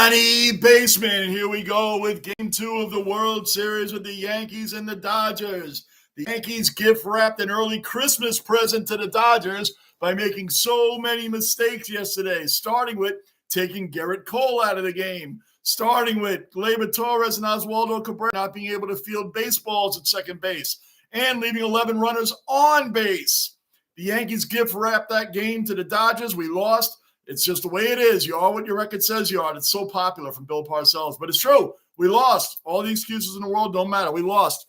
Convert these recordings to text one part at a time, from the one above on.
Johnny Basement. Here we go with Game 2 of the World Series with the Yankees and the Dodgers. The Yankees gift wrapped an early Christmas present to the Dodgers by making so many mistakes yesterday, starting with taking Garrett Cole out of the game, starting with Gleyber Torres and Oswaldo Cabrera not being able to field baseballs at second base, and leaving 11 runners on base. The Yankees gift wrapped that game to the Dodgers. We lost. It's just the way it is. You are what your record says you are. It's so popular from Bill Parcells. But it's true. We lost. All the excuses in the world don't matter. We lost.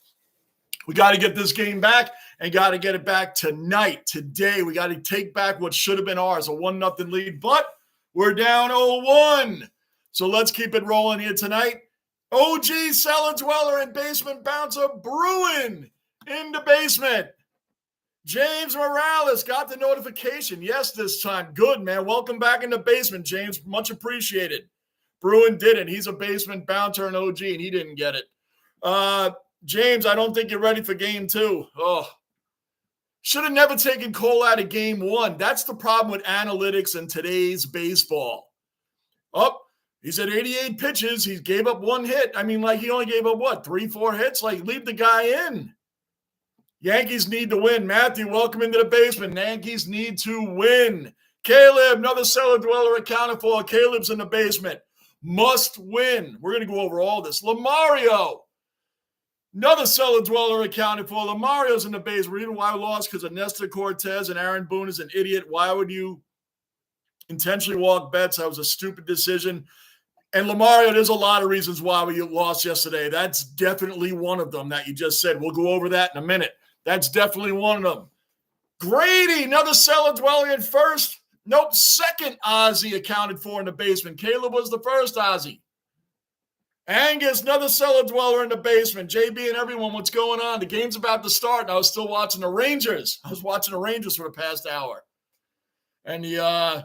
We got to get this game back and got to get it back tonight, today. We got to take back what should have been ours, a 1-0 lead. But we're down 0-1. So let's keep it rolling here tonight. OG Cellar Dweller and Basement Bouncer Bruin in the basement. James Morales got the notification. Yes, this time. Good, man. Welcome back in the basement, James. Much appreciated. Bruin didn't. He's a basement bouncer and OG, and he didn't get it. James, I don't think you're ready for game 2. Oh, should have never taken Cole out of game 1. That's the problem with analytics in today's baseball. Oh, he's at 88 pitches. He gave up 1 hit. I mean, like, he only gave up, what, 3-4 hits? Like, leave the guy in. Yankees need to win. Matthew, welcome into the basement. Yankees need to win. Caleb, another Cellar Dweller accounted for. Caleb's in the basement. Must win. We're going to go over all this. Lamario, another Cellar Dweller accounted for. Lamario's in the basement. You know why we lost? Because of Nestor Cortez and Aaron Boone is an idiot. Why would you intentionally walk Betts? That was a stupid decision. And Lamario, there's a lot of reasons why we lost yesterday. That's definitely one of them that you just said. We'll go over that in a minute. That's definitely one of them. Grady, another Cellar Dweller in first. Nope, second Ozzy accounted for in the basement. Caleb was the first Ozzy. Angus, another Cellar Dweller in the basement. JB and everyone, what's going on? The game's about to start, and I was still watching the Rangers. I was watching the Rangers for the past hour. And the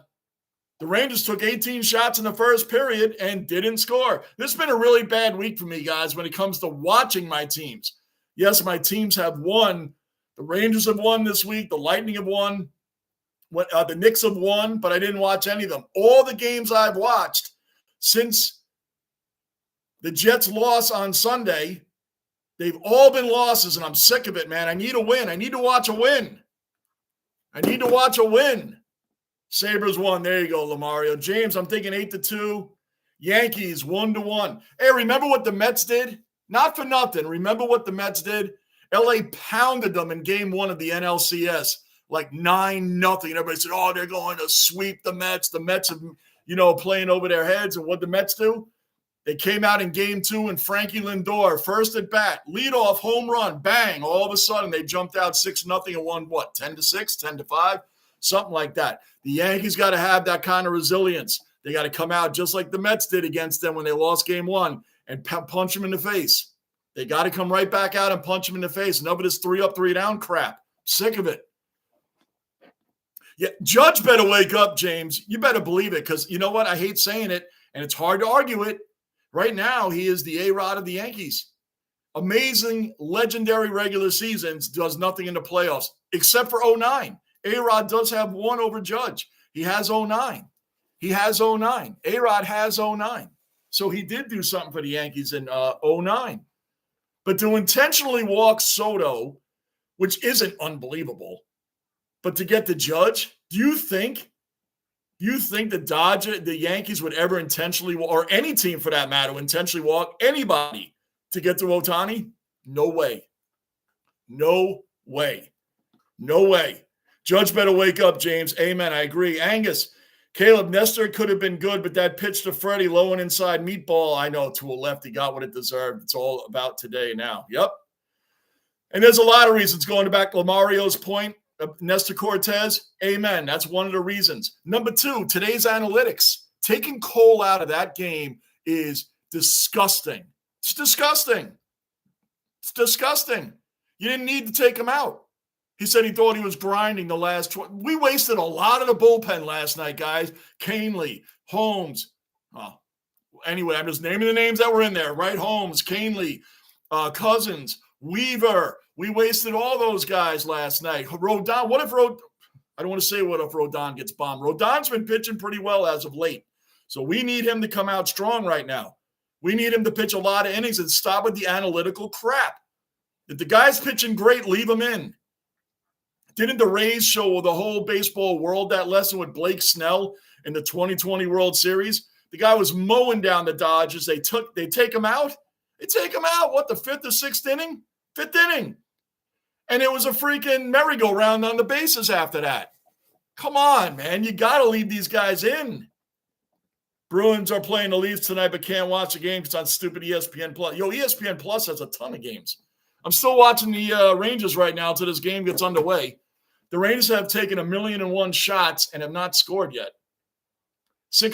Rangers took 18 shots in the first period and didn't score. This has been a really bad week for me, guys, when it comes to watching my teams. Yes, my teams have won. The Rangers have won this week. The Lightning have won. The Knicks have won, but I didn't watch any of them. All the games I've watched since the Jets loss on Sunday, they've all been losses, and I'm sick of it, man. I need a win. I need to watch a win. I need to watch a win. Sabres won. There you go, Lamario. James, I'm thinking 8-2. Yankees 1-1. Hey, remember what the Mets did? Not for nothing. Remember what the Mets did? LA pounded them in game 1 of the NLCS, like 9-0. Everybody said, oh, they're going to sweep the Mets. The Mets are, playing over their heads. And what the Mets do? They came out in game 2 and Frankie Lindor, first at bat, leadoff home run, bang. All of a sudden, they jumped out 6-0 and won, what, 10-6, 10-5? Something like that. The Yankees got to have that kind of resilience. They got to come out just like the Mets did against them when they lost game 1 and punch them in the face. They got to come right back out and punch them in the face. None of this 3-up, 3-down crap. Sick of it. Yeah, Judge better wake up, James. You better believe it, because you know what? I hate saying it, and it's hard to argue it. Right now, he is the A-Rod of the Yankees. Amazing, legendary regular seasons, does nothing in the playoffs, except for 2009. A-Rod does have one over Judge. He has 2009. He has 2009. A-Rod has 2009. So he did do something for the Yankees in 2009. But to intentionally walk Soto, which isn't unbelievable, but to get the Judge, do you think the Yankees would ever intentionally, or any team for that matter, intentionally walk anybody to get to Ohtani? No way. No way. No way. Judge better wake up, James. Amen. I agree. Angus, Caleb, Nestor could have been good, but that pitch to Freddie, low and inside meatball, I know, to a left, he got what it deserved. It's all about today now. Yep. And there's a lot of reasons going back to Lamario's point. Nestor Cortez, amen. That's one of the reasons. Number 2, today's analytics. Taking Cole out of that game is disgusting. It's disgusting. It's disgusting. You didn't need to take him out. He said he thought he was grinding the last. We wasted a lot of the bullpen last night, guys. Canely, Holmes. Anyway, I'm just naming the names that were in there, right? Holmes, Canely, Cousins, Weaver. We wasted all those guys last night. Rodon, I don't want to say what if Rodon gets bombed. Rodon's been pitching pretty well as of late. So we need him to come out strong right now. We need him to pitch a lot of innings and stop with the analytical crap. If the guy's pitching great, leave him in. Didn't the Rays show the whole baseball world that lesson with Blake Snell in the 2020 World Series? The guy was mowing down the Dodgers. They take him out. They take him out. What, the fifth or sixth inning? Fifth inning. And it was a freaking merry-go-round on the bases after that. Come on, man. You got to leave these guys in. Bruins are playing the Leafs tonight, but can't watch the game because it's on stupid ESPN Plus. Yo, ESPN Plus has a ton of games. I'm still watching the Rangers right now until this game gets underway. The Rangers have taken 1,000,001 shots and have not scored yet.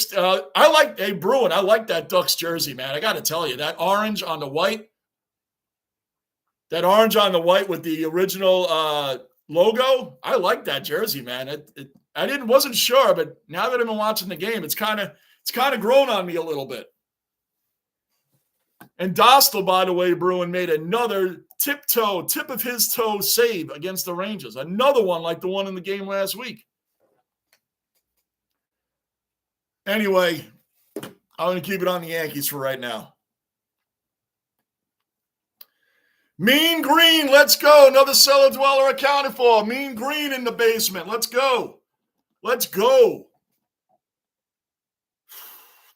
Bruin, I like that Ducks jersey, man. I got to tell you, that orange on the white with the original logo, I like that jersey, man. Wasn't sure, but now that I've been watching the game, it's kind of grown on me a little bit. And Dostal, by the way, Bruin made another tip of his toe save against the Rangers. Another one like the one in the game last week. Anyway, I'm going to keep it on the Yankees for right now. Mean Green, let's go. Another cellar dweller accounted for. Mean Green in the basement. Let's go. Let's go.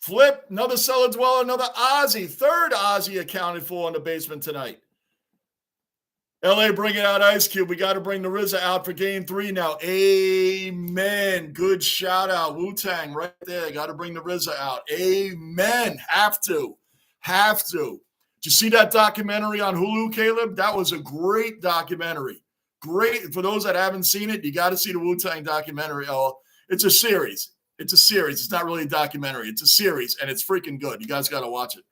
Flip, another cellar dweller, another Ozzy. Third Ozzy accounted for in the basement tonight. LA bringing out Ice Cube. We got to bring the RZA out for game 3 now. Amen. Good shout out. Wu-Tang right there. Got to bring the RZA out. Amen. Have to. Did you see that documentary on Hulu, Caleb? That was a great documentary. Great. For those that haven't seen it, you got to see the Wu-Tang documentary. Oh, it's a series. It's not really a documentary. It's a series, and it's freaking good. You guys got to watch it.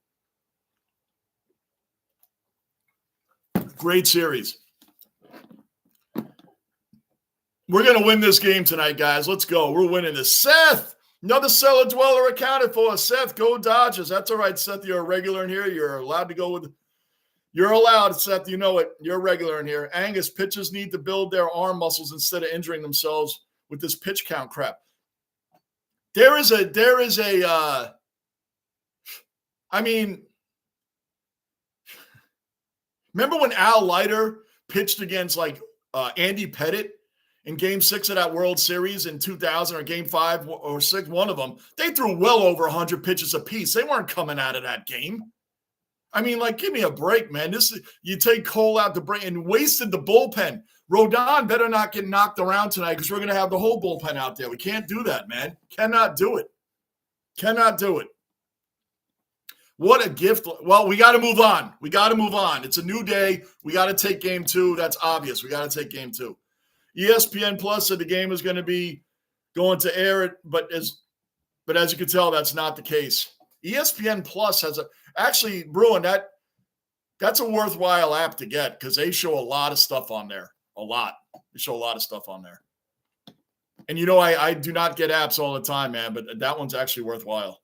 Great series. We're going to win this game tonight, guys. Let's go. We're winning this. Seth, another cellar dweller accounted for. Seth, go Dodgers. That's all right, Seth. You're a regular in here. You're allowed to go with – you're allowed, Seth. You know it. You're a regular in here. Angus, pitchers need to build their arm muscles instead of injuring themselves with this pitch count crap. Remember when Al Leiter pitched against Andy Pettitte in Game 6 of that World Series in 2000 or Game 5 or 6, one of them? They threw well over 100 pitches apiece. They weren't coming out of that game. Give me a break, man. You take Cole out the break and wasted the bullpen. Rodon better not get knocked around tonight because we're going to have the whole bullpen out there. We can't do that, man. Cannot do it. What a gift. Well, we got to move on. It's a new day. We got to take game 2. That's obvious. We got to take game 2. ESPN Plus said the game is going to be going to air it, but as you can tell, that's not the case. ESPN Plus has actually, Bruin, that's a worthwhile app to get because they show a lot of stuff on there. They show a lot of stuff on there. And I do not get apps all the time, man, but that one's actually worthwhile.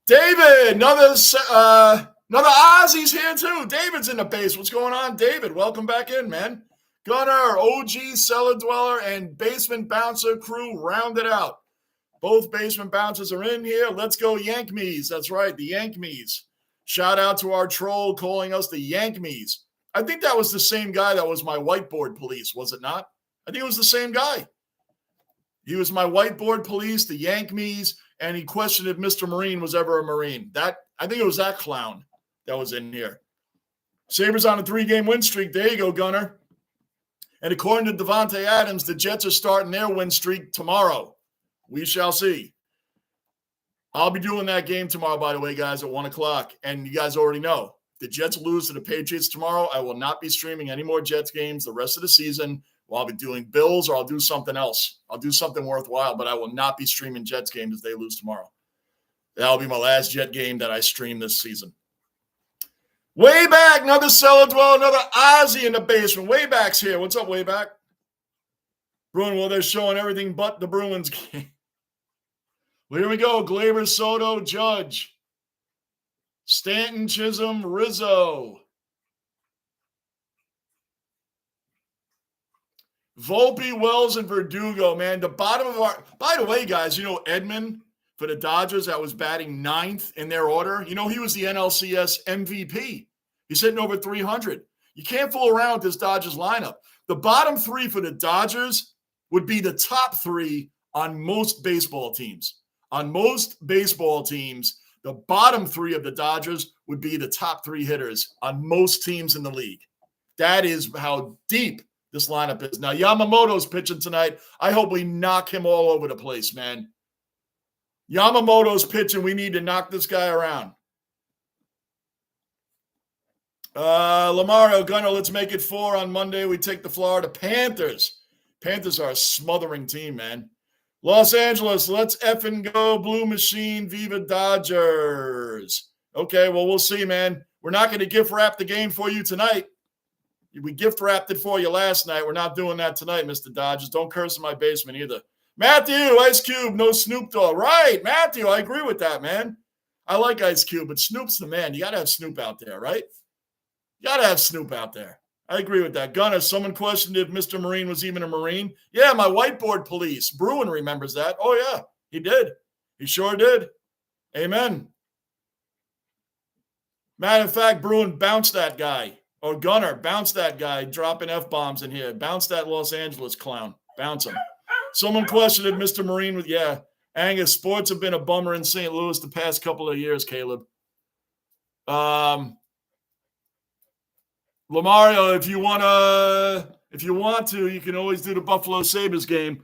David, another Ozzy's here too. David's in the base. What's going on, David? Welcome back in, man. Gunner, OG, cellar dweller, and basement bouncer crew rounded out. Both basement bouncers are in here. Let's go Yankees. That's right, the Yankees. Shout out to our troll calling us the Yankees. I think that was the same guy that was my whiteboard police, was it not? I think it was the same guy. He was my whiteboard police, the Yankees, and he questioned if Mr. Marine was ever a Marine. I think it was that clown that was in here. Sabres on a 3-game win streak. There you go, Gunner. And according to Devontae Adams, the Jets are starting their win streak tomorrow. We shall see. I'll be doing that game tomorrow, by the way, guys, at 1 o'clock. And you guys already know, if the Jets lose to the Patriots tomorrow, I will not be streaming any more Jets games the rest of the season. Well, I'll be doing Bills or I'll do something else. I'll do something worthwhile, but I will not be streaming Jets games if they lose tomorrow. That'll be my last Jet game that I stream this season. Way back, another cellar dweller, another Ozzy in the basement. Wayback's here. What's up, Wayback? Bruin, well, they're showing everything but the Bruins game. Well, here we go. Glaber, Soto, Judge. Stanton, Chisholm, Rizzo. Volpe, Wells, and Verdugo, man. The bottom of our – by the way, guys, Edman for the Dodgers that was batting ninth in their order. You know, he was the NLCS MVP. He's hitting over 300. You can't fool around with this Dodgers lineup. The bottom three for the Dodgers would be the top three on most baseball teams. On most baseball teams, the bottom three of the Dodgers would be the top three hitters on most teams in the league. That is how deep this lineup is. Now, Yamamoto's pitching tonight. I hope we knock him all over the place, man. Yamamoto's pitching. We need to knock this guy around. Lamario, Gunnar, let's make it 4 on Monday. We take the Florida Panthers. Panthers are a smothering team, man. Los Angeles, let's effing go. Blue Machine, Viva Dodgers. Okay, well, we'll see, man. We're not going to gift wrap the game for you tonight. We gift wrapped it for you last night. We're not doing that tonight, Mr. Dodgers. Don't curse in my basement either. Matthew, Ice Cube, no Snoop Dogg. Right, Matthew, I agree with that, man. I like Ice Cube, but Snoop's the man. You got to have Snoop out there, right? You got to have Snoop out there. I agree with that. Gunnar, someone questioned if Mr. Marine was even a Marine. Yeah, my whiteboard police. Bruin remembers that. Oh, yeah, he did. He sure did. Amen. Matter of fact, Bruin bounced that guy. Or Gunnar, bounce that guy, dropping F-bombs in here. Bounce that Los Angeles clown. Bounce him. Someone questioned if Mr. Marine was, yeah. Angus, sports have been a bummer in St. Louis the past couple of years, Caleb. Lamario, if you want to, you can always do the Buffalo Sabres game.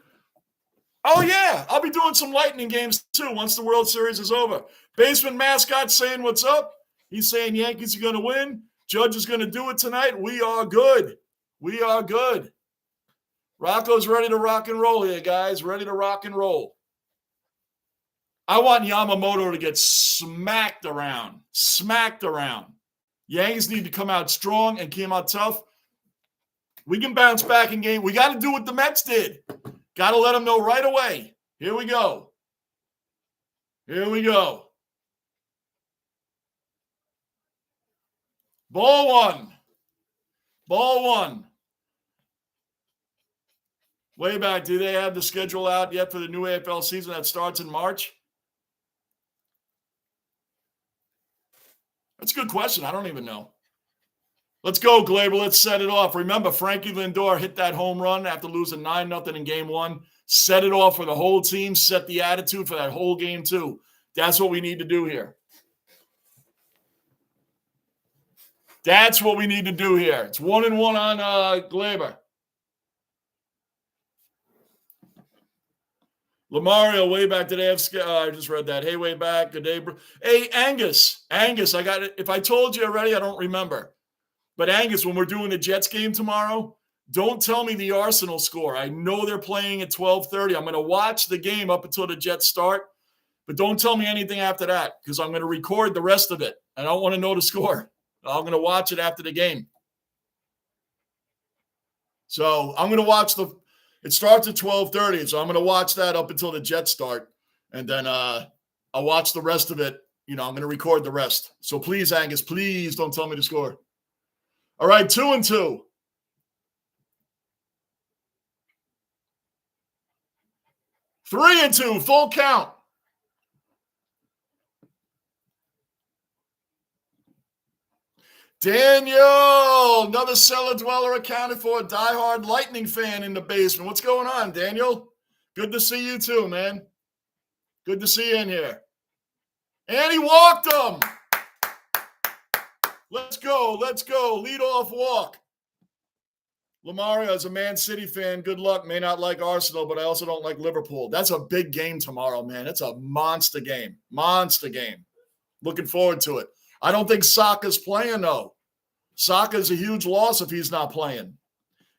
Oh, yeah. I'll be doing some Lightning games, too, once the World Series is over. Basement mascot saying what's up. He's saying Yankees are going to win. Judge is going to do it tonight. We are good. We are good. Rocco's ready to rock and roll here, guys. Ready to rock and roll. I want Yamamoto to get smacked around. Smacked around. Yankees need to come out strong and come out tough. We can bounce back in game. We got to do what the Mets did. Got to let them know right away. Here we go. Here we go. Ball one. Ball one. Way back, do they have the schedule out yet for the new AFL season that starts in March? That's a good question. I don't even know. Let's go, Glaber. Let's set it off. Remember, Frankie Lindor hit that home run after losing 9-0 in game one. Set it off for the whole team. Set the attitude for that whole game, too. That's what we need to do here. That's what we need to do here. It's 1-1 on Glaber. Lamario, way back today. I just read that. Hey, way back. Good day, bro. Hey, Angus. Angus, I got it. If I told you already, I don't remember. But Angus, when we're doing the Jets game tomorrow, don't tell me the Arsenal score. I know they're playing at 12:30. I'm going to watch the game up until the Jets start. But don't tell me anything after that because I'm going to record the rest of it. I don't want to know the score. I'm going to watch it after the game. So I'm going to watch it starts at 12:30, so I'm going to watch that up until the Jets start. And then I'll watch the rest of it. I'm going to record the rest. So please, Angus, please don't tell me the score. All right, 2-2. 3-2, full count. Daniel, another cellar dweller accounted for, a diehard Lightning fan in the basement. What's going on, Daniel? Good to see you too, man. Good to see you in here. And he walked him. Let's go. Let's go. Lead off walk. Lamario, as a Man City fan, good luck. May not like Arsenal, but I also don't like Liverpool. That's a big game tomorrow, man. It's a monster game. Monster game. Looking forward to it. I don't think Saka's playing, though. Saka's a huge loss if he's not playing.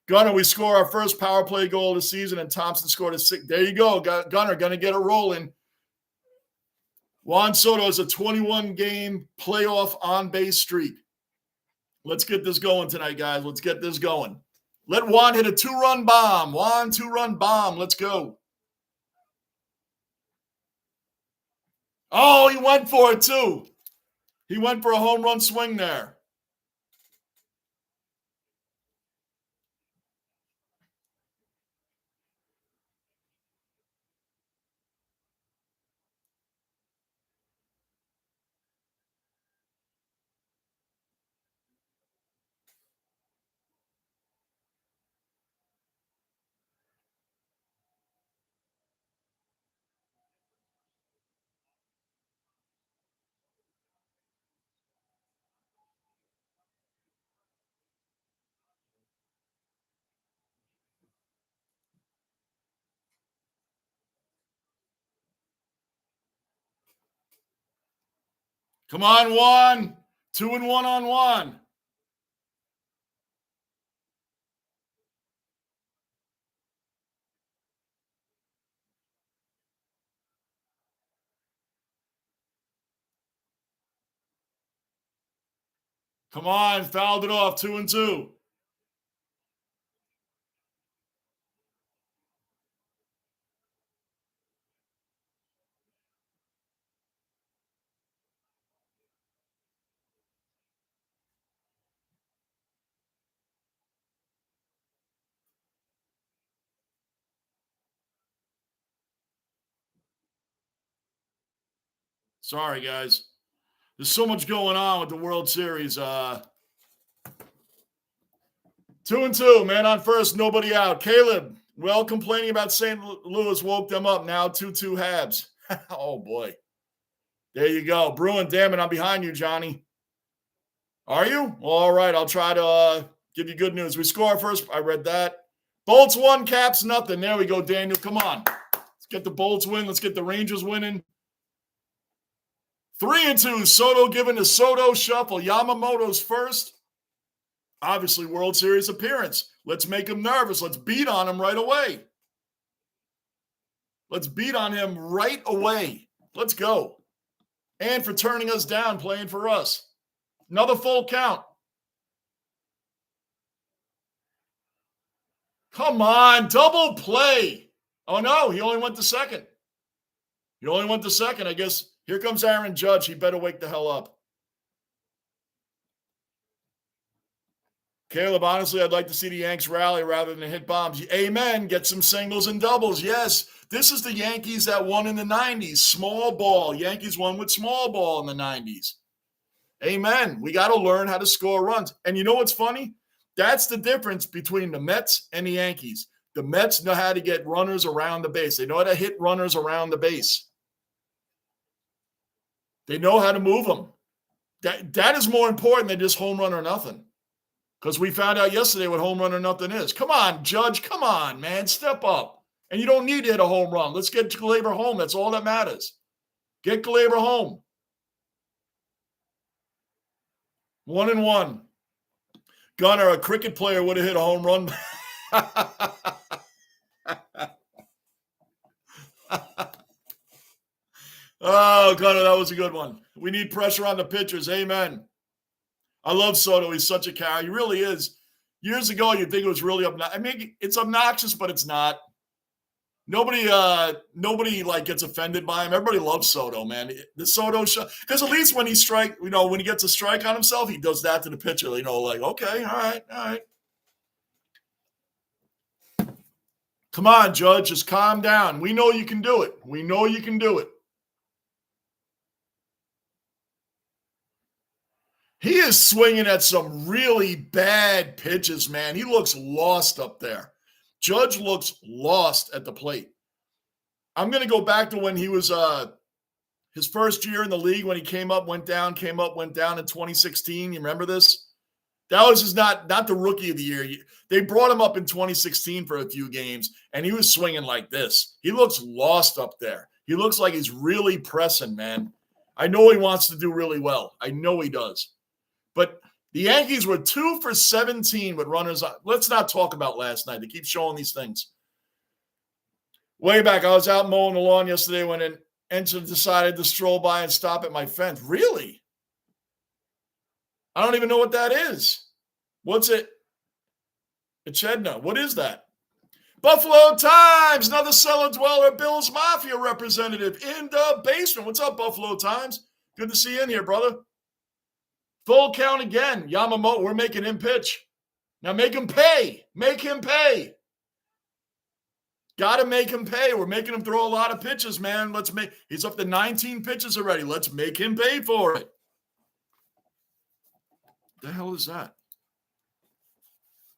Gunnar, we score our first power play goal of the season, and Thompson scored a 6. There you go. Gunnar, going to get it rolling. Juan Soto is a 21-game playoff on-base streak. Let's get this going tonight, guys. Let's get this going. Let Juan hit a 2-run bomb. Juan, 2-run bomb. Let's go. Oh, he went for it, too. He went for a home run swing there. Come on, Juan. 2-1 on Juan. Come on, fouled it off. 2-2. Sorry, guys. There's so much going on with the World Series. 2-2, man on first, nobody out. Caleb, well, complaining about St. Louis woke them up. Now 2-2 Habs. Oh, boy. There you go. Bruin, damn it, I'm behind you, Johnny. Are you? All right, I'll try to give you good news. We score first. I read that. Bolts 1, Caps nothing. There we go, Daniel. Come on. Let's get the Bolts win. Let's get the Rangers winning. 3-2. Soto given to Soto. Shuffle. Yamamoto's first. Obviously, World Series appearance. Let's make him nervous. Let's beat on him right away. Let's beat on him right away. Let's go. And for turning us down, playing for us. Another full count. Come on, double play. Oh, no, he only went to second. I guess here comes Aaron Judge. He better wake the hell up. Caleb, honestly, I'd like to see the Yanks rally rather than hit bombs. Amen. Get some singles and doubles. Yes, this is the Yankees that won in the 90s. Small ball. Yankees won with small ball in the 90s. Amen. We got to learn how to score runs. And you know what's funny? That's the difference between the Mets and the Yankees. The Mets know how to get runners around the base. They know how to hit runners around the base. They know how to move them. That is more important than just home run or nothing. Because we found out yesterday what home run or nothing is. Come on, Judge. Come on, man. Step up. And you don't need to hit a home run. Let's get Glaber home. That's all that matters. Get Glaber home. 1-1. Gunnar, a cricket player, would have hit a home run. Oh, Gunnar, that was a good one. We need pressure on the pitchers. Amen. I love Soto. He's such a cow. He really is. Years ago, you'd think it was really obnoxious. I mean, it's obnoxious, but it's not. Nobody like gets offended by him. Everybody loves Soto, man. The Soto show, because at least when when he gets a strike on himself, he does that to the pitcher. Like, okay, all right. Come on, Judge, just calm down. We know you can do it. He is swinging at some really bad pitches, man. He looks lost up there. Judge looks lost at the plate. I'm going to go back to when he was his first year in the league, when he came up, went down in 2016. You remember this? That was just not the rookie of the year. They brought him up in 2016 for a few games, and he was swinging like this. He looks lost up there. He looks like he's really pressing, man. I know he wants to do really well. I know he does. But the Yankees were 2 for 17 with runners on. Let's not talk about last night. They keep showing these things. Way back, I was out mowing the lawn yesterday when an ensign decided to stroll by and stop at my fence. Really? I don't even know what that is. What's it? Echidna. What is that? Buffalo Times, another cellar dweller, Bills Mafia representative in the basement. What's up, Buffalo Times? Good to see you in here, brother. Full count again. Yamamoto, we're making him pitch. Now make him pay. Got to make him pay. We're making him throw a lot of pitches, man. He's up to 19 pitches already. Let's make him pay for it. What the hell is that?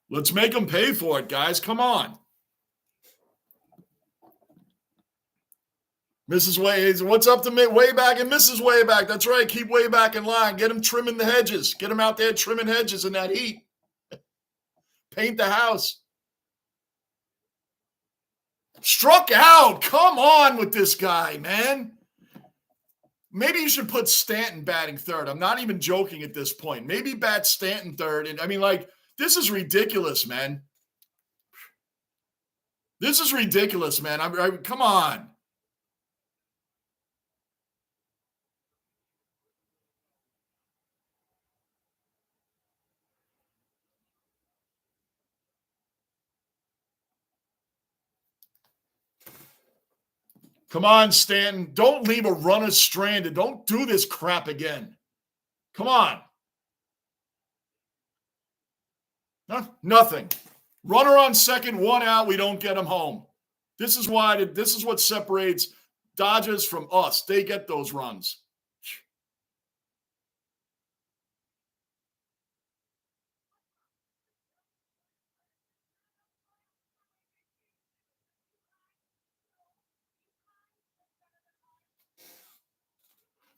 Let's make him pay for it, guys. Come on. Mrs. Way, what's up to me? Way back and Mrs. Way back. That's right. Keep Way back in line. Get him trimming the hedges. Get him out there trimming hedges in that heat. Paint the house. Struck out. Come on with this guy, man. maybe you should put Stanton batting third. I'm not even joking at this point. Maybe bat Stanton third. And I mean, like, this is ridiculous, man. This is ridiculous, man. Come on. Come on, Stanton. Don't leave a runner stranded. Don't do this crap again. Come on. Nothing. Runner on second, one out. We don't get him home. This is what separates Dodgers from us. They get those runs.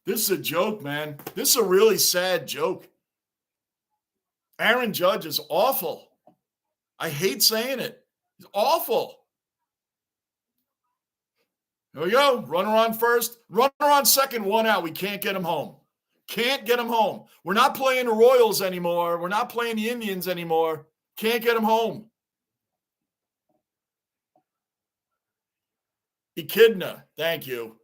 This is a joke, man. This is a really sad joke. Aaron Judge is awful. I hate saying it. He's awful. There we go. Runner on first. Runner on second, one out. We can't get him home. Can't get him home. We're not playing the Royals anymore. We're not playing the Indians anymore. Can't get him home. Echidna. Thank you.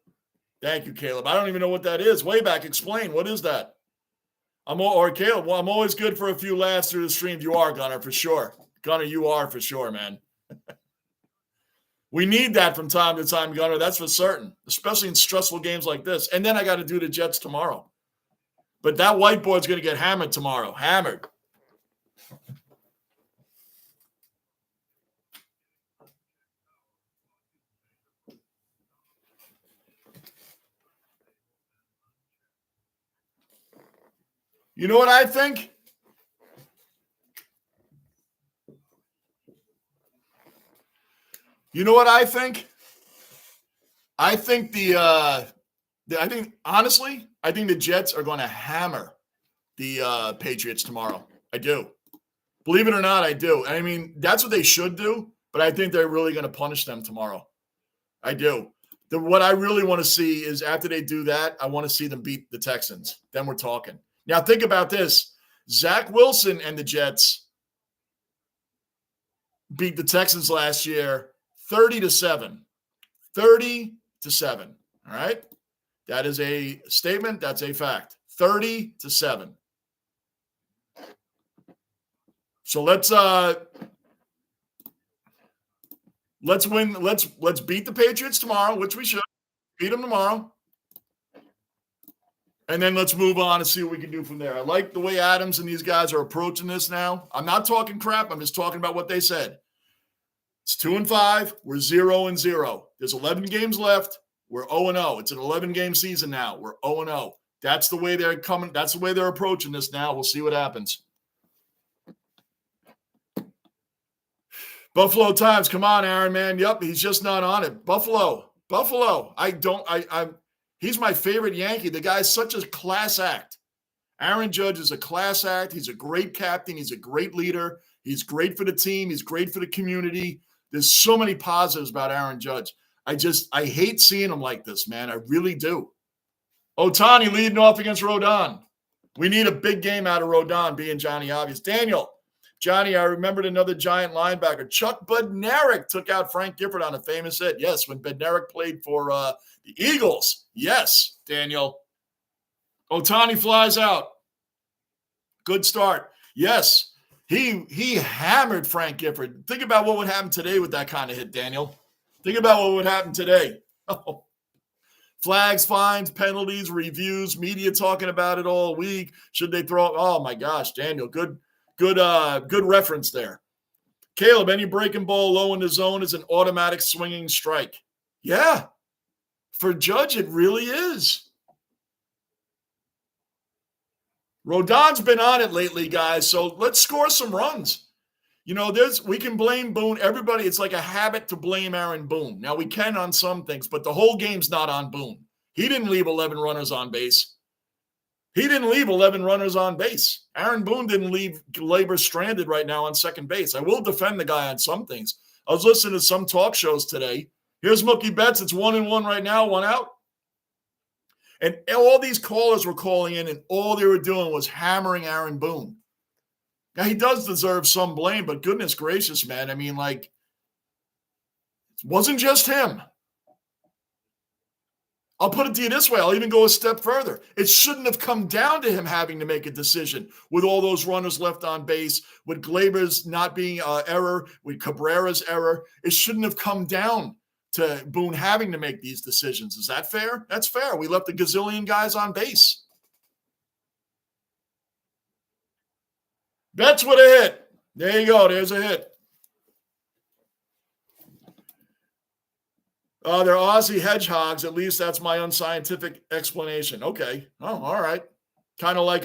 Thank you, Caleb. I don't even know what that is. Way back, explain. What is that? Caleb, well, I'm always good for a few laughs through the stream. You are, Gunner, for sure. Gunner, you are for sure, man. We need that from time to time, Gunner. That's for certain, especially in stressful games like this. And then I got to do the Jets tomorrow. But that whiteboard's going to get hammered tomorrow. Hammered. You know what I think? You know what I think? I think honestly, I think the Jets are going to hammer the Patriots tomorrow. I do. Believe it or not, I do. I mean, that's what they should do, but I think they're really going to punish them tomorrow. I do. What I really want to see is after they do that, I want to see them beat the Texans. Then we're talking. Now, think about this. Zach Wilson and the Jets beat the Texans last year 30-7. 30-7. All right? That is a statement. That's a fact. 30-7. So let's win. Let's beat the Patriots tomorrow, which we should. Beat them tomorrow. And then let's move on and see what we can do from there. I like the way Adams and these guys are approaching this now. I'm not talking crap. I'm just talking about what they said. It's 2-5. We're 0-0. There's 11 games left. We're 0-0. It's an 11-game season now. We're 0-0. That's the way they're coming. That's the way they're approaching this now. We'll see what happens. Buffalo Times. Come on, Aaron, man. Yep, he's just not on it. Buffalo. He's my favorite Yankee. The guy's such a class act. Aaron Judge is a class act. He's a great captain. He's a great leader. He's great for the team. He's great for the community. There's so many positives about Aaron Judge. I hate seeing him like this, man. I really do. Ohtani leading off against Rodon. We need a big game out of Rodon being Johnny Obvious. Daniel, Johnny, I remembered another Giant linebacker. Chuck Bednarik took out Frank Gifford on a famous hit. Yes, when Bednarik played for the Eagles. Yes, Daniel. Ohtani flies out. Good start. Yes, he hammered Frank Gifford. Think about what would happen today with that kind of hit, Daniel. Think about what would happen today. Oh. Flags, fines, penalties, reviews, media talking about it all week. Should they throw? Oh my gosh, Daniel, good reference there. Caleb, any breaking ball low in the zone is an automatic swinging strike. Yeah, for Judge, it really is. Rodon's been on it lately, guys. So let's score some runs. You know, we can blame Boone. Everybody, it's like a habit to blame Aaron Boone. Now, we can on some things, but the whole game's not on Boone. He didn't leave 11 runners on base. Aaron Boone didn't leave Labor stranded right now on second base. I will defend the guy on some things. I was listening to some talk shows today. Here's Mookie Betts. It's 1-1 right now, 1 out. And all these callers were calling in, and all they were doing was hammering Aaron Boone. Now, he does deserve some blame, but goodness gracious, man. I mean, like, it wasn't just him. I'll put it to you this way. I'll even go a step further. It shouldn't have come down to him having to make a decision with all those runners left on base, with Glaber's not being error, with Cabrera's error. It shouldn't have come down to Boone having to make these decisions. Is that fair? That's fair. We left a gazillion guys on base. Betts with a hit. There you go. There's a hit. They're Aussie hedgehogs. At least that's my unscientific explanation. Okay. Oh, all right. Kind of like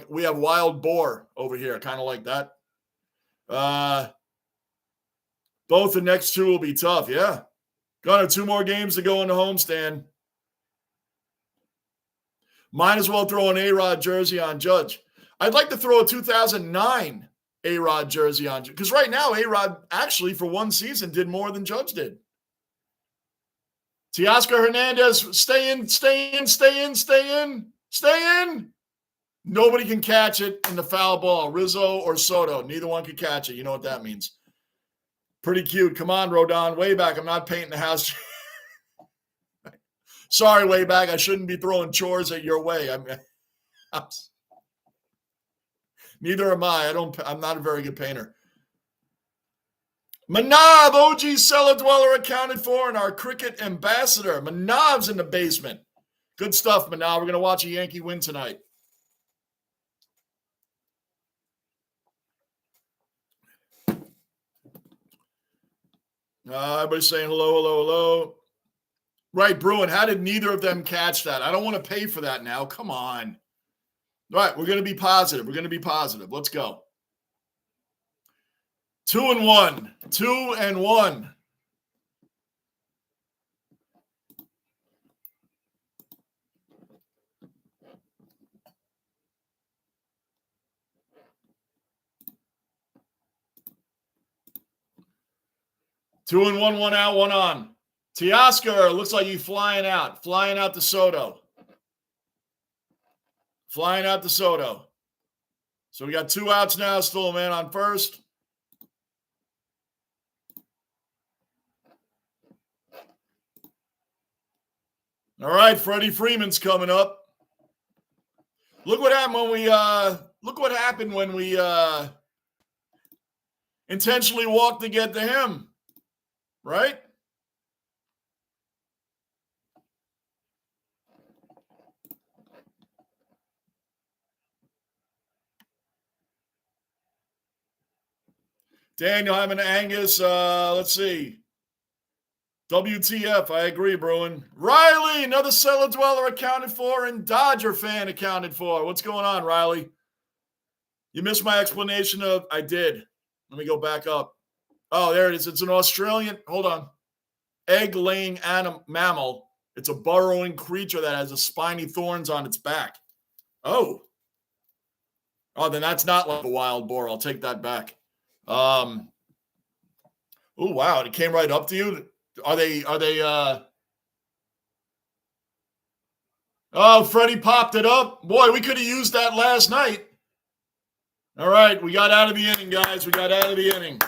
we have wild boar over here. Kind of like that. Both the next two will be tough. Yeah. Gunner, 2 more games to go in the homestand. Might as well throw an A-Rod jersey on Judge. I'd like to throw a 2009 A-Rod jersey on Judge. Because right now, A-Rod actually for one season did more than Judge did. Teoscar Hernandez, stay in. Nobody can catch it in the foul ball. Rizzo or Soto, neither one can catch it. You know what that means. Pretty cute. Come on, Rodon. Way back. I'm not painting the house. Sorry, way back. I shouldn't be throwing chores at your way. Neither am I. I'm not a very good painter. Manav, OG cellar dweller accounted for, and our cricket ambassador. Manav's in the basement. Good stuff, Manav. We're going to watch a Yankee win tonight. Everybody's saying hello. Right, Bruin, how did neither of them catch that? I don't want to pay for that now. Come on. All right, we're going to be positive. Let's go. 2-1. 2-1. Two and one out, one on. Teoscar looks like he's flying out to Soto. So we got 2 outs now, still a man on first. All right, Freddie Freeman's coming up. Look what happened when we intentionally walked to get to him. Right? Daniel, I'm an Angus. Let's see. WTF, I agree, Bruin. Riley, another cellar dweller accounted for and Dodger fan accounted for. What's going on, Riley? You missed my explanation of, I did. Let me go back up. Oh, there it is. It's an Australian, hold on, egg-laying mammal. It's a burrowing creature that has a spiny thorns on its back. Oh, then that's not like a wild boar. I'll take that back. Oh, wow. It came right up to you. Are they, oh, Freddie popped it up. Boy, we could have used that last night. All right. We got out of the inning, guys. Got out of the inning.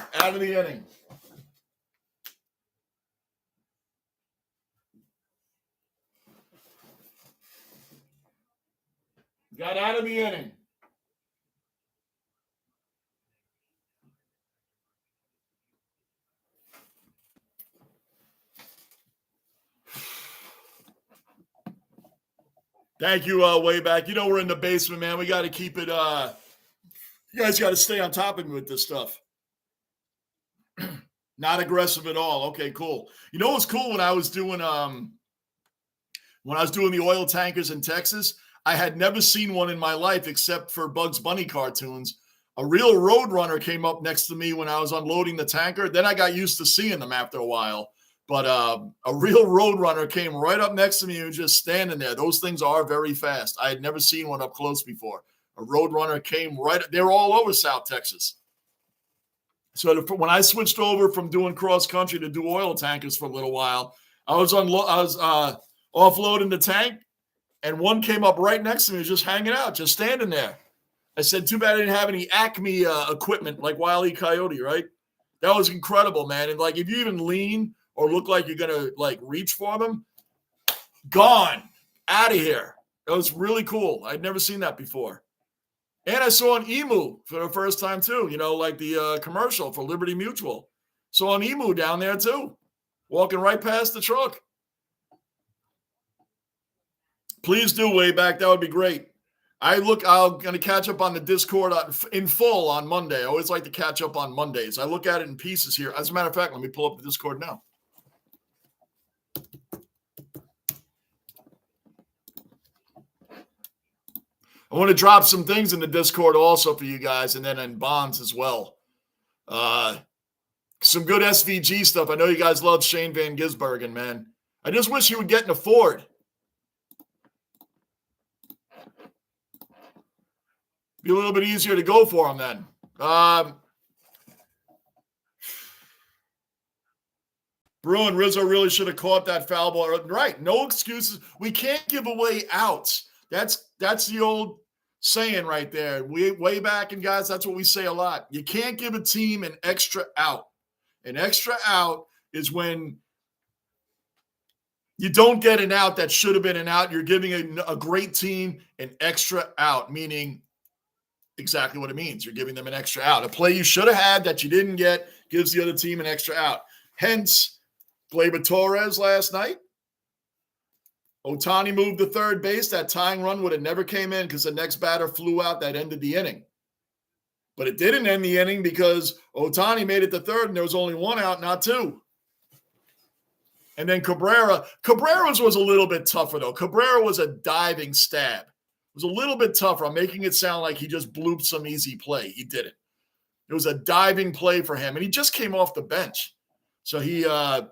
Thank you, way back. You know we're in the basement, man. We got to keep it. You guys got to stay on top of me with this stuff. Not aggressive at all. Okay, cool. You know what's cool when I was doing the oil tankers in Texas? I had never seen one in my life except for Bugs Bunny cartoons. A real road runner came up next to me when I was unloading the tanker. Then I got used to seeing them after a while. But a real road runner came right up next to me and was just standing there. Those things are very fast. I had never seen one up close before. A road runner came right. They were all over South Texas. So when I switched over from doing cross country to do oil tankers for a little while, I was offloading the tank, and one came up right next to me, was just hanging out, just standing there. I said, too bad I didn't have any Acme equipment like Wile E. Coyote, right? That was incredible, man. And like, if you even lean or look like you're gonna like reach for them, gone, out of here. That was really cool. I'd never seen that before. And I saw an emu for the first time too. You know, like the commercial for Liberty Mutual. Saw an emu down there too, walking right past the truck. Please do, way back. That would be great. I'm going to catch up on the Discord in full on Monday. I always like to catch up on Mondays. I look at it in pieces here. As a matter of fact, let me pull up the Discord now. I want to drop some things in the Discord also for you guys, and then in Bonds as well. Some good SVG stuff. I know you guys love Shane Van Gisbergen, man. I just wish he would get in a Ford. Be a little bit easier to go for him then. Bruin, Rizzo really should have caught that foul ball. Right, no excuses. We can't give away outs. That's the old saying right there. Way back, and guys, that's what we say a lot. You can't give a team an extra out. An extra out is when you don't get an out that should have been an out. You're giving a great team an extra out, meaning exactly what it means. You're giving them an extra out. A play you should have had that you didn't get gives the other team an extra out. Hence, Gleyber Torres last night. Ohtani moved to third base. That tying run would have never came in because the next batter flew out. That ended the inning. But it didn't end the inning because Ohtani made it to third and there was only one out, not two. And then Cabrera's was a little bit tougher, though. Cabrera was a diving stab. It was a little bit tougher. I'm making it sound like he just blooped some easy play. He didn't. It was a diving play for him, and he just came off the bench. So he a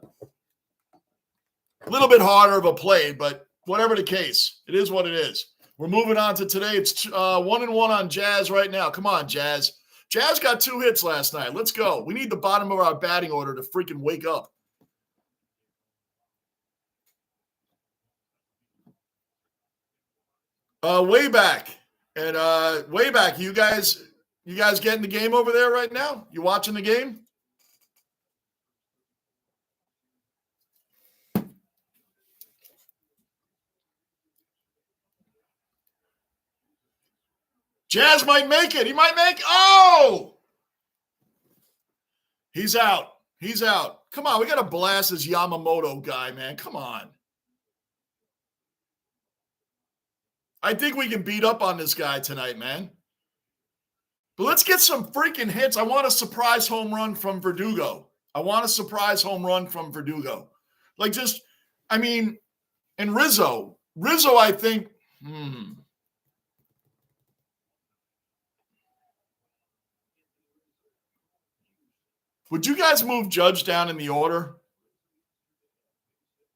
little bit harder of a play, but whatever the case, it is what it is. We're moving on to today. It's 1-1 on Jazz right now. Come on, Jazz. Jazz got 2 hits last night. Let's go. We need the bottom of our batting order to freaking wake up. Way back. And way back, you guys getting the game over there right now? You watching the game? Jazz might make it. He might make – oh! He's out. He's out. Come on, we got to blast this Yamamoto guy, man. Come on. I think we can beat up on this guy tonight, man. But let's get some freaking hits. I want a surprise home run from Verdugo. Like just, I mean, and Rizzo, I think, Would you guys move Judge down in the order?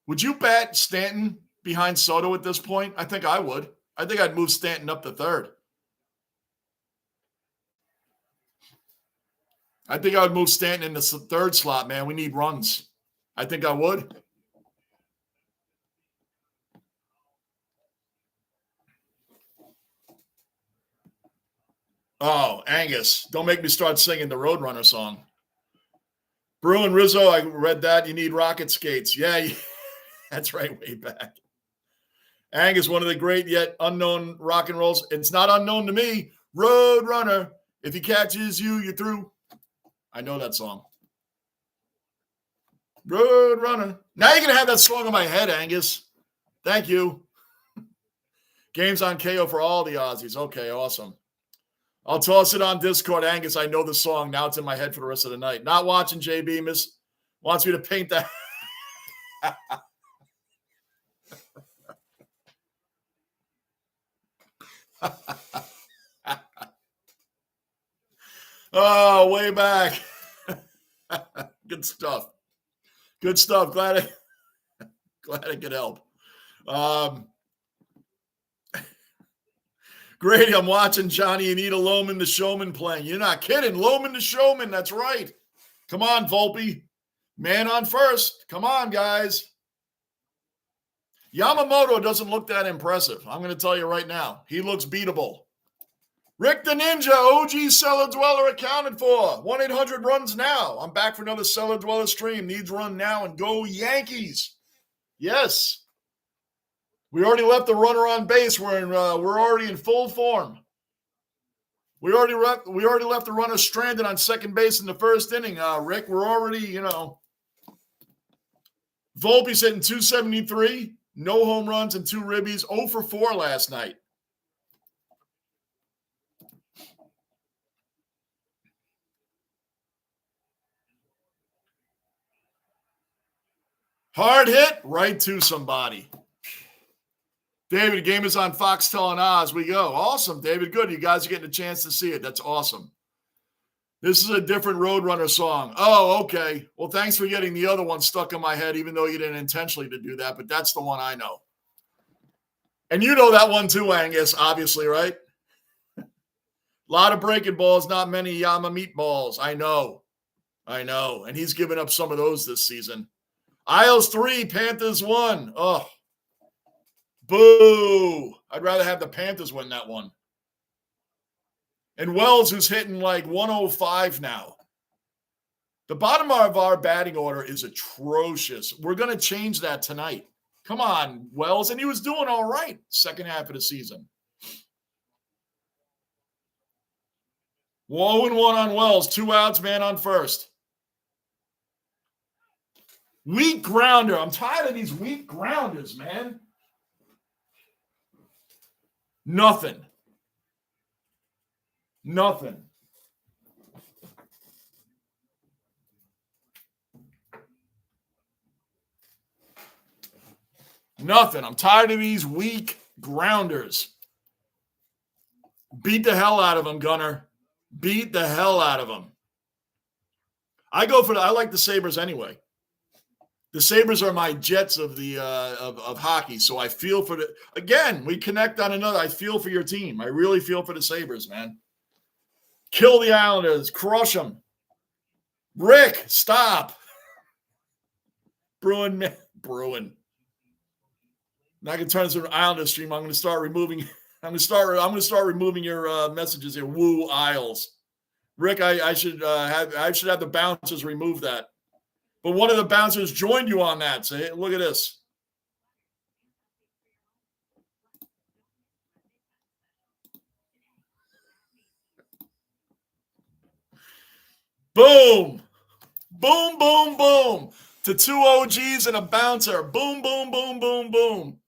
Would you bat Stanton behind Soto at this point? I think I would. I think I'd move Stanton up to third. I think I would move Stanton in the third slot, man. We need runs. I think I would. Oh, Angus. Don't make me start singing the Roadrunner song. Bruin, Rizzo, I read that. You need rocket skates. Yeah, that's right, way back. Angus, one of the great yet unknown rock and rolls. It's not unknown to me. Roadrunner. If he catches you, you're through. I know that song. Roadrunner. Now you're going to have that song in my head, Angus. Thank you. Games on KO for all the Aussies. Okay, awesome. I'll toss it on Discord, Angus. I know the song. Now it's in my head for the rest of the night. Not watching JB. Wants me to paint that. Oh, way back. Good stuff. Glad I could help. Great. I'm watching Johnny Anita Loman the Showman playing. You're not kidding. Loman the Showman. That's right. Come on, Volpe. Man on first. Come on, guys. Yamamoto doesn't look that impressive. I'm going to tell you right now. He looks beatable. Rick the Ninja, OG Cellar Dweller accounted for. 1-800 runs now. I'm back for another Cellar Dweller stream. Needs run now and go Yankees. Yes. We already left the runner on base. We're already in full form. We already left the runner stranded on second base in the first inning, Rick. We're already, Volpe's hitting 273, no home runs and 2 ribbies, 0 for 4 last night. Hard hit, right to somebody. David, the game is on Foxtel and Oz. We go. Awesome, David. Good. You guys are getting a chance to see it. That's awesome. This is a different Roadrunner song. Oh, okay. Well, thanks for getting the other one stuck in my head, even though you didn't intentionally to do that, but that's the one I know. And you know that one too, Angus, obviously, right? A lot of breaking balls, not many Yama meatballs. I know. And he's given up some of those this season. Isles 3, Panthers 1. Oh, boo. I'd rather have the Panthers win that one. And Wells, who's hitting like 105 now. The bottom of our batting order is atrocious. We're going to change that tonight. Come on, Wells. And he was doing all right second half of the season. 0-1 on Wells. 2 outs, man on first. Weak grounder. I'm tired of these weak grounders, man. Nothing. Nothing. I'm tired of these weak grounders. Beat the hell out of them, Gunner. Beat the hell out of them. I like the Sabres anyway. The Sabres are my Jets of the of hockey, so I feel for the. Again, we connect on another. I feel for your team. I really feel for the Sabres, man. Kill the Islanders. Crush them. Rick, stop. Bruin. Now I can turn this into an Islanders stream. I'm going to start removing. I'm going to start removing your messages here. Woo Isles. Rick, I should have the bouncers remove that. But one of the bouncers joined you on that. So hey, look at this. Boom. Boom, boom, boom. To 2 OGs and a bouncer. Boom, boom, boom, boom, boom.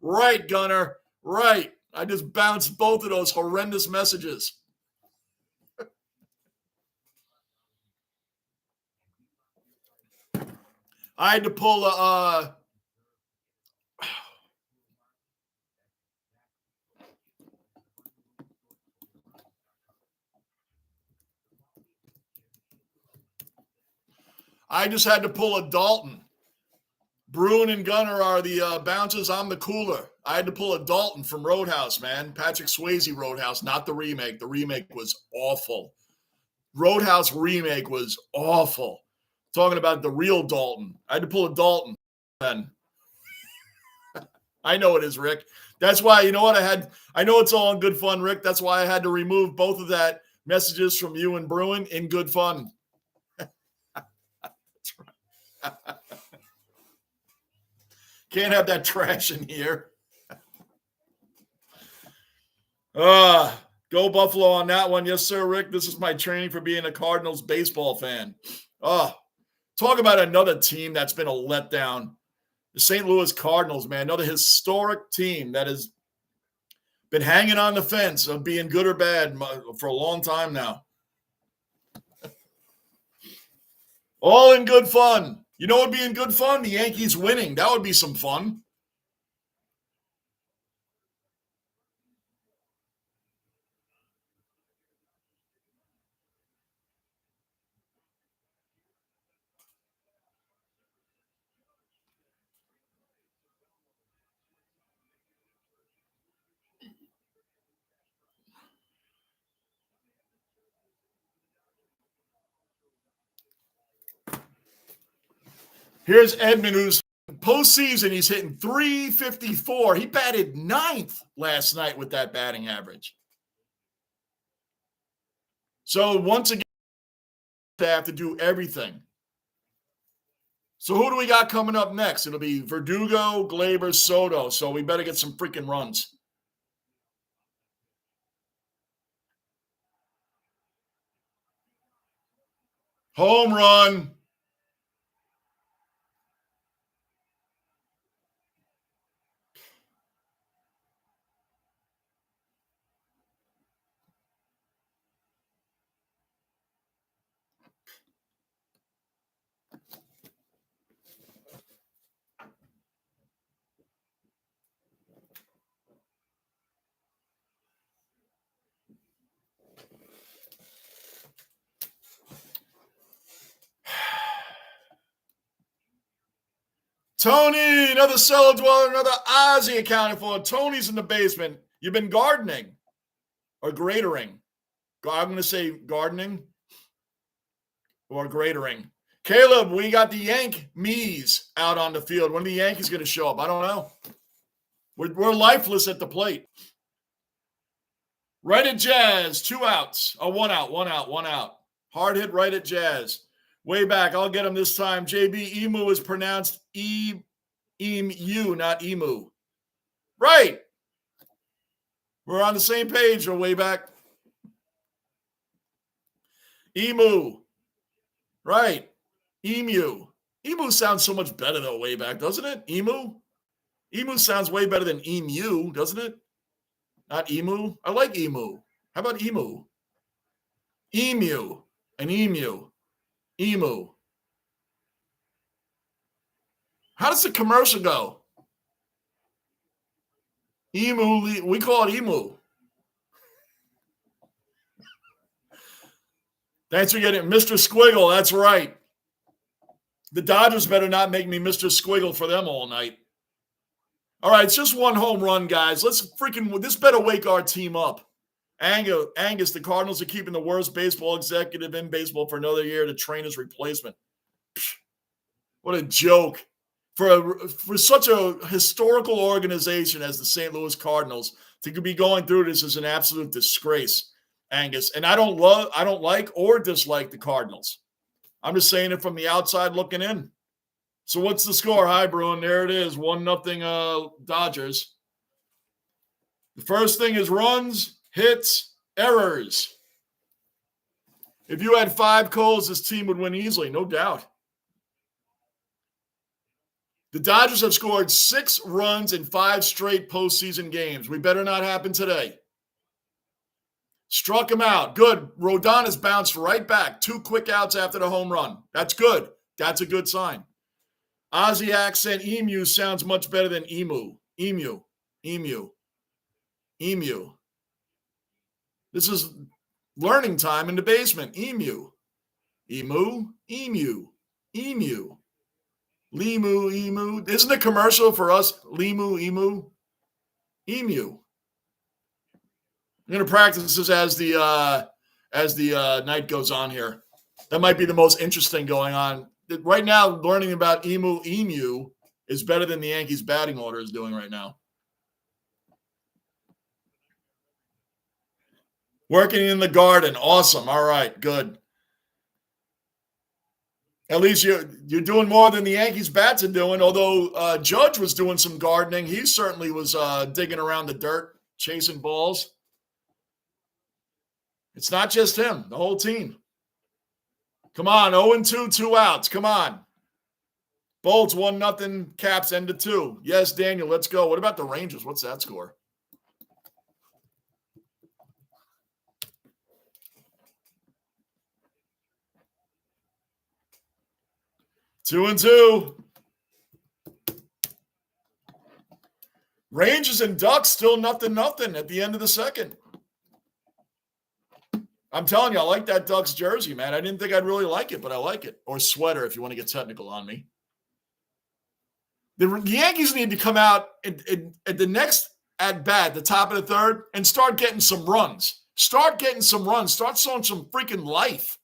Right, Gunner. Right. I just bounced both of those horrendous messages. I had to pull a I just had to pull a Dalton. Bruin and Gunner are the bouncers. I'm the cooler. I had to pull a Dalton from Roadhouse, man. Patrick Swayze Roadhouse, not the remake. The remake was awful. Roadhouse remake was awful. Talking about the real Dalton. I had to pull a Dalton. Man. I know it is, Rick. That's why, you know what, I know it's all in good fun, Rick. That's why I had to remove both of that messages from you and Bruin in good fun. That's right. Can't have that trash in here. Go Buffalo on that one. Yes, sir, Rick. This is my training for being a Cardinals baseball fan. Talk about another team that's been a letdown. The St. Louis Cardinals, man, another historic team that has been hanging on the fence of being good or bad for a long time now. All in good fun. You know what would be in good fun? The Yankees winning. That would be some fun. Here's Edmund, who's Postseason, he's hitting .354. He batted 9th last night with that batting average. So once again, they have to do everything. So who do we got coming up next? It'll be Verdugo, Glaber, Soto. So we better get some freaking runs. Home run. Tony, another cellar dweller, another Ozzy accounted for. Tony's in the basement. You've been gardening or gradering. I'm going to say gardening or gradering. Caleb, we got the Yankees out on the field. When are the Yankees going to show up? I don't know. We're lifeless at the plate. Right at Jazz, 2 outs. Oh, 1 out, 1 out, 1 out. Hard hit right at Jazz. Way back, I'll get him this time. JB, Emu is pronounced E-M-U, not Emu. Right. We're on the same page, or way back. Emu. Right. Emu. Emu sounds so much better, though, way back, doesn't it? Emu? Emu sounds way better than emu, doesn't it? Not emu. I like emu. How about emu? Emu. An emu. Emu. How does the commercial go? Emu. We call it emu. Thanks for getting it. Mr. Squiggle. That's right. The Dodgers better not make me Mr. Squiggle for them all night. All right, it's just 1 home run, guys. This better wake our team up. Angus, the Cardinals are keeping the worst baseball executive in baseball for another year to train his replacement. What a joke. For such a historical organization as the St. Louis Cardinals to be going through this is an absolute disgrace, Angus. And I don't like or dislike the Cardinals. I'm just saying it from the outside looking in. So what's the score? Hi, Bruin. There it is. 1-0 Dodgers. The first thing is runs, hits, errors. If you had 5 Coles, this team would win easily, no doubt. The Dodgers have scored 6 runs in 5 straight postseason games. We better not happen today. Struck him out. Good. Rodon has bounced right back. 2 quick outs after the home run. That's good. That's a good sign. Aussie accent emu sounds much better than emu. Emu. Emu. Emu. This is learning time in the basement. Emu. Emu. Emu. Emu. Limu, emu. Isn't a commercial for us? Limu, emu. Emu. I'm going to practice this as the night goes on here. That might be the most interesting going on. Right now, learning about emu is better than the Yankees batting order is doing right now. Working in the garden. Awesome. All right, good. At least you're doing more than the Yankees bats are doing, although Judge was doing some gardening. He certainly was digging around the dirt, chasing balls. It's not just him, the whole team. Come on, 0-2, 2 outs. Come on. Bolts, 1-0, Caps, end of 2. Yes, Daniel, let's go. What about the Rangers? What's that score? Two and 2. Rangers and Ducks still 0-0 at the end of the second. I'm telling you, I like that Ducks jersey, man. I didn't think I'd really like it, but I like it. Or sweater, if you want to get technical on me. The Yankees need to come out at the next at-bat, the top of the third, and start getting some runs. Start getting some runs. Start showing some freaking life.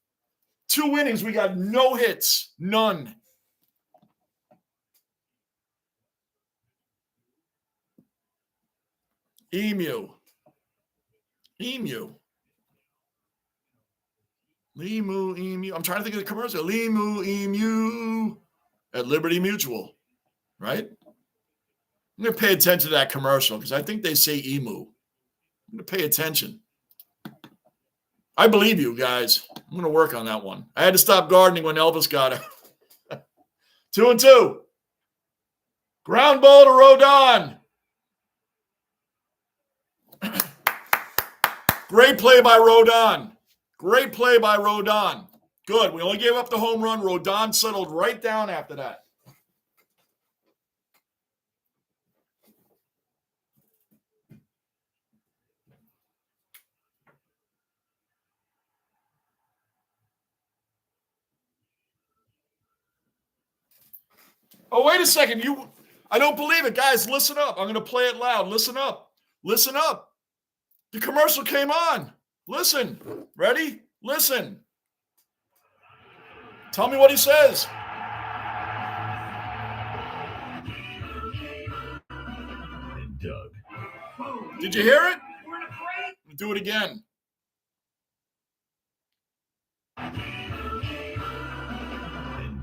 2 innings, we got no hits. None. Emu. Emu. Limu, emu. I'm trying to think of the commercial. Limu, emu at Liberty Mutual, right? I'm going to pay attention to that commercial because I think they say emu. I'm going to pay attention. I believe you guys. I'm going to work on that one. I had to stop gardening when Elvis got it. 2-2. Ground ball to Rodon. Great play by Rodon. Great play by Rodon. Good. We only gave up the home run. Rodon settled right down after that. Oh, wait a second. I don't believe it. Guys, listen up. I'm going to play it loud. Listen up. Listen up. The commercial came on. Listen. Ready? Listen. Tell me what he says. Doug. Did you hear it? Do it again.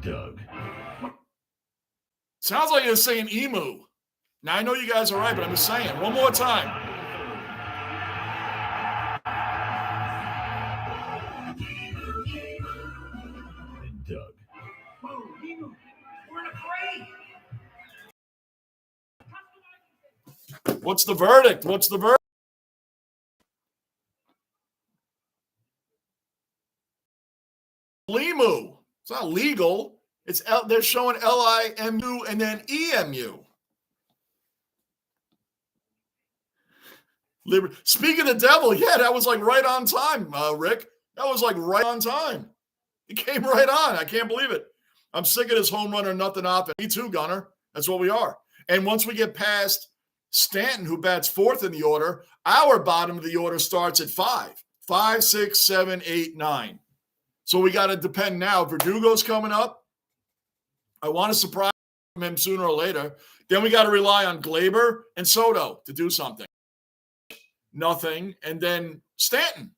Doug. Sounds like you're saying emu. Now, I know you guys are right, but I'm just saying. One more time. Doug. What's the verdict? What's the verdict? Limu. It's not legal. They're showing Limu and then EMU. Speaking of devil, yeah, that was like right on time, Rick. That was like right on time. It came right on. I can't believe it. I'm sick of this home run or nothing offense. Me too, Gunner. That's what we are. And once we get past Stanton, who bats fourth in the order, our bottom of the order starts at 5. 5, 6, 7, 8, 9. So we got to depend now. Verdugo's coming up. I want to surprise him sooner or later. Then we got to rely on Gleyber and Soto to do something. Nothing. And then Stanton.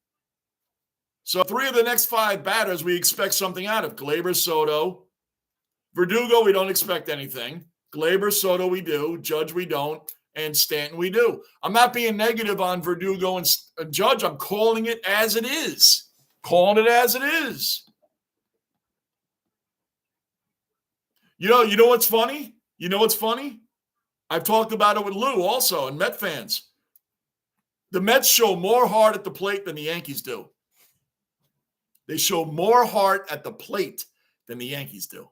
So 3 of the next 5 batters we expect something out of. Gleyber, Soto. Verdugo, we don't expect anything. Gleyber, Soto, we do. Judge, we don't. And Stanton, we do. I'm not being negative on Verdugo and Judge. I'm calling it as it is. Calling it as it is. You know what's funny? You know what's funny? I've talked about it with Lou also and Met fans. The Mets show more heart at the plate than the Yankees do. They show more heart at the plate than the Yankees do.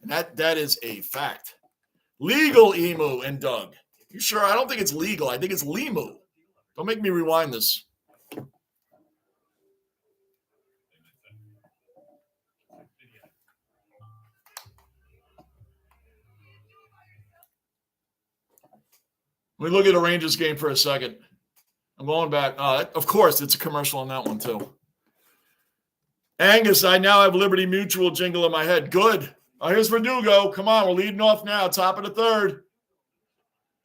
And that is a fact. Legal Emu and Doug. You sure? I don't think it's legal. I think it's Limu. Don't make me rewind this. Let me look at a Rangers game for a second. I'm going back. Of course, it's a commercial on that one, too. Angus, I now have Liberty Mutual jingle in my head. Good. Here's Verdugo. Come on, we're leading off now. Top of the third.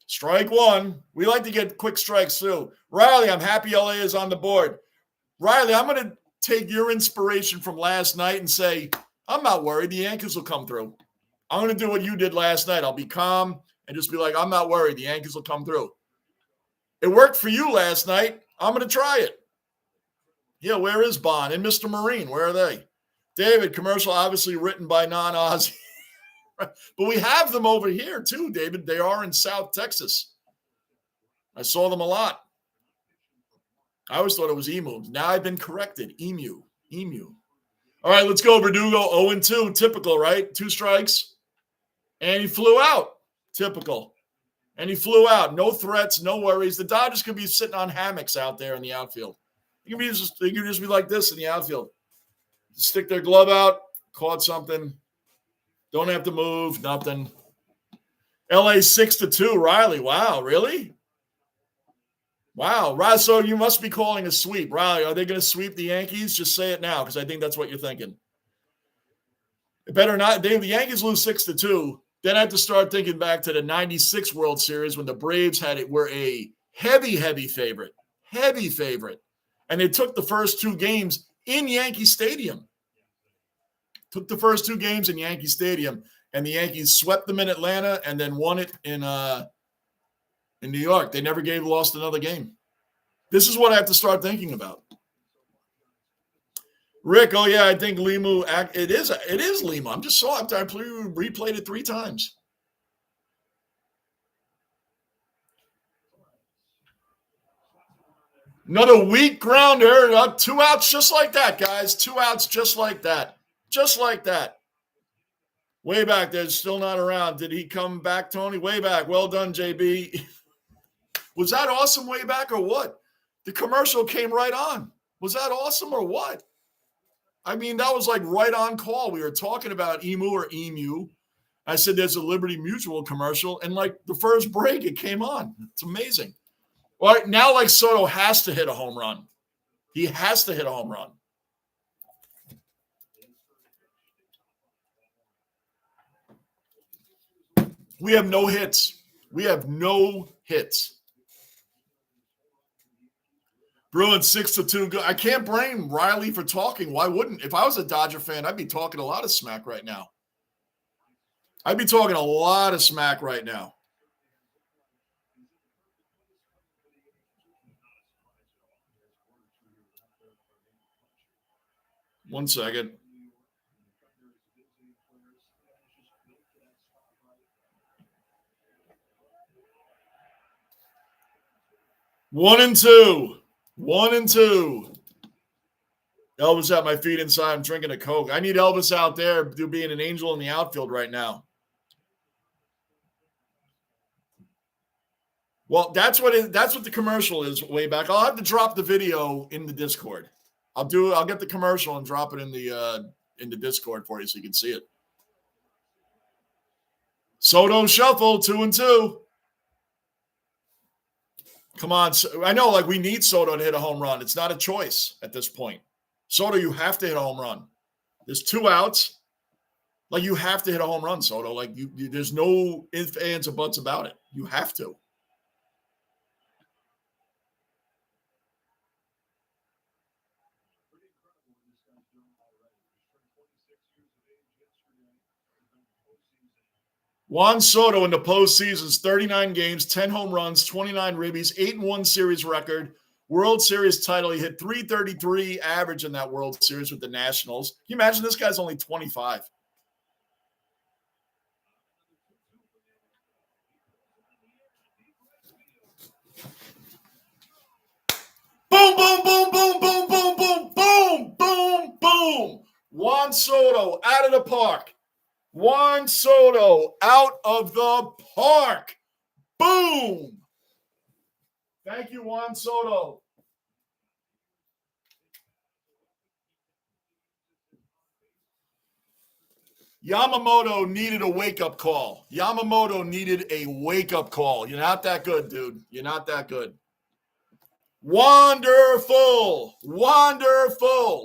Strike 1. We like to get quick strikes, too. Riley, I'm happy LA is on the board. Riley, I'm going to take your inspiration from last night and say, I'm not worried. The Yankees will come through. I'm going to do what you did last night. I'll be calm and just be like, I'm not worried. The Yankees will come through. It worked for you last night. I'm going to try it. Yeah, where is Bond and Mr. Marine? Where are they? David, commercial obviously written by non-Aussie. But we have them over here too, David. They are in South Texas. I saw them a lot. I always thought it was emu. Now I've been corrected. Emu. All right, let's go. Verdugo 0-2. Typical, right? 2 strikes. And he flew out. Typical. And he flew out. No threats, no worries. The Dodgers could be sitting on hammocks out there in the outfield. They can just be like this in the outfield. Stick their glove out, caught something. Don't have to move, nothing. LA 6-2, Riley. Wow, really? Wow. So you must be calling a sweep. Riley, are they going to sweep the Yankees? Just say it now, because I think that's what you're thinking. It better not. The Yankees lose 6-2. Then I have to start thinking back to the 96 World Series when the Braves were a Heavy favorite. Heavy favorite. And they took the first two games in Yankee Stadium. Took the first two games in Yankee Stadium, and the Yankees swept them in Atlanta and then won it in New York. They never lost another game. This is what I have to start thinking about. Rick, oh yeah, I think Limu. It is Limu. I'm just so I replayed it 3 times. Another weak grounder. 2 outs just like that, guys. 2 outs just like that. Just like that. Way back there, still not around. Did he come back, Tony? Way back. Well done, JB. Was that awesome way back or what? The commercial came right on. Was that awesome or what? I mean, that was like right on call. We were talking about emu or emu. I said there's a Liberty Mutual commercial, and like the first break, it came on. It's amazing. All right, now like Soto has to hit a home run. He has to hit a home run. We have no hits. We have no hits. Bruins 6-2. I can't blame Riley for talking. Why wouldn't? If I was a Dodger fan, I'd be talking a lot of smack right now. I'd be talking a lot of smack right now. One second. One and two. Elvis at my feet inside. I'm drinking a Coke. I need Elvis out there being an angel in the outfield right now. Well, that's what the commercial is way back. I'll have to drop the video in the Discord. I'll get the commercial and drop it in the Discord for you so you can see it. Soto shuffle 2-2. Come on. I know, like, we need Soto to hit a home run. It's not a choice at this point. Soto, you have to hit a home run. There's 2 outs. Like, you have to hit a home run, Soto. Like, there's no ifs, ands, or buts about it. You have to. Juan Soto in the postseason's 39 games, 10 home runs, 29 ribbies, 8-1 series record, World Series title. He hit .333 average in that World Series with the Nationals. Can you imagine this guy's only 25? Boom, boom, boom, boom, boom, boom, boom, boom, boom, boom. Juan Soto out of the park. Juan Soto out of the park. Boom. Thank you, Juan Soto. Yamamoto needed a wake-up call. You're not that good, dude. You're not that good. Wonderful.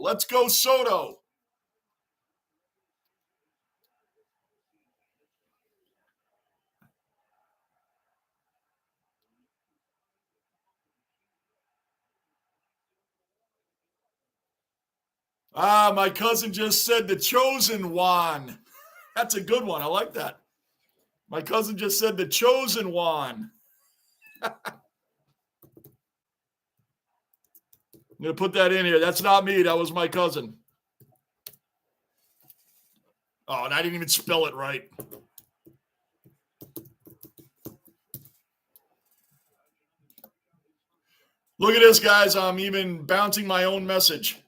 Let's go, Soto. My cousin just said the chosen one. That's a good one. I like that. My cousin just said the chosen one. I'm going to put that in here. That's not me. That was my cousin. Oh, and I didn't even spell it right. Look at this, guys. I'm even bouncing my own message.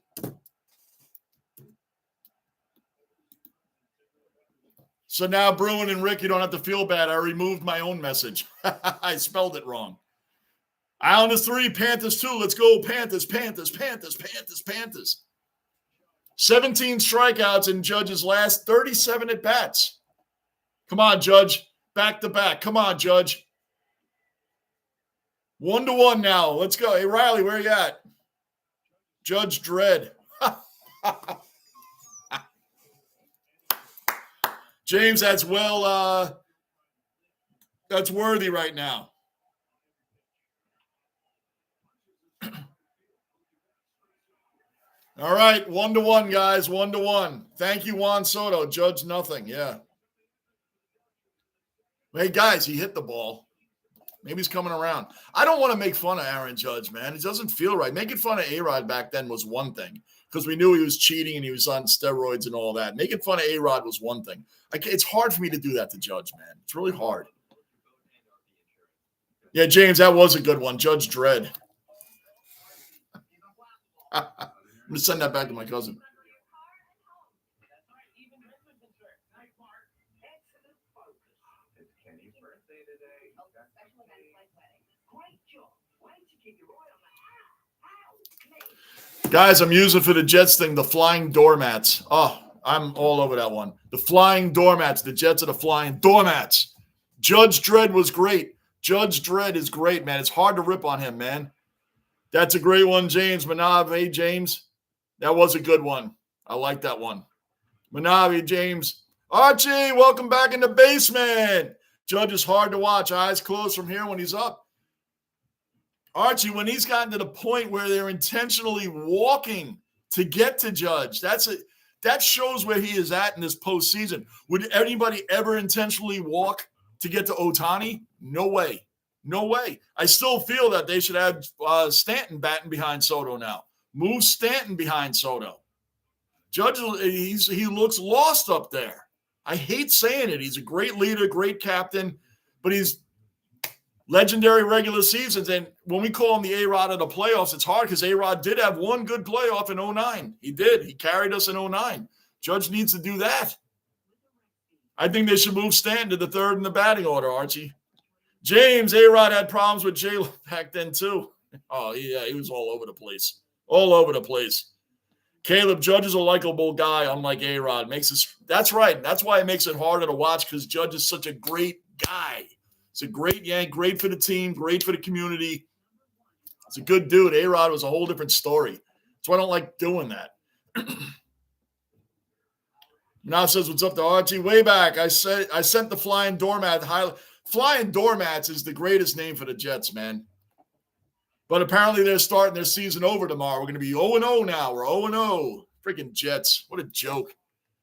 So now, Bruin and Rick, you don't have to feel bad. I removed my own message. I spelled it wrong. Islanders 3, Panthers 2. Let's go, Panthers. 17 strikeouts in Judge's last 37 at-bats. Come on, Judge. Back to back. Come on, Judge. 1-1 now. Let's go. Hey, Riley, where you at? Judge Dredd. James, that's worthy right now. All right, 1-1, guys, 1-1. Thank you, Juan Soto. Judge nothing. Yeah. Hey, guys, he hit the ball. Maybe he's coming around. I don't want to make fun of Aaron Judge, man. It doesn't feel right. Making fun of A-Rod back then was one thing because we knew he was cheating and he was on steroids and all that. Making fun of A-Rod was one thing. It's hard for me to do that to Judge, man. It's really hard. Yeah, James, that was a good one. Judge Dredd. I'm going to send that back to my cousin. Guys, I'm using for the Jets thing the flying doormats. Oh, I'm all over that one. The flying doormats. The Jets are the flying doormats. Judge Dredd was great. Judge Dredd is great, man. It's hard to rip on him, man. That's a great one, James Manav. Hey, James. That was a good one. I like that one. Manavi, James. Archie, welcome back in the basement. Judge is hard to watch. Eyes closed from here when he's up. Archie, when he's gotten to the point where they're intentionally walking to get to Judge, that shows where he is at in this postseason. Would anybody ever intentionally walk to get to Ohtani? No way. No way. I still feel that they should have Stanton batting behind Soto now. Move Stanton behind Soto. Judge, he looks lost up there. I hate saying it. He's a great leader, great captain, but he's legendary regular seasons. And when we call him the A-Rod of the playoffs, it's hard because A-Rod did have one good playoff in 2009. He did. He carried us in 2009. Judge needs to do that. I think they should move Stanton to the third in the batting order, Archie. James, A-Rod had problems with J-Lo back then too. Oh, yeah, he was all over the place. All over the place. Caleb, Judge is a likable guy, unlike A-Rod. That's right. That's why it makes it harder to watch because Judge is such a great guy. He's a great Yank, great for the team, great for the community. He's a good dude. A-Rod was a whole different story. That's why I don't like doing that. Now says, what's up to Archie? Way back, I sent the flying doormat. Flying doormats is the greatest name for the Jets, man. But apparently they're starting their season over tomorrow. We're going to be 0-0 now. We're 0-0. Freaking Jets. What a joke.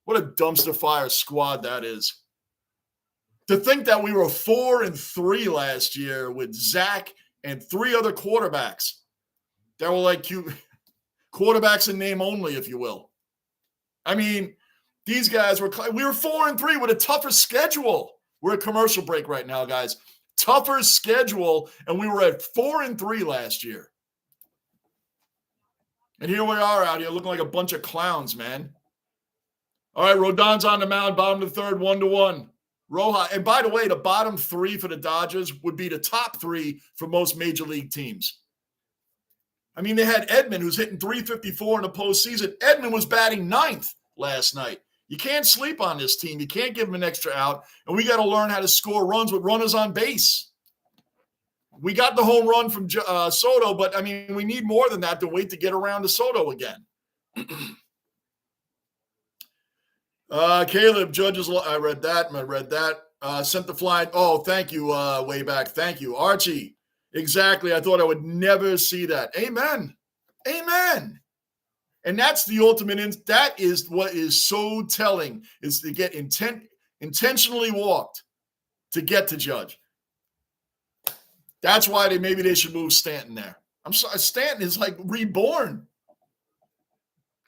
What a dumpster fire squad that is. To think that we were 4-3 last year with Zach and 3 other quarterbacks that were like quarterbacks in name only, if you will. I mean, these guys we were 4-3 with a tougher schedule. We're at commercial break right now, guys. Tougher schedule, and we were at 4-3 last year. And here we are out here looking like a bunch of clowns, man. All right, Rodon's on the mound, bottom of the third, 1-1. Roja, and by the way, the bottom 3 for the Dodgers would be the top 3 for most major league teams. I mean, they had Edman, who's hitting .354 in the postseason. Edman was batting 9th last night. You can't sleep on this team. You can't give them an extra out. And we got to learn how to score runs with runners on base. We got the home run from Soto, but, I mean, we need more than that to wait to get around to Soto again. Caleb, Judges, I read that. Sent the flying. Oh, thank you, way back. Thank you. Archie, exactly. I thought I would never see that. Amen. Amen. And that's the ultimate. That is what is so telling, is to get intentionally walked to get to Judge. That's why maybe they should move Stanton there. I'm sorry, Stanton is like reborn.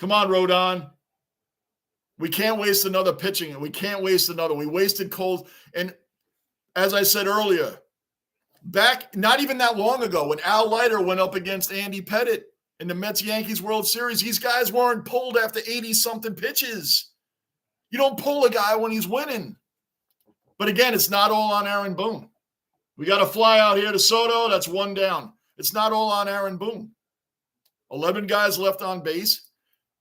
Come on, Rodon. We can't waste another pitching. We can't waste another. We wasted Cole. And as I said earlier, back not even that long ago when Al Leiter went up against Andy Pettitte in the Mets-Yankees World Series, these guys weren't pulled after 80-something pitches. You don't pull a guy when he's winning. But again, it's not all on Aaron Boone. We got a fly out here to Soto. That's 1 down. It's not all on Aaron Boone. 11 guys left on base.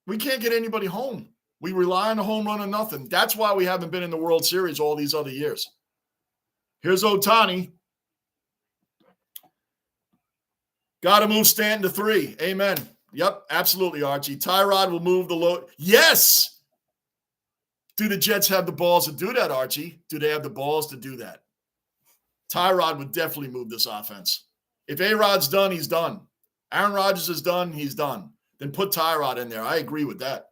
We can't get anybody home. We rely on a home run or nothing. That's why we haven't been in the World Series all these other years. Here's Ohtani. Got to move Stanton to 3. Amen. Yep, absolutely, Archie. Tyrod will move the load. Yes! Do the Jets have the balls to do that, Archie? Do they have the balls to do that? Tyrod would definitely move this offense. If A-Rod's done, he's done. Aaron Rodgers is done, he's done. then put Tyrod in there. I agree with that.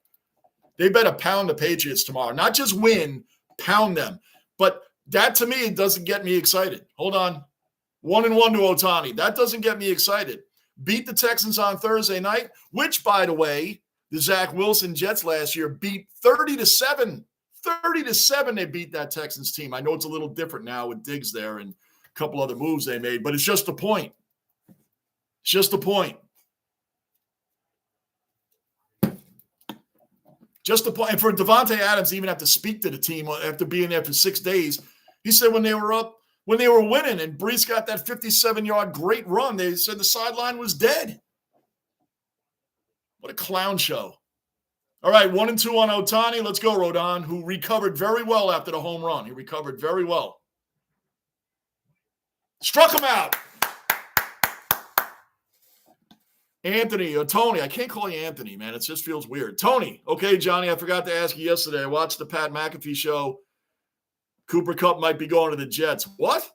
They better pound the Patriots tomorrow. Not just win, pound them. But that, to me, it doesn't get me excited. Hold on. 1-1 to Ohtani. That doesn't get me excited. Beat the Texans on Thursday night, which, by the way, the Zach Wilson Jets last year beat 30-7. 30-7 they beat that Texans team. I know it's a little different now with Diggs there and a couple other moves they made, but it's just a point. It's just a point. Just a point. And for Devontae Adams to even have to speak to the team after being there for 6 days, he said when they were winning and Brees got that 57-yard great run, they said the sideline was dead. What a clown show. All right, 1-2 on Ohtani. Let's go, Rodon, who recovered very well after the home run. He recovered very well. Struck him out. Anthony or Tony. I can't call you Anthony, man. It just feels weird. Tony. Okay, Johnny, I forgot to ask you yesterday. I watched the Pat McAfee show. Cooper Kupp might be going to the Jets. What?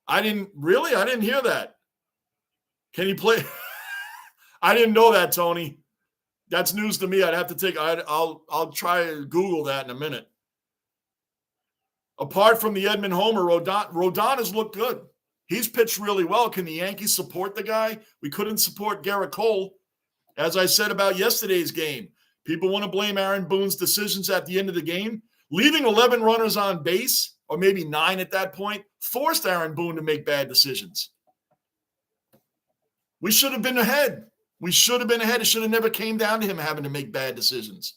I didn't hear that. Can he play? I didn't know that, Tony. That's news to me. I'll try to Google that in a minute. Apart from the Edmund Homer, Rodon has looked good. He's pitched really well. Can the Yankees support the guy? We couldn't support Garrett Cole. As I said about yesterday's game, people want to blame Aaron Boone's decisions at the end of the game. Leaving 11 runners on base, or maybe 9 at that point, forced Aaron Boone to make bad decisions. We should have been ahead. It should have never came down to him having to make bad decisions.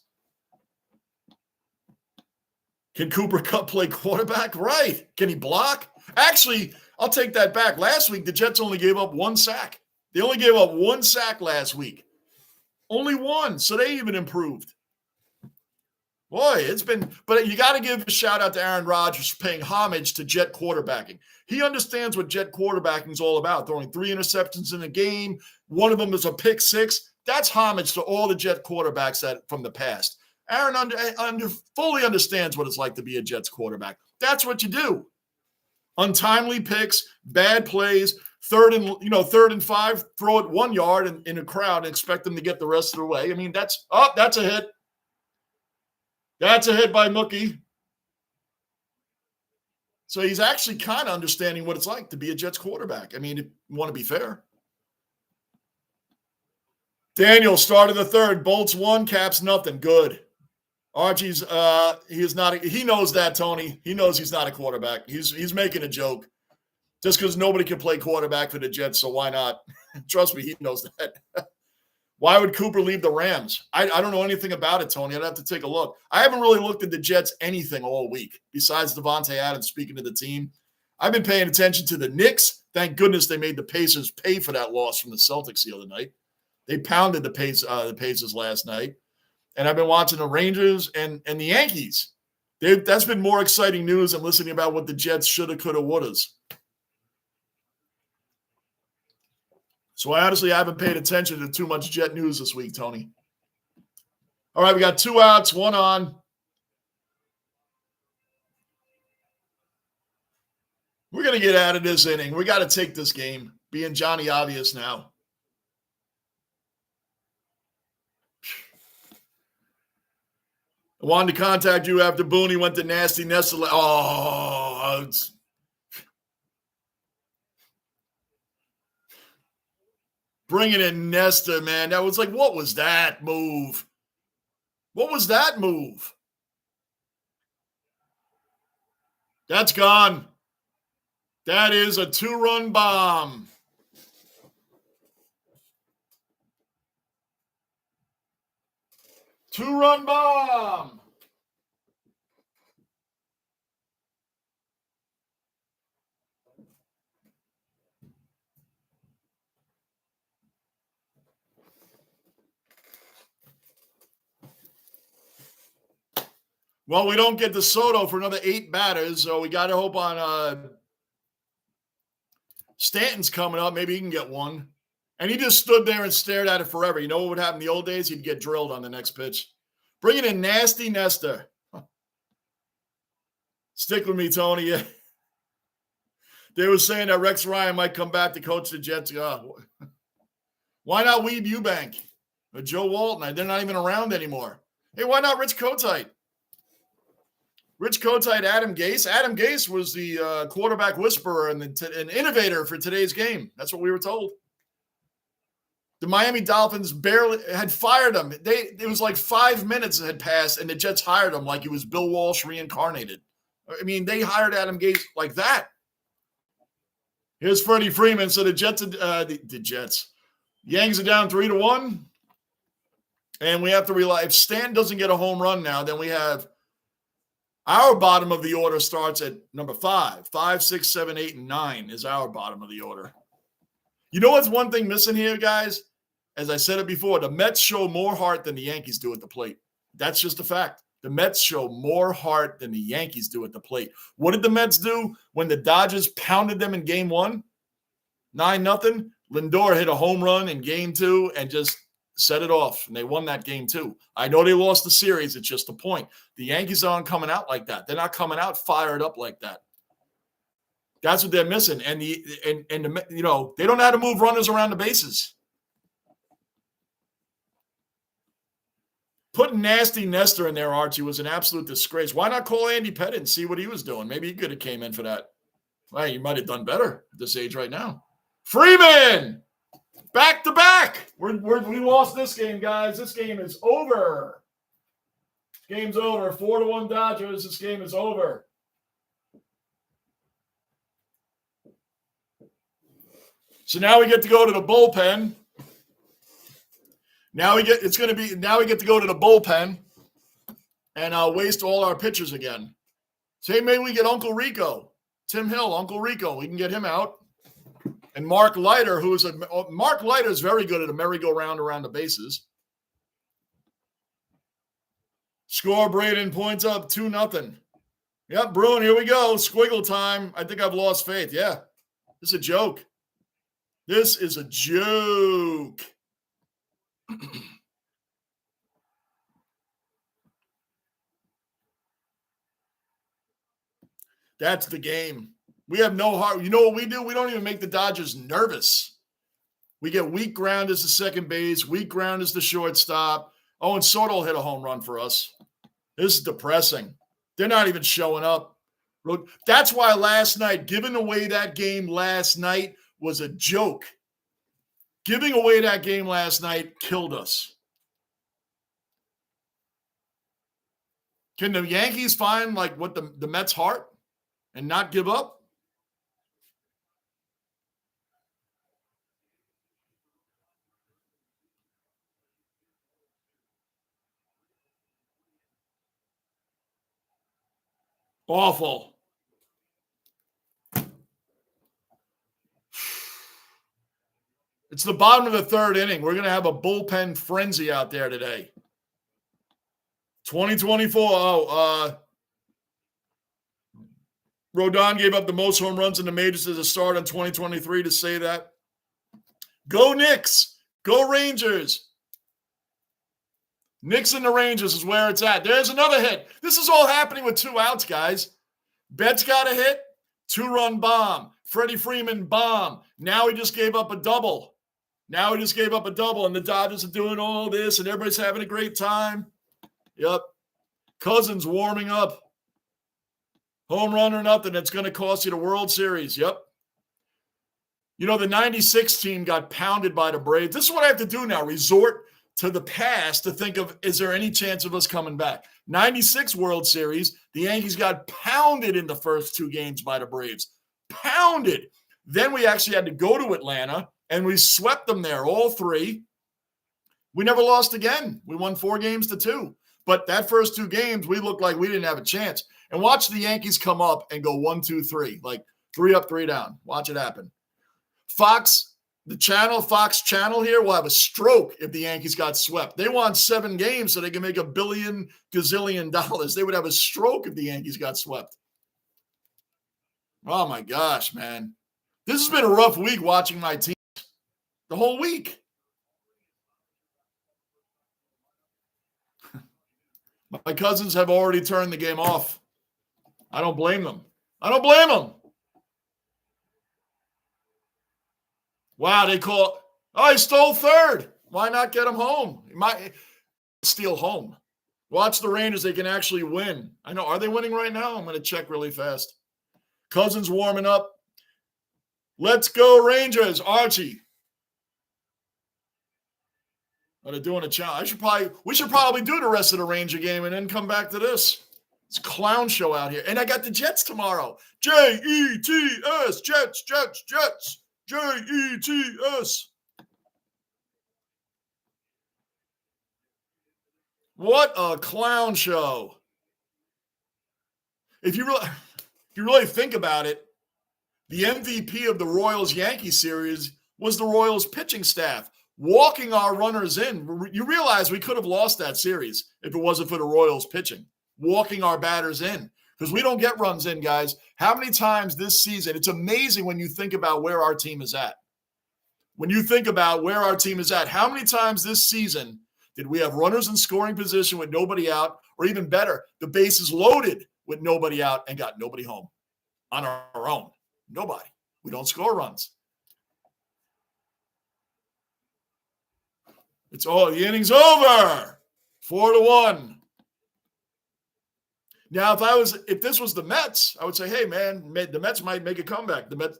Can Cooper Kupp play quarterback? Right. Can he block? Actually, I'll take that back. Last week, the Jets only gave up 1 sack. They only gave up 1 sack last week. Only 1. So they even improved. Boy, but you got to give a shout out to Aaron Rodgers for paying homage to Jet quarterbacking. He understands what Jet quarterbacking is all about. Throwing 3 interceptions in a game. One of them is a pick 6. That's homage to all the Jet quarterbacks from the past. Aaron fully understands what it's like to be a Jets quarterback. That's what you do. Untimely picks, bad plays, third and 5, throw it 1 yard in a crowd and expect them to get the rest of the way. I mean, that's a hit. That's a hit by Mookie. So he's actually kind of understanding what it's like to be a Jets quarterback. I mean, if you want to be fair. Daniel started the 3rd. Bolts 1, Caps nothing. Good. Archie's he knows that, Tony. He knows he's not a quarterback. He's making a joke. Just because nobody can play quarterback for the Jets, so why not? Trust me, he knows that. Why would Cooper leave the Rams? I don't know anything about it, Tony. I'd have to take a look. I haven't really looked at the Jets anything all week besides Devontae Adams speaking to the team. I've been paying attention to the Knicks. Thank goodness they made the Pacers pay for that loss from the Celtics the other night. They pounded the Pacers last night. And I've been watching the Rangers and the Yankees. That's been more exciting news than listening about what the Jets shoulda, coulda, wouldas. So I honestly haven't paid attention to too much Jet news this week, Tony. All right, we got 2 outs, 1 on. We're going to get out of this inning. We got to take this game, being Johnny Obvious now. I wanted to contact you after Booney went to Nasty Nestle. Bringing in Nesta, man. That was like, what was that move? What was that move? That's gone. That is a 2-run bomb. Two-run bomb. Well, we don't get the Soto for another 8 batters, so we got to hope on Stanton's coming up. Maybe he can get 1. And he just stood there and stared at it forever. You know what would happen in the old days? He'd get drilled on the next pitch. Bringing in Nasty Nestor. Stick with me, Tony. They were saying that Rex Ryan might come back to coach the Jets. Why not Weeb Eubank? Or Joe Walton. They're not even around anymore. Hey, why not Rich Kotite? Rich Kotite, Adam Gase. Adam Gase was the quarterback whisperer and an innovator for today's game. That's what we were told. The Miami Dolphins barely had fired him. It was like 5 minutes had passed, and the Jets hired him like he was Bill Walsh reincarnated. I mean, they hired Adam Gase like that. Here's Freddie Freeman. So the Jets, the Jets, Yankees are down 3-1, and we have to rely. If Stan doesn't get a home run now, then we have our bottom of the order starts at number 5. 5, 6, 7, 8, and 9 is our bottom of the order. You know what's one thing missing here, guys? As I said it before, the Mets show more heart than the Yankees do at the plate. That's just a fact. The Mets show more heart than the Yankees do at the plate. What did the Mets do when the Dodgers pounded them in game 1? 9-0. Lindor hit a home run in game 2 and just set it off, and they won that game too. I know they lost the series. It's just a point. The Yankees aren't coming out like that. They're not coming out fired up like that. That's what they're missing. And they don't know how to move runners around the bases. Putting Nasty Nestor in there, Archie, was an absolute disgrace. Why not call Andy Pettit and see what he was doing? Maybe he could have came in for that. Well, he might have done better at this age right now. Freeman! Back to back. We lost this game, guys. This game is over. Game's over. 4-1 Dodgers. This game is over. So now we get to go to the bullpen. Now we get to go to the bullpen and waste all our pitchers again. Say maybe we get Uncle Rico, Tim Hill, Uncle Rico. We can get him out. And Mark Leiter, Mark Leiter is very good at a merry-go-round around the bases. Score, Braden, points up, 2-0. Yep, Bruin, here we go. Squiggle time. I think I've lost faith. Yeah, this is a joke. This is a joke. That's the game. We have no heart. You know what we do? We don't even make the Dodgers nervous. We get weak ground as the second base, weak ground as the shortstop. Oh, and Soto hit a home run for us. This is depressing. They're not even showing up. That's why last night, giving away that game last night was a joke. Giving away that game last night killed us. Can the Yankees find like what the Mets' heart and not give up? Awful. It's the bottom of the third inning. We're going to have a bullpen frenzy out there today. 2024. Rodon gave up the most home runs in the majors as a start in 2023 to say that. Go Knicks. Go Rangers. Knicks and the Rangers is where it's at. There's another hit. This is all happening with 2 outs, guys. Betts got a hit. 2-run bomb. Freddie Freeman bomb. Now he just gave up a double. And the Dodgers are doing all this, and everybody's having a great time. Yep. Cousins warming up. Home run or nothing. That's going to cost you the World Series. Yep. You know, the 96 team got pounded by the Braves. This is what I have to do now. Resort to the past to think of, is there any chance of us coming back? 96 World Series, the Yankees got pounded in the first 2 games by the Braves. Pounded. Then we actually had to go to Atlanta, and we swept them there, all 3. We never lost again. We won 4-2. But that first 2 games, we looked like we didn't have a chance. And watch the Yankees come up and go 1, 2, 3, like 3 up, 3 down. Watch it happen. Fox Channel here will have a stroke if the Yankees got swept. They won 7 games so they can make $1 billion gazillion dollars. They would have a stroke if the Yankees got swept. Oh my gosh, man. This has been a rough week watching my team. The whole week. My Cousins have already turned the game off. I don't blame them. Wow, he stole third. Why not get them home? He might steal home. Watch the Rangers. They can actually win. I know. Are they winning right now? I'm going to check really fast. Cousins warming up. Let's go Rangers. Archie. Are they doing a challenge? We should probably do the rest of the Ranger game and then come back to this. It's a clown show out here. And I got the Jets tomorrow. Jets, Jets, Jets, Jets. Jets. What a clown show. If you really think about it, the MVP of the Royals-Yankees series was the Royals pitching staff, walking our runners in. You realize we could have lost that series if it wasn't for the Royals pitching, walking our batters in, because we don't get runs in, guys. How many times this season? It's amazing when you think about where our team is at. When you think about where our team is at, how many times this season did we have runners in scoring position with nobody out, or even better, the bases loaded with nobody out and got nobody home on our own? Nobody. We don't score runs. It's all, the inning's over. 4-1. Now, if this was the Mets, I would say, hey, man, the Mets might make a comeback. The Mets,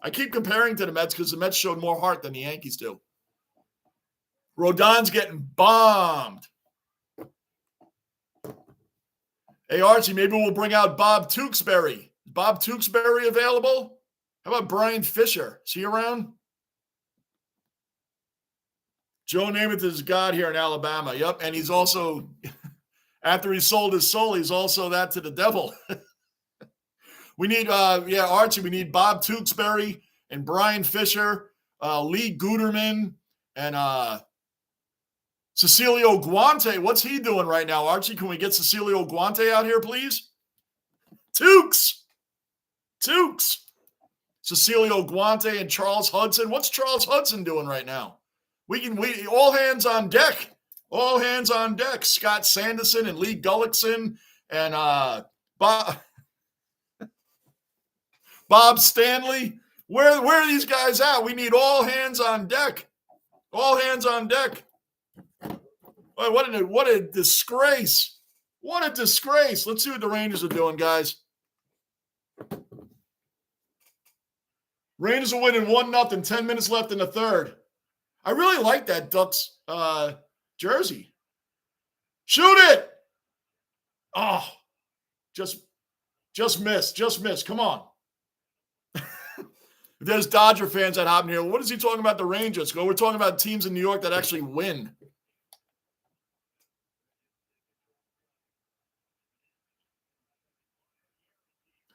I keep comparing to the Mets because the Mets showed more heart than the Yankees do. Rodon's getting bombed. Hey, Archie, maybe we'll bring out Bob Tewksbury. Is Bob Tewksbury available? How about Brian Fisher? Is he around? Joe Namath is God here in Alabama. Yep, and he's also, after he sold his soul, he's also that to the devil. We need, Archie, we need Bob Tewksbury and Brian Fisher, Lee Guterman, and Cecilio Guante. What's he doing right now, Archie? Can we get Cecilio Guante out here, please? Tukes. Cecilio Guante and Charles Hudson. What's Charles Hudson doing right now? We all hands on deck. All hands on deck. Scott Sanderson and Lee Gullickson and Bob Stanley. Where are these guys at? We need all hands on deck. All hands on deck. Boy, what a disgrace. What a disgrace. Let's see what the Rangers are doing, guys. Rangers are winning 1-0, 10 minutes left in the third. I really like that Ducks jersey. Shoot it! Oh, just miss. Come on. There's Dodger fans that hop in here. What is he talking about the Rangers? We're talking about teams in New York that actually win.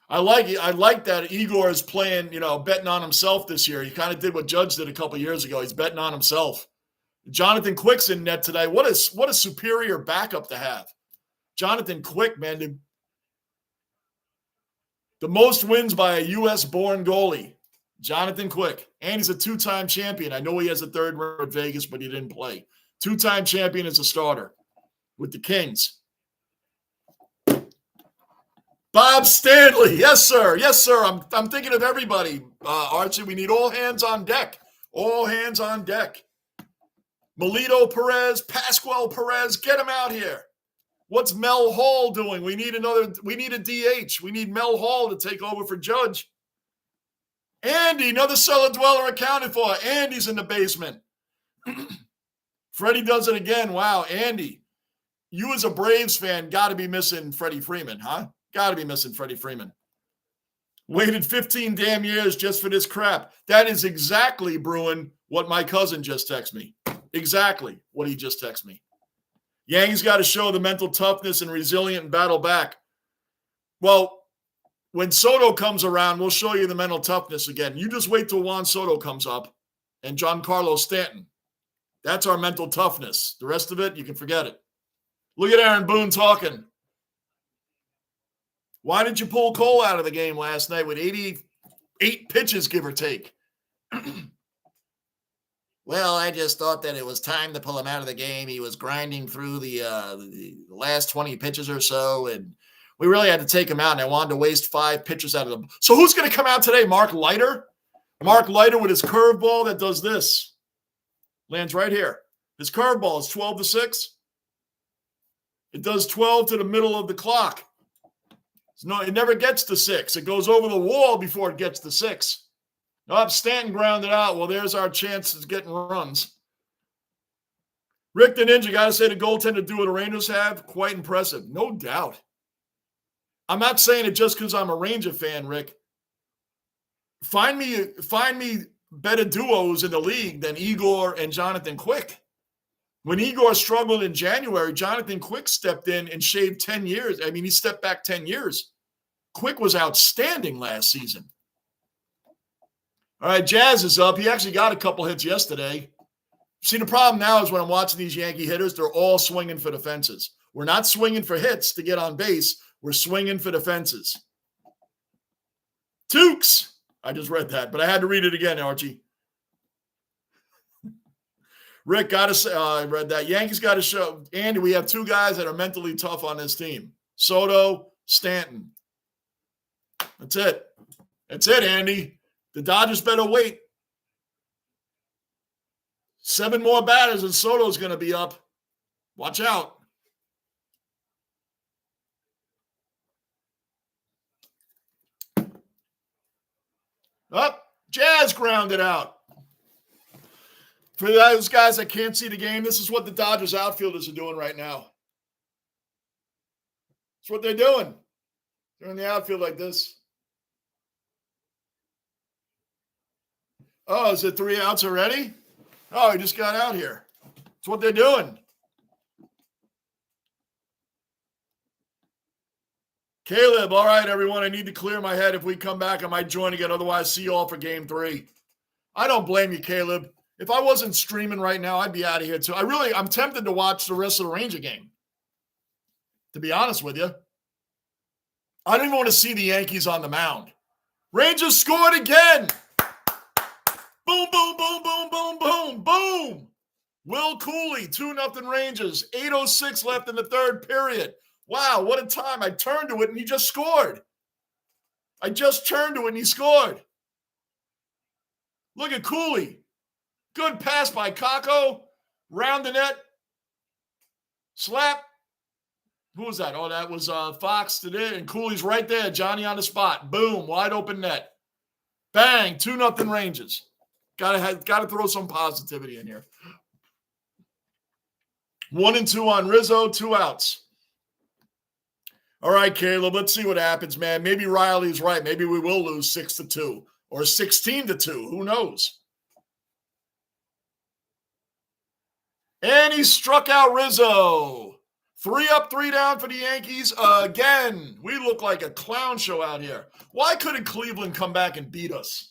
I like it. I like that Igor is playing, betting on himself this year. He kind of did what Judge did a couple of years ago. He's betting on himself. Jonathan Quick's in net today. What a superior backup to have. Jonathan Quick, man, the most wins by a U.S.-born goalie. Jonathan Quick. And he's a two-time champion. I know he has a third ring at Vegas, but he didn't play. Two-time champion as a starter with the Kings. Bob Stanley. Yes, sir. I'm thinking of everybody, Archie. We need all hands on deck. All hands on deck. Melito Perez, Pascual Perez, get him out here. What's Mel Hall doing? We need a DH. We need Mel Hall to take over for Judge. Andy, another cellar dweller accounted for. Andy's in the basement. Freddie does it again. Wow, Andy. You as a Braves fan got to be missing Freddie Freeman, huh? Got to be missing Freddie Freeman. Waited 15 damn years just for this crap. That is exactly, Bruin, what my cousin just texted me. Exactly what he just texted me. Yankees got to show the mental toughness and resilient and battle back. Well, when Soto comes around, we'll show you the mental toughness again. You just wait till Juan Soto comes up and Giancarlo Stanton. That's our mental toughness. The rest of it, you can forget it. Look at Aaron Boone talking. Why didn't you pull Cole out of the game last night with 88 pitches, give or take? Well, I just thought that it was time to pull him out of the game. He was grinding through the last 20 pitches or so, and we really had to take him out, and I wanted to waste 5 pitches out of them. So who's going to come out today? Mark Leiter? Mark Leiter with his curveball that does this. Lands right here. His curveball is 12-6. It does 12 to the middle of the clock. No, it never gets to 6. It goes over the wall before it gets to 6. Nope, Stanton grounded out. Well, there's our chances of getting runs. Rick the Ninja, got to say the goaltender do what the Rangers have, quite impressive. No doubt. I'm not saying it just because I'm a Ranger fan, Rick. Find me better duos in the league than Igor and Jonathan Quick. When Igor struggled in January, Jonathan Quick stepped in and shaved 10 years. I mean, he stepped back 10 years. Quick was outstanding last season. All right, Jazz is up. He actually got a couple hits yesterday. See, the problem now is when I'm watching these Yankee hitters, they're all swinging for the fences. We're not swinging for hits to get on base. We're swinging for the fences. Tukes. I just read that, but I had to read it again, Archie. Rick, got to say, I read that. Yankees got to show. Andy, we have two guys that are mentally tough on this team. Soto, Stanton. That's it. That's it, Andy. The Dodgers better wait. 7 more batters and Soto's going to be up. Watch out. Up. Jazz grounded out. For those guys that can't see the game, this is what the Dodgers outfielders are doing right now. That's what they're doing. They're in the outfield like this. Oh, is it 3 outs already? Oh, he just got out here. That's what they're doing. Caleb, all right, everyone. I need to clear my head. If we come back, I might join again. Otherwise, see you all for game 3. I don't blame you, Caleb. If I wasn't streaming right now, I'd be out of here too. I'm tempted to watch the rest of the Ranger game. To be honest with you. I don't even want to see the Yankees on the mound. Rangers scored again. Boom, boom, boom, boom, boom, boom, boom. Will Cooley, 2-0 Rangers. 8:06 left in the third period. Wow, what a time. I turned to it and he just scored. I just turned to it and he scored. Look at Cooley. Good pass by Kako. Round the net. Slap. Who was that? Oh, that was Fox today. And Cooley's right there. Johnny on the spot. Boom. Wide open net. Bang. 2-0 Rangers. Gotta throw some positivity in here. 1-2 on Rizzo. 2 outs. All right, Caleb. Let's see what happens, man. Maybe Riley's right. Maybe we will lose 6-2 or 16-2. Who knows? And he struck out Rizzo. 3 up, 3 down for the Yankees again. We look like a clown show out here. Why couldn't Cleveland come back and beat us?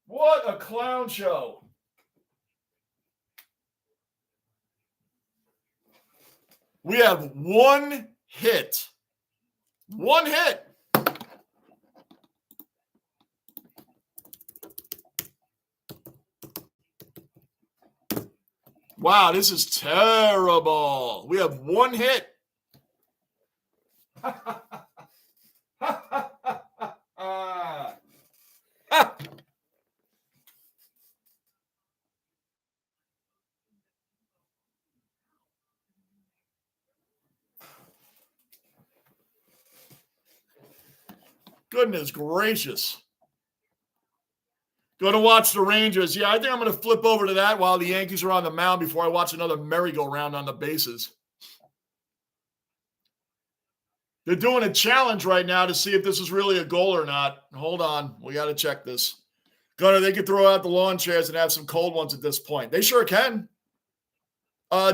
What a clown show. We have 1 hit. 1 hit. Wow, this is terrible. We have 1 hit. Goodness gracious. Going to watch the Rangers. Yeah, I think I'm going to flip over to that while the Yankees are on the mound before I watch another merry-go-round on the bases. They're doing a challenge right now to see if this is really a goal or not. Hold on. We got to check this. Gunner, they could throw out the lawn chairs and have some cold ones at this point. They sure can.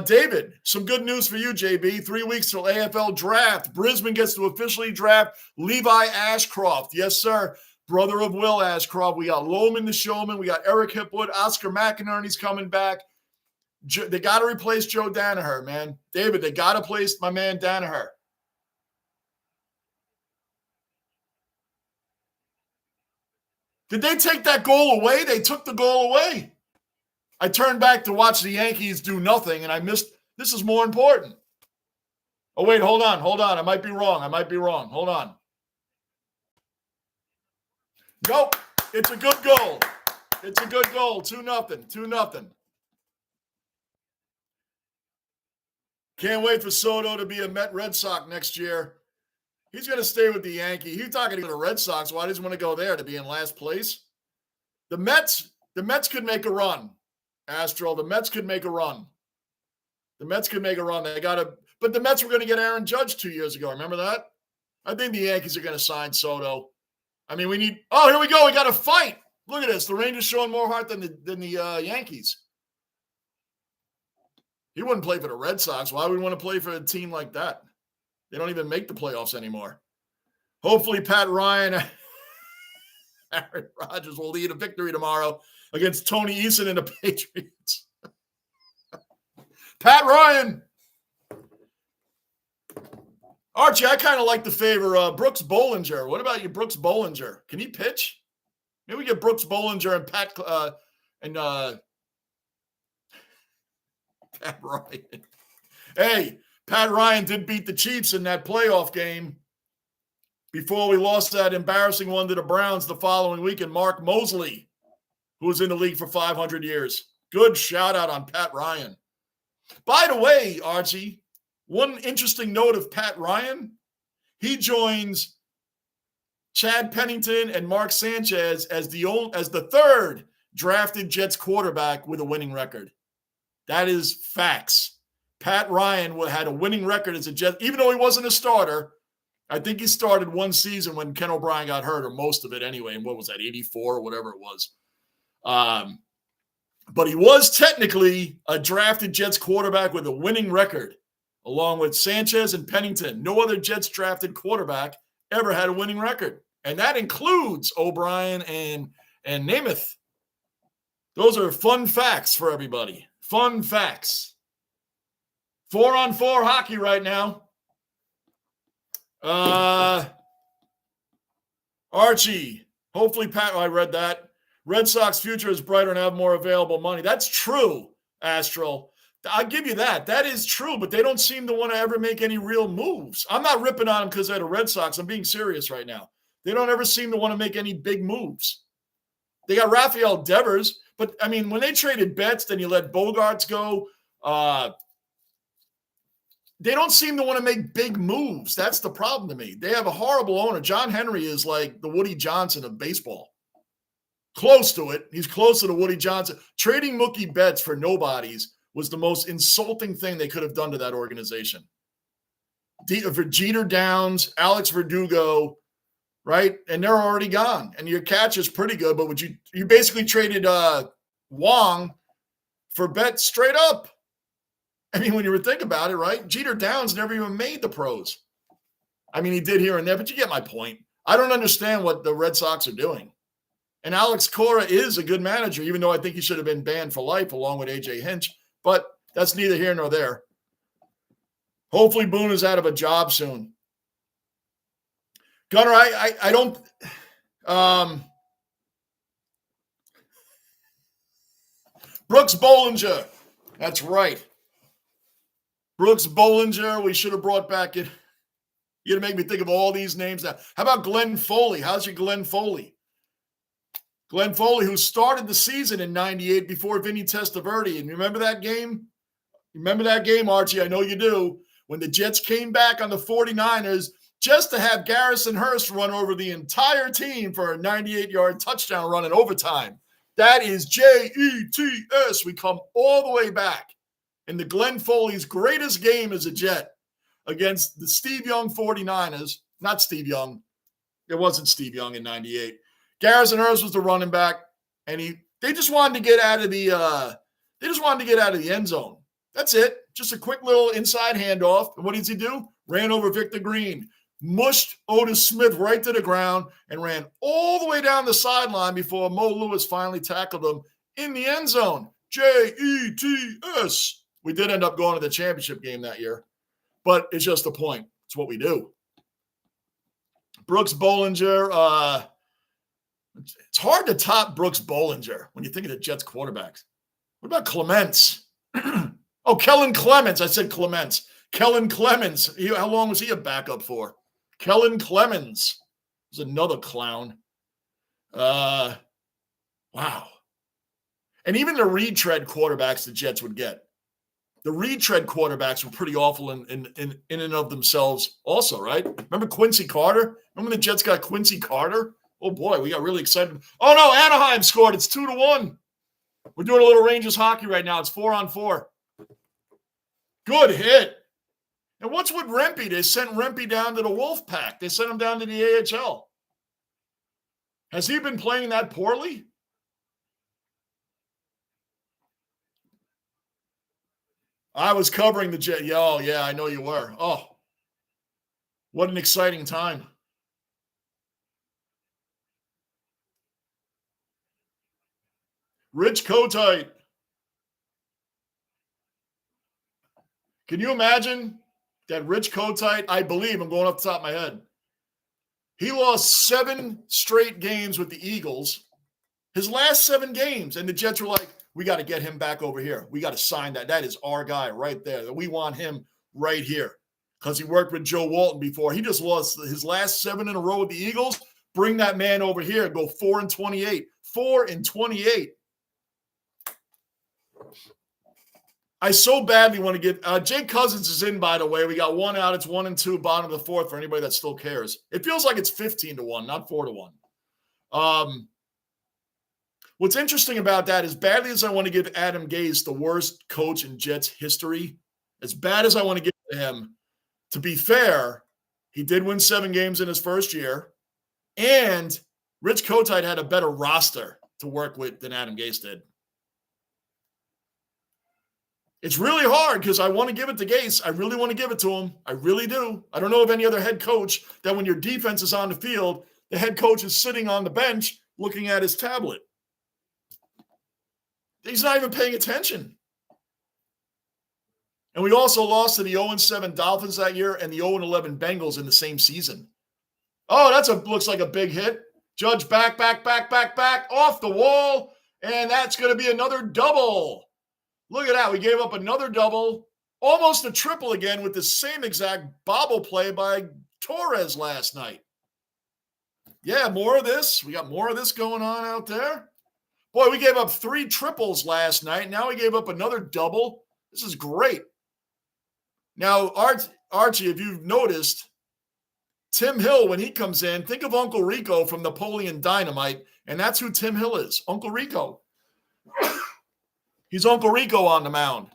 David, some good news for you, JB. 3 weeks till AFL draft. Brisbane gets to officially draft Levi Ashcroft. Yes, sir. Brother of Will Ashcroft. We got Loman the Showman. We got Eric Hipwood. Oscar McInerney's coming back. They got to replace Joe Danaher, man. David, they got to place my man Danaher. Did they take that goal away? They took the goal away. I turned back to watch the Yankees do nothing, and I missed. This is more important. Oh, wait, hold on. I might be wrong. Hold on. Nope. It's a good goal. 2-0. 2-0. Can't wait for Soto to be a Red Sox next year. He's going to stay with the Yankees. He's talking to the Red Sox. Why does he want to go there to be in last place? The Mets could make a run. Astro, the Mets could make a run. The Mets could make a run. But the Mets were going to get Aaron Judge 2 years ago. Remember that? I think the Yankees are going to sign Soto. I mean, here we go. We got a fight. Look at this. The Rangers showing more heart than the Yankees. He wouldn't play for the Red Sox. Why would we want to play for a team like that? They don't even make the playoffs anymore. Hopefully, Pat Ryan, Aaron Rodgers will lead a victory tomorrow against Tony Eason and the Patriots. Pat Ryan. Archie, I kind of like the favor. Brooks Bollinger. What about you, Brooks Bollinger? Can he pitch? Maybe we get Brooks Bollinger and Pat Ryan. Hey, Pat Ryan did beat the Chiefs in that playoff game before we lost that embarrassing one to the Browns the following week. And Mark Mosley, who was in the league for 500 years. Good shout out on Pat Ryan. By the way, Archie, one interesting note of Pat Ryan, he joins Chad Pennington and Mark Sanchez as the third drafted Jets quarterback with a winning record. That is facts. Pat Ryan had a winning record as a Jet, even though he wasn't a starter. I think he started one season when Ken O'Brien got hurt, or most of it anyway. And what was that, 84 or whatever it was? But he was technically a drafted Jets quarterback with a winning record, along with Sanchez and Pennington. No other Jets drafted quarterback ever had a winning record. And that includes O'Brien and Namath. Those are fun facts for everybody. Fun facts. 4-on-4 hockey right now. Archie, hopefully I read that. Red Sox future is brighter and have more available money. That's true, Astral. I'll give you that. That is true, but they don't seem to want to ever make any real moves. I'm not ripping on them because they're the Red Sox. I'm being serious right now. They don't ever seem to want to make any big moves. They got Rafael Devers, but, I mean, when they traded Betts, then you let Bogarts go. They don't seem to want to make big moves. That's the problem to me. They have a horrible owner. John Henry is like the Woody Johnson of baseball. Close to it. He's close to the Woody Johnson. Trading Mookie Betts for nobodies was the most insulting thing they could have done to that organization. For Jeter Downs, Alex Verdugo, right? And they're already gone. And your catch is pretty good, but you basically traded Wong for Betts straight up. I mean, when you think about it, right? Jeter Downs never even made the pros. I mean, he did here and there, but you get my point. I don't understand what the Red Sox are doing. And Alex Cora is a good manager, even though I think he should have been banned for life along with A.J. Hinch. But that's neither here nor there. Hopefully Boone is out of a job soon. Gunnar, I don't Brooks Bollinger. That's right. Brooks Bollinger, we should have brought back it. You're going to make me think of all these names now. How about Glenn Foley? How's your Glenn Foley? Glenn Foley, who started the season in 98 before Vinny Testaverde. And you remember that game? Remember that game, Archie? I know you do. When the Jets came back on the 49ers just to have Garrison Hurst run over the entire team for a 98-yard touchdown run in overtime. That is Jets. We come all the way back. In the Glenn Foley's greatest game as a Jet against the Steve Young 49ers. Not Steve Young. It wasn't Steve Young in 98. Garrison Hurst was the running back, and they just wanted to get out of the end zone. That's it. Just a quick little inside handoff. And what did he do? Ran over Victor Green, mushed Otis Smith right to the ground, and ran all the way down the sideline before Mo Lewis finally tackled him in the end zone. Jets. We did end up going to the championship game that year, but it's just a point. It's what we do. Brooks Bollinger. It's hard to top Brooks Bollinger when you think of the Jets quarterbacks. What about Clements? Kellen Clemens. I said Clements. Kellen Clemens. How long was he a backup for? Kellen Clemens was another clown. Wow. And even the retread quarterbacks the Jets would get. The retread quarterbacks were pretty awful in and of themselves also, right? Remember Quincy Carter? Remember when the Jets got Quincy Carter? Oh, boy, we got really excited. Oh, no, Anaheim scored. It's 2-1. We're doing a little Rangers hockey right now. It's 4-on-4. Good hit. And what's with Rempe? They sent Rempe down to the Wolf Pack. They sent him down to the AHL. Has he been playing that poorly? I was covering the Jet. Oh, yeah, I know you were. Oh, what an exciting time. Rich Kotite. Can you imagine that Rich Kotite? I believe, I'm going off the top of my head. He lost 7 straight games with the Eagles. His last 7 games. And the Jets were like, we got to get him back over here. We got to sign that. That is our guy right there. We want him right here. Because he worked with Joe Walton before. He just lost his last 7 in a row with the Eagles. Bring that man over here and go 4-28. 4-28. I so badly want to get Jake Cousins is in, by the way. We got 1 out. It's 1-2, bottom of the 4th for anybody that still cares. It feels like it's 15-1, not 4-1. What's interesting about that, as badly as I want to give Adam Gase the worst coach in Jets history, as bad as I want to give to him, to be fair, he did win 7 games in his first year, and Rich Kotite had a better roster to work with than Adam Gase did. It's really hard because I want to give it to Gase. I really want to give it to him. I really do. I don't know of any other head coach that when your defense is on the field, the head coach is sitting on the bench looking at his tablet. He's not even paying attention. And we also lost to the 0-7 Dolphins that year and the 0-11 Bengals in the same season. Oh, looks like a big hit. Judge back, off the wall, and that's going to be another double. Look at that. We gave up another double, almost a triple again with the same exact bobble play by Torres last night. Yeah, more of this. We got more of this going on out there. Boy, we gave up 3 triples last night. Now we gave up another double. This is great. Now, Archie, if you've noticed, Tim Hill, when he comes in, think of Uncle Rico from Napoleon Dynamite, and that's who Tim Hill is, Uncle Rico. He's Uncle Rico on the mound.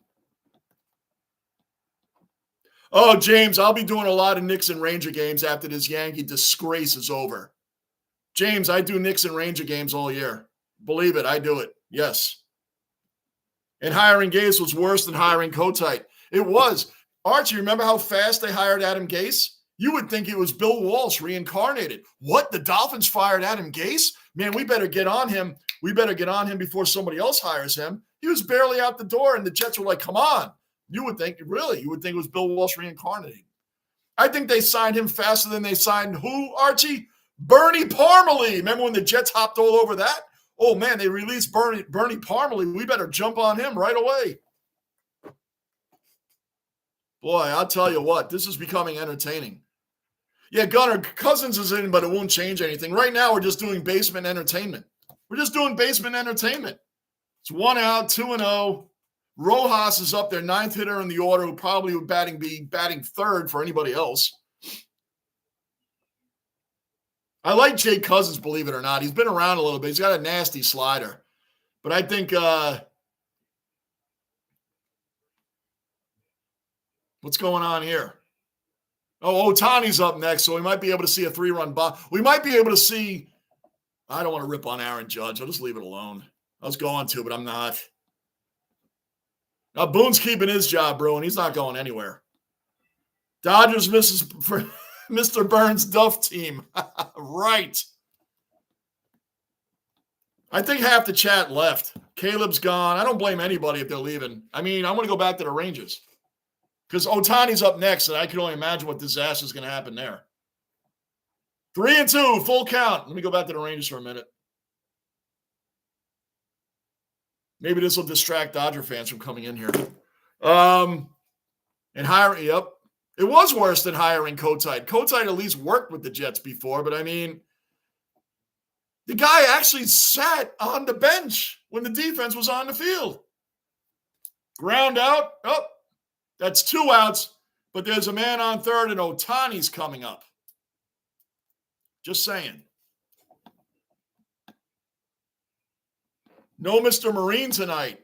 Oh, James, I'll be doing a lot of Knicks and Ranger games after this Yankee disgrace is over. James, I do Knicks and Ranger games all year. Believe it, I do it. Yes. And hiring Gase was worse than hiring Kotite. It was. Archie, remember how fast they hired Adam Gase? You would think it was Bill Walsh reincarnated. What? The Dolphins fired Adam Gase? Man, we better get on him. We better get on him before somebody else hires him. He was barely out the door, and the Jets were like, come on. You would think it was Bill Walsh reincarnating. I think they signed him faster than they signed who, Archie? Bernie Parmalee. Remember when the Jets hopped all over that? Oh, man, they released Bernie Parmalee. We better jump on him right away. Boy, I'll tell you what, this is becoming entertaining. Yeah, Gunnar, Cousins is in, but it won't change anything. Right now, we're just doing basement entertainment. It's 1 out, 2-0. Rojas is up there, 9th hitter in the order, who probably would be batting 3rd for anybody else. I like Jake Cousins, believe it or not. He's been around a little bit. He's got a nasty slider. But I think what's going on here? Oh, Otani's up next, so we might be able to see a 3-run bomb. We might be able to see – I don't want to rip on Aaron Judge. I'll just leave it alone. I was going to, but I'm not. Now, Boone's keeping his job, bro, and he's not going anywhere. Dodgers misses for Mr. Burns' Duff team. Right. I think half the chat left. Caleb's gone. I don't blame anybody if they're leaving. I mean, I want to go back to the Rangers because Otani's up next, and I can only imagine what disaster is going to happen there. 3-2, full count. Let me go back to the Rangers for a minute. Maybe this will distract Dodger fans from coming in here. And hiring, yep. It was worse than hiring Kotite. Kotite at least worked with the Jets before, but I mean, the guy actually sat on the bench when the defense was on the field. Ground out. Oh, That's 2 outs, but there's a man on third, and Ohtani's coming up. Just saying. No Mr. Marine tonight.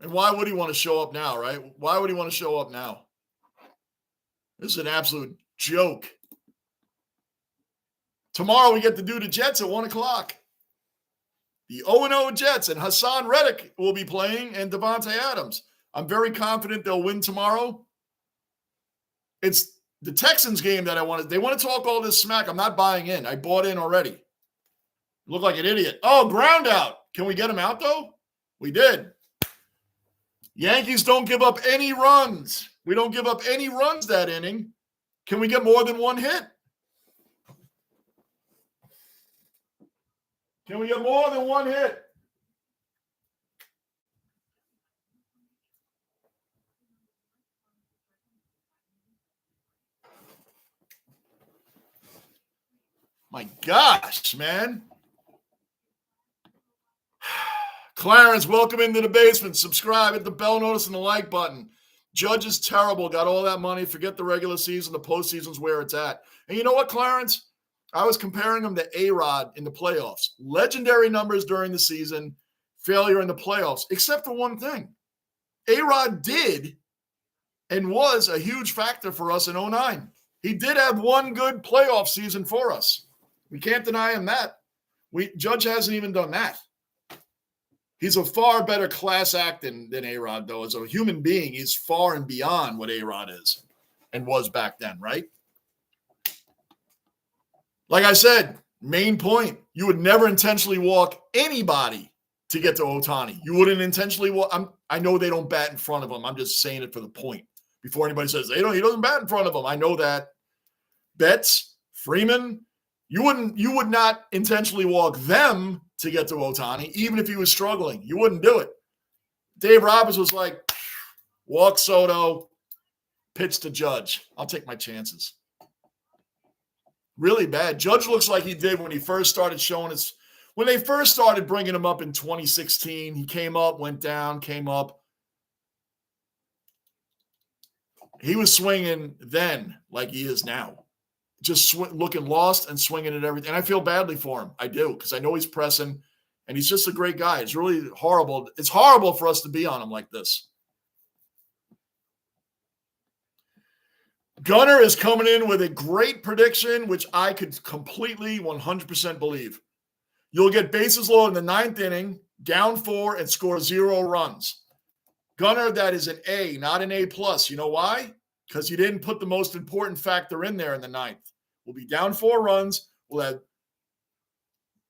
And why would he want to show up now, right? Why would he want to show up now? This is an absolute joke. Tomorrow we get to do the Jets at 1 o'clock. The 0-0 Jets, and Hassan Reddick will be playing, and Devontae Adams. I'm very confident they'll win tomorrow. It's the Texans game that I wanted. They want to talk all this smack. I'm not buying in. I bought in already. Look like an idiot. Oh, ground out. Can we get him out, though? We did. Yankees don't give up any runs. We don't give up any runs that inning. Can we get more than one hit? Can we get more than one hit? My gosh, man. Clarence, welcome into the basement. Subscribe, hit the bell notice and the like button. Judge is terrible. Got all that money. Forget the regular season. The postseason's where it's at. And you know what, Clarence? I was comparing him to A-Rod in the playoffs. Legendary numbers during the season, failure in the playoffs, except for one thing. A-Rod did and was a huge factor for us in 2009. He did have one good playoff season for us. We can't deny him that. Judge hasn't even done that. He's a far better class act than A-Rod, though. As a human being, he's far and beyond what A-Rod is and was back then, right? Like I said, main point, you would never intentionally walk anybody to get to Ohtani. You wouldn't intentionally walk. I know they don't bat in front of him. I'm just saying it for the point. Before anybody says, he doesn't bat in front of him. I know that. Betts, Freeman, you would not intentionally walk them to get to Ohtani, even if he was struggling. You wouldn't do it. Dave Roberts was like, walk Soto, pitch to Judge. I'll take my chances. Really bad. Judge looks like he did when he first started showing his – when they first started bringing him up in 2016, he came up, went down, came up. He was swinging then like he is now. Just looking lost and swinging at everything. And I feel badly for him. I do, because I know he's pressing, and he's just a great guy. It's really horrible. It's horrible for us to be on him like this. Gunner is coming in with a great prediction, which I could completely 100% believe. You'll get bases loaded in the 9th inning, down 4, and score 0 runs. Gunner, that is an A, not an A+. You know why? Because you didn't put the most important factor in there in the 9th. We'll be down 4 runs. We'll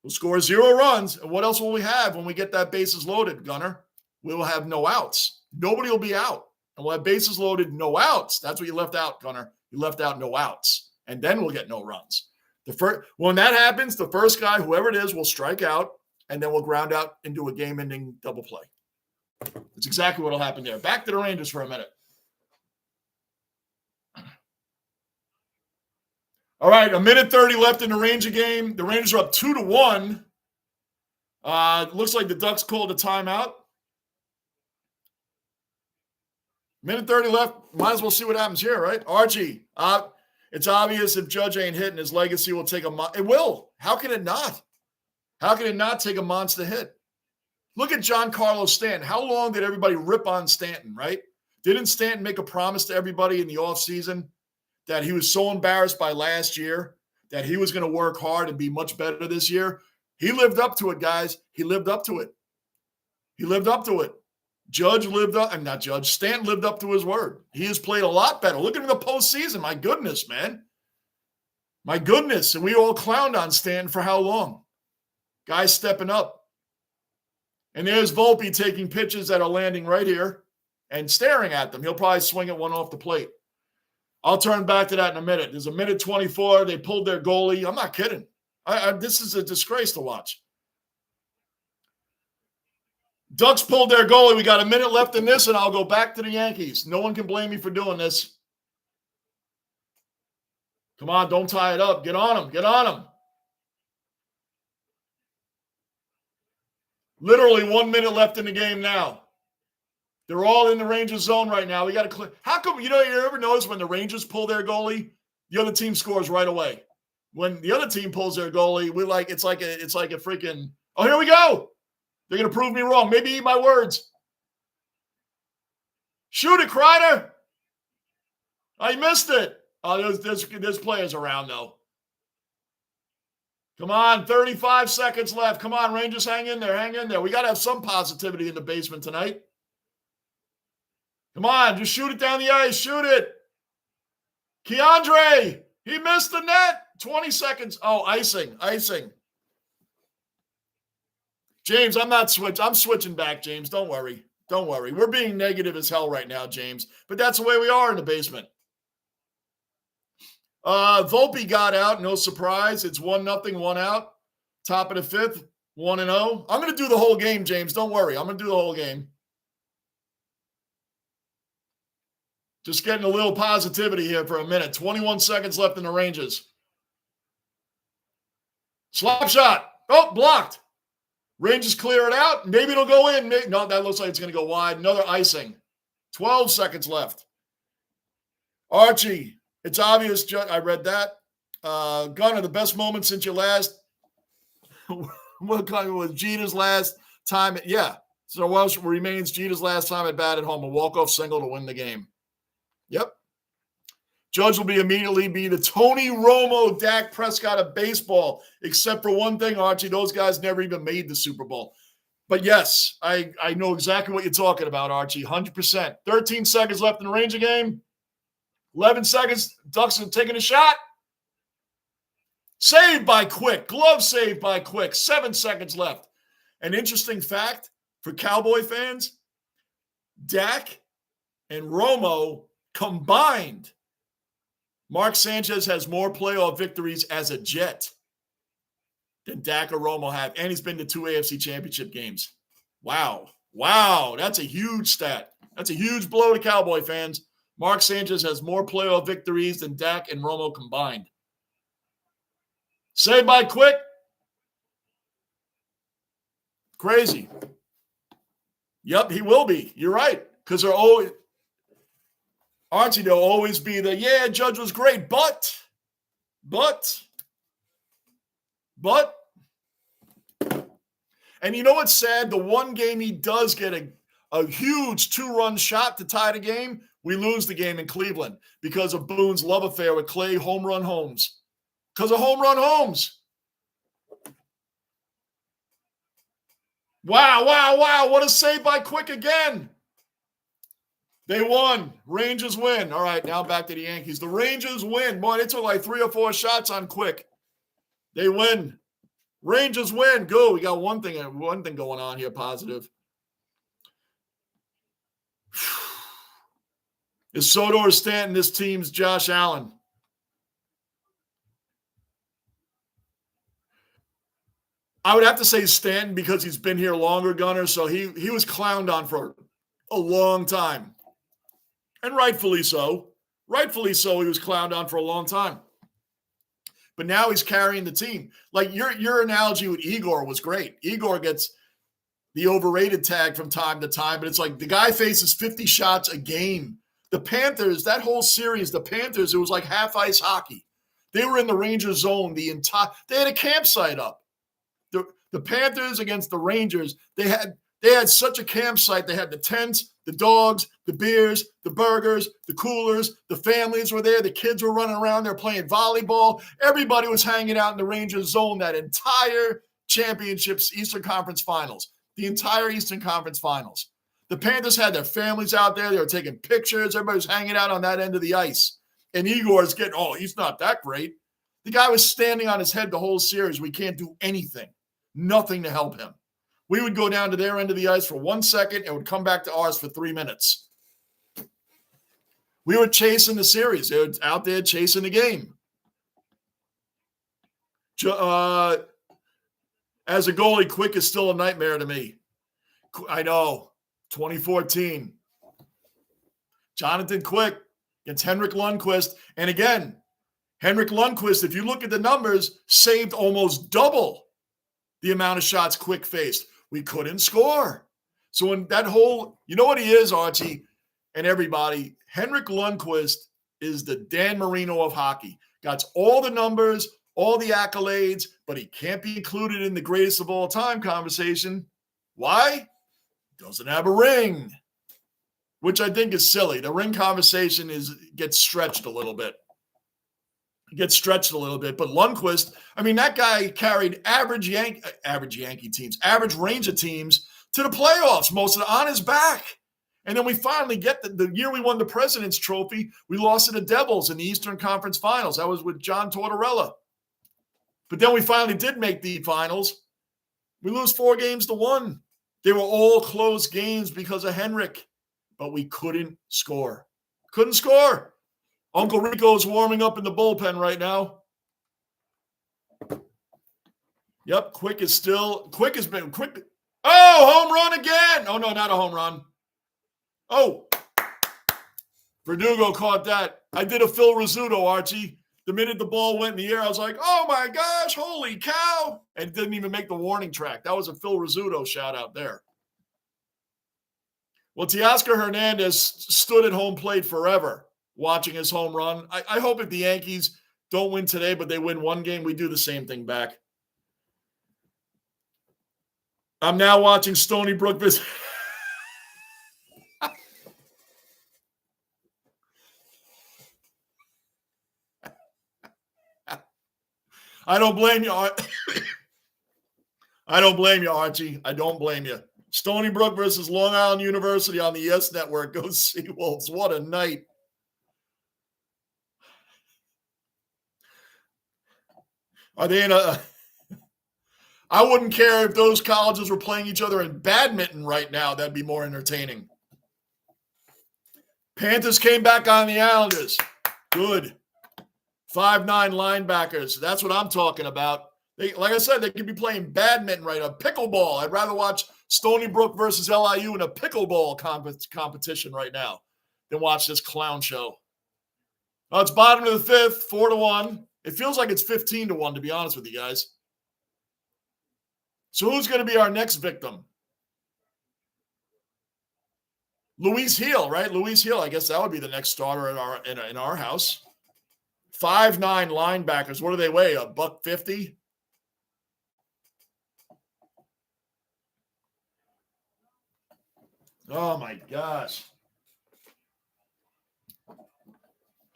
score 0 runs. And what else will we have when we get that bases loaded, Gunner? We will have no outs. Nobody will be out. And we'll have bases loaded, no outs. That's what you left out, Gunner. You left out no outs. And then we'll get no runs. When that happens, the first guy, whoever it is, will strike out, and then we'll ground out into a game-ending double play. That's exactly what will happen there. Back to the Rangers for a minute. All right, 1:30 left in the Ranger game. The Rangers are up 2-1. Looks like the Ducks called a timeout. 1:30 left. Might as well see what happens here, right? Archie, it's obvious if Judge ain't hitting, his legacy will take it will. How can it not? How can it not take a monster hit? Look at Giancarlo Stanton. How long did everybody rip on Stanton, right? Didn't Stanton make a promise to everybody in the offseason that he was so embarrassed by last year that he was going to work hard and be much better this year? He lived up to it, guys. He lived up to it. He lived up to it. Stanton lived up to his word. He has played a lot better. Look at him in the postseason. My goodness, man. My goodness. And we all clowned on Stanton for how long? Guys stepping up. And there's Volpe taking pitches that are landing right here and staring at them. He'll probably swing at one off the plate. I'll turn back to that in a minute. There's 1:24. They pulled their goalie. I'm not kidding. This is a disgrace to watch. Ducks pulled their goalie. We got a minute left in this, and I'll go back to the Yankees. No one can blame me for doing this. Come on, don't tie it up. Get on them. Get on them. Literally 1 minute left in the game now. They're all in the Rangers zone right now. We got to clear. How come, you ever notice when the Rangers pull their goalie, the other team scores right away? When the other team pulls their goalie, it's like a freaking, oh, here we go. They're going to prove me wrong. Maybe eat my words. Shoot it, Kreider. I missed it. Oh, there's players around, though. Come on, 35 seconds left. Come on, Rangers, hang in there, hang in there. We got to have some positivity in the basement tonight. Come on, just shoot it down the ice. Shoot it. Keandre, he missed the net. 20 seconds. Oh, icing. James, I'm switching back, James. Don't worry. We're being negative as hell right now, James. But that's the way we are in the basement. Volpe got out. No surprise. It's 1-0, 1 out. Top of the fifth, 1-0. I'm going to do the whole game, James. Don't worry. I'm going to do the whole game. Just getting a little positivity here for a minute. 21 seconds left in the Rangers. Slap shot. Oh, blocked. Rangers clear it out. Maybe it'll go in. No, that looks like it's going to go wide. Another icing. 12 seconds left. Archie, it's obvious. I read that. Gunner, the best moment since your last. What kind of was Jeter's last time? Yeah. So Welsh remains Jeter's last time at bat at home. A walk-off single to win the game. Yep. Judge will immediately be the Tony Romo, Dak Prescott of baseball, except for one thing, Archie. Those guys never even made the Super Bowl. But yes, I know exactly what you're talking about, Archie, 100%. 13 seconds left in the Ranger game. 11 seconds. Ducks are taking a shot. Saved by Quick. Glove saved by Quick. 7 seconds left. An interesting fact for Cowboy fans, Dak and Romo combined, Mark Sanchez has more playoff victories as a Jet than Dak or Romo have, and he's been to 2 AFC championship games. Wow. That's a huge stat. That's a huge blow to Cowboy fans. Mark Sanchez has more playoff victories than Dak and Romo combined. Saved by Quick. Crazy. Yep, he will be. You're right. Because they're always, Archie, they'll always be Judge was great, but. And you know what's sad? The one game he does get a huge 2-run shot to tie the game, we lose the game in Cleveland because of Boone's love affair with Clay Home Run Holmes. Because of Home Run Holmes. Wow. What a save by Quick again. They won. Rangers win. All right, now back to the Yankees. The Rangers win. Boy, they took like 3 or 4 shots on Quick. They win. Rangers win. Go. We got one thing going on here positive. Is Soto or Stanton this team's Josh Allen? I would have to say Stanton because he's been here longer, Gunner, so he was clowned on for a long time. And rightfully so. Rightfully so, he was clowned on for a long time. But now he's carrying the team. Like your analogy with Igor was great. Igor gets the overrated tag from time to time, but it's like the guy faces 50 shots a game. The Panthers, that whole series, the Panthers, it was like half ice hockey. They were in the Rangers zone they had a campsite up. The Panthers against the Rangers, they had such a campsite. They had the tents, the dogs, the beers, the burgers, the coolers, the families were there. The kids were running around there playing volleyball. Everybody was hanging out in the Rangers zone that entire championships, Eastern Conference Finals, the entire Eastern Conference Finals. The Panthers had their families out there. They were taking pictures. Everybody was hanging out on that end of the ice. And Igor's he's not that great. The guy was standing on his head the whole series. We can't do anything. Nothing to help him. We would go down to their end of the ice for 1 second and would come back to ours for 3 minutes. We were chasing the series. They were out there chasing the game. As a goalie, Quick is still a nightmare to me. I know. 2014. Jonathan Quick against Henrik Lundqvist. And again, Henrik Lundqvist, if you look at the numbers, saved almost double the amount of shots Quick faced. We couldn't score. So when that whole, you know what he is, Archie, and everybody, Henrik Lundqvist is the Dan Marino of hockey. Got all the numbers, all the accolades, but he can't be included in the greatest of all time conversation. Why? Doesn't have a ring, which I think is silly. The ring conversation gets stretched a little bit. But Lundqvist, I mean, that guy carried average Yankee teams, average Ranger teams to the playoffs, most of it on his back. And then we finally get the year we won the President's Trophy, we lost to the Devils in the Eastern Conference Finals. That was with John Tortorella. But then we finally did make the finals. We lose 4-1. They were all close games because of Henrik, but we couldn't score. Uncle Rico's warming up in the bullpen right now. Yep, Quick has been quick. Oh, home run again. Oh, no, not a home run. Oh, Verdugo caught that. I did a Phil Rizzuto, Archie. The minute the ball went in the air, I was like, oh my gosh, holy cow. And didn't even make the warning track. That was a Phil Rizzuto shout out there. Well, Teoscar Hernandez stood at home plate forever watching his home run. I hope if the Yankees don't win today, but they win one game, we do the same thing back. I'm now watching Stony Brook visit. I don't blame you, Archie. I don't blame you. Stony Brook versus Long Island University on the Yes Network. Go Seawolves. What a night. Are they in a... I wouldn't care if those colleges were playing each other in badminton right now. That'd be more entertaining. Panthers came back on the Islanders. Good. 5'9" linebackers. That's what I'm talking about. Like I said, they could be playing badminton right now. Pickleball. I'd rather watch Stony Brook versus LIU in a pickleball competition right now than watch this clown show. Well, it's bottom of the fifth, 4-1. It feels like it's 15-1, to be honest with you guys. So who's going to be our next victim? Luis Heel, right? Luis Heel. I guess that would be the next starter in our house. 5'9" linebackers. What do they weigh? $150? Oh my gosh.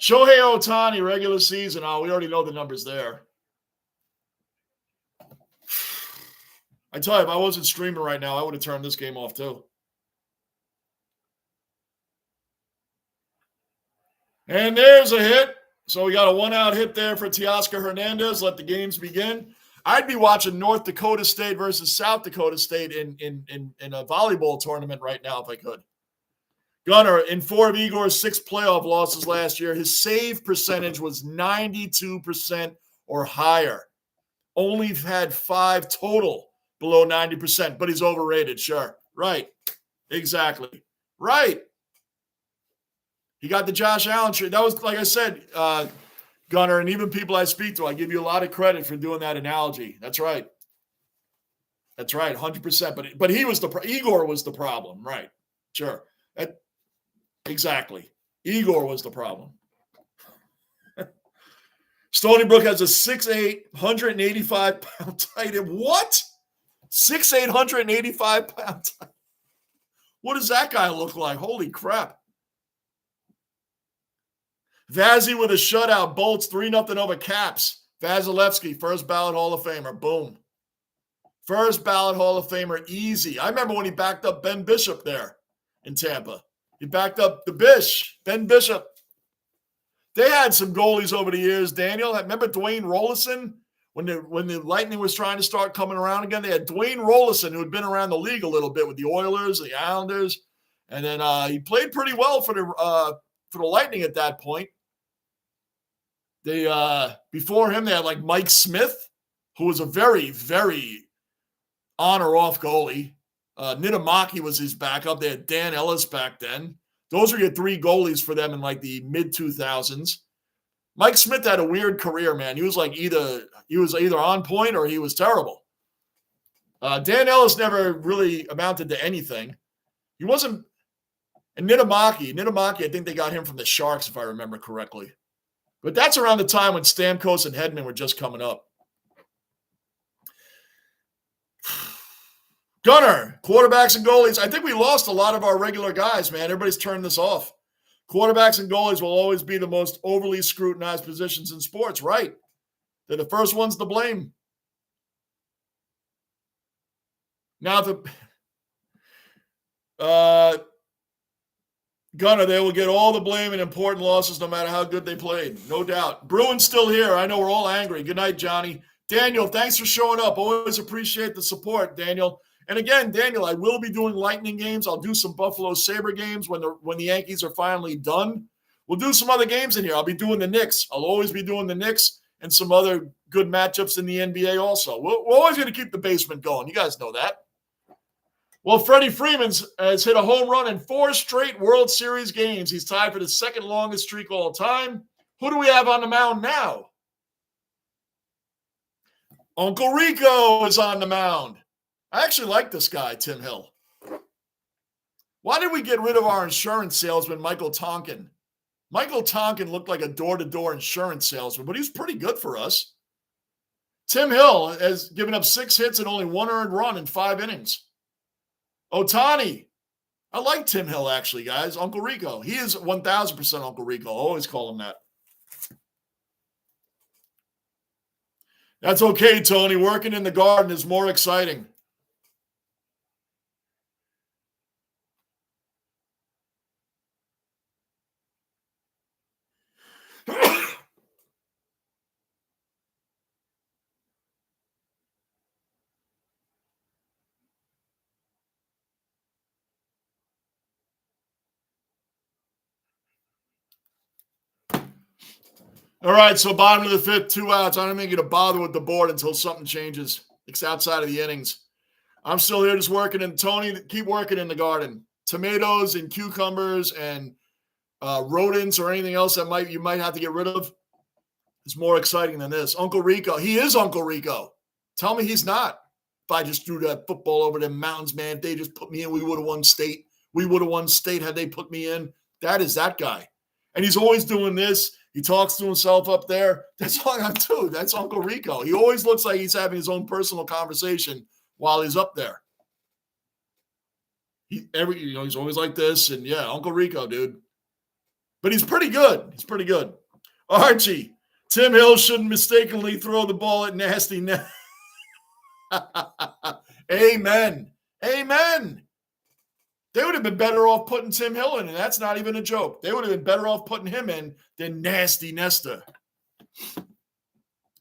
Shohei Ohtani, regular season. Oh, we already know the numbers there. I tell you, if I wasn't streaming right now, I would have turned this game off too. And there's a hit. So we got a one-out hit there for Teoscar Hernandez. Let the games begin. I'd be watching North Dakota State versus South Dakota State in a volleyball tournament right now if I could. Gunnar, in 4 of Igor's 6 playoff losses last year, his save percentage was 92% or higher. Only had 5 total below 90%, but he's overrated, sure. Right. Exactly. Right. He got the Josh Allen trade. That was, like I said, Gunnar, and even people I speak to, I give you a lot of credit for doing that analogy. That's right. That's right, 100%. But he was Igor was the problem, right? Sure. Exactly. Igor was the problem. Stony Brook has a 6'8", 185-pound tight end. What? 6'8", 185-pound tight end. What does that guy look like? Holy crap. Vazzy with a shutout, Bolts 3-0 over Caps. Vasilevsky, first ballot Hall of Famer. Boom. First ballot Hall of Famer, easy. I remember when he backed up Ben Bishop there in Tampa. He backed up Ben Bishop. They had some goalies over the years, Daniel. Remember Dwayne Rollison? When the Lightning was trying to start coming around again, they had Dwayne Rollison, who had been around the league a little bit with the Oilers, the Islanders. And then he played pretty well for the Lightning at that point. They before him, they had like Mike Smith, who was a very, very on or off goalie. Nitamaki was his backup. They had Dan Ellis back then. Those were your 3 goalies for them in like the mid-2000s. Mike Smith had a weird career, man. He was either on point or he was terrible. Dan Ellis never really amounted to anything. He wasn't. And Niittymaki, I think they got him from the Sharks, if I remember correctly. But that's around the time when Stamkos and Hedman were just coming up. Gunner, quarterbacks and goalies. I think we lost a lot of our regular guys, man. Everybody's turned this off. Quarterbacks and goalies will always be the most overly scrutinized positions in sports, right? They're the first ones to blame. Now, Gunner, they will get all the blame in important losses no matter how good they played. No doubt. Bruin's still here. I know we're all angry. Good night, Johnny. Daniel, thanks for showing up. Always appreciate the support, Daniel. And again, Daniel, I will be doing Lightning games. I'll do some Buffalo Sabre games when the Yankees are finally done. We'll do some other games in here. I'll be doing the Knicks. I'll always be doing the Knicks and some other good matchups in the NBA also. We're always going to keep the basement going. You guys know that. Well, Freddie Freeman has hit a home run in 4 straight World Series games. He's tied for the second longest streak all time. Who do we have on the mound now? Uncle Rico is on the mound. I actually like this guy, Tim Hill. Why did we get rid of our insurance salesman, Michael Tonkin? Michael Tonkin looked like a door-to-door insurance salesman, but he's pretty good for us. Tim Hill has given up 6 hits and only 1 earned run in 5 innings. Ohtani. I like Tim Hill, actually, guys. Uncle Rico. He is 1,000% Uncle Rico. I always call him that. That's okay, Tony. Working in the garden is more exciting. All right, so bottom of the 5th, 2 outs. I don't think you're going to bother with the board until something changes. It's outside of the innings. I'm still here just working. And Tony, keep working in the garden. Tomatoes and cucumbers and rodents or anything else that you might have to get rid of is more exciting than this. Uncle Rico. He is Uncle Rico. Tell me he's not. If I just threw that football over them mountains, man, if they just put me in, we would have won state. We would have won state had they put me in. That is that guy. And he's always doing this. He talks to himself up there. That's all I got to do. That's Uncle Rico. He always looks like he's having his own personal conversation while he's up there. He's always like this. And yeah, Uncle Rico, dude. But he's pretty good. He's pretty good. Archie, Tim Hill shouldn't mistakenly throw the ball at nasty net. Amen. Amen. They would have been better off putting Tim Hill in, and that's not even a joke. They would have been better off putting him in than Nasty Nesta.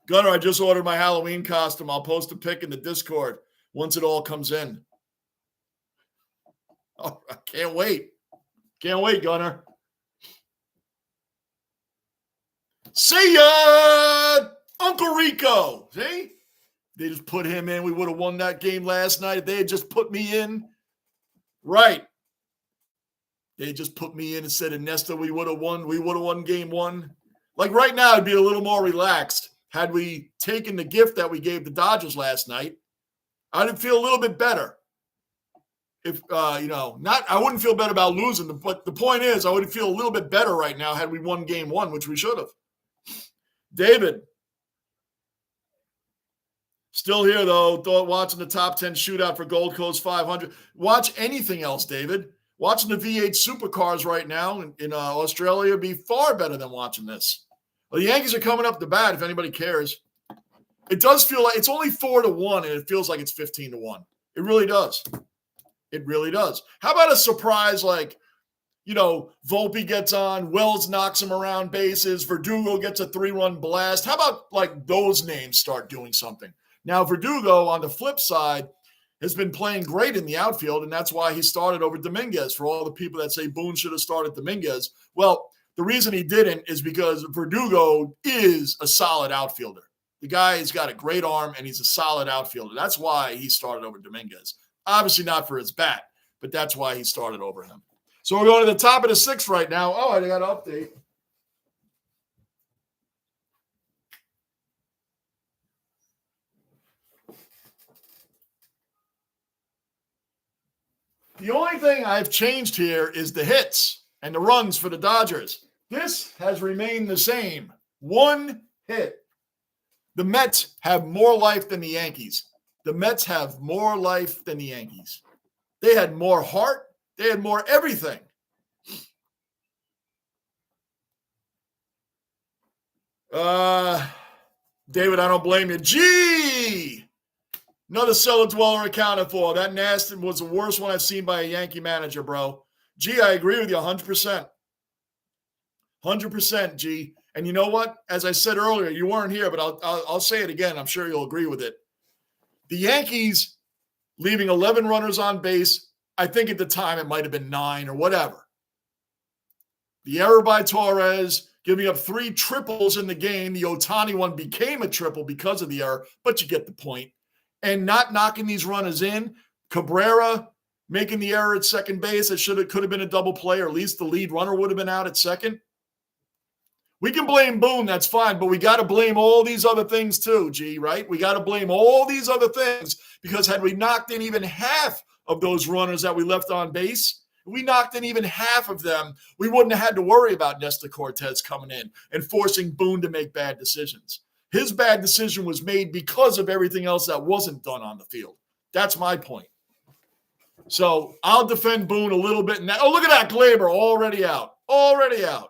Gunner, I just ordered my Halloween costume. I'll post a pic in the Discord once it all comes in. Oh, I can't wait. Can't wait, Gunner. See ya, Uncle Rico. See? They just put him in. We would have won that game last night if they had just put me in. Right. They just put me in instead of Nesta. We would have won. We would have won game 1. Like right now, I'd be a little more relaxed. Had we taken the gift that we gave the Dodgers last night, I'd feel a little bit better. If, I wouldn't feel better about losing, but the point is, I would feel a little bit better right now had we won game 1, which we should have. David. Still here, though, watching the top 10 shootout for Gold Coast 500. Watch anything else, David. Watching the V8 supercars right now in Australia would be far better than watching this. Well, the Yankees are coming up the bat, if anybody cares. It does feel like it's only 4-1, and it feels like it's 15-1. It really does. It really does. How about a surprise like, Volpe gets on, Wells knocks him around bases, Verdugo gets a 3-run blast. How about like those names start doing something? Now, Verdugo, on the flip side, has been playing great in the outfield, and that's why he started over Dominguez. For all the people that say Boone should have started Dominguez, well, the reason he didn't is because Verdugo is a solid outfielder. The guy has got a great arm, and he's a solid outfielder. That's why he started over Dominguez. Obviously not for his bat, but that's why he started over him. So we're going to the top of the 6th right now. Oh, I got an update. The only thing I've changed here is the hits and the runs for the Dodgers. This has remained the same. 1 hit. The Mets have more life than the Yankees. The Mets have more life than the Yankees. They had more heart. They had more everything. David, I don't blame you. Gee! Another cellar dweller accounted for. That nasty was the worst one I've seen by a Yankee manager, bro. Gee, I agree with you 100%. 100%, G. And you know what? As I said earlier, you weren't here, but I'll say it again. I'm sure you'll agree with it. The Yankees leaving 11 runners on base, I think at the time it might have been 9 or whatever. The error by Torres, giving up 3 triples in the game. The Ohtani one became a triple because of the error, but you get the point. And not knocking these runners in. Cabrera making the error at second base. It could have been a double play, or at least the lead runner would have been out at second. We can blame Boone, that's fine, but we got to blame all these other things too, G, right? We got to blame all these other things, because had we knocked in even half of those runners that we left on base, if we knocked in even half of them, we wouldn't have had to worry about Nestor Cortez coming in and forcing Boone to make bad decisions. His bad decision was made because of everything else that wasn't done on the field. That's my point. So I'll defend Boone a little bit. Now, oh, look at that, Glaber, already out. Already out.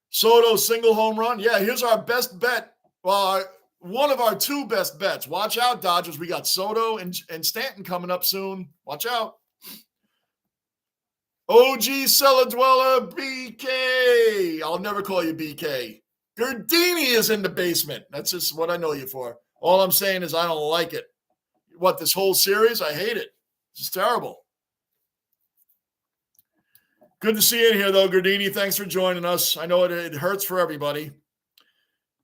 Soto, single home run. Yeah, here's our best bet. Well, one of our 2 best bets. Watch out, Dodgers. We got Soto and Stanton coming up soon. Watch out. OG Cellar Dweller, BK. I'll never call you BK. Gardini is in the basement. That's just what I know you for. All I'm saying is I don't like it. What, this whole series? I hate it. This is terrible. Good to see you in here, though, Gardini. Thanks for joining us. I know it hurts for everybody.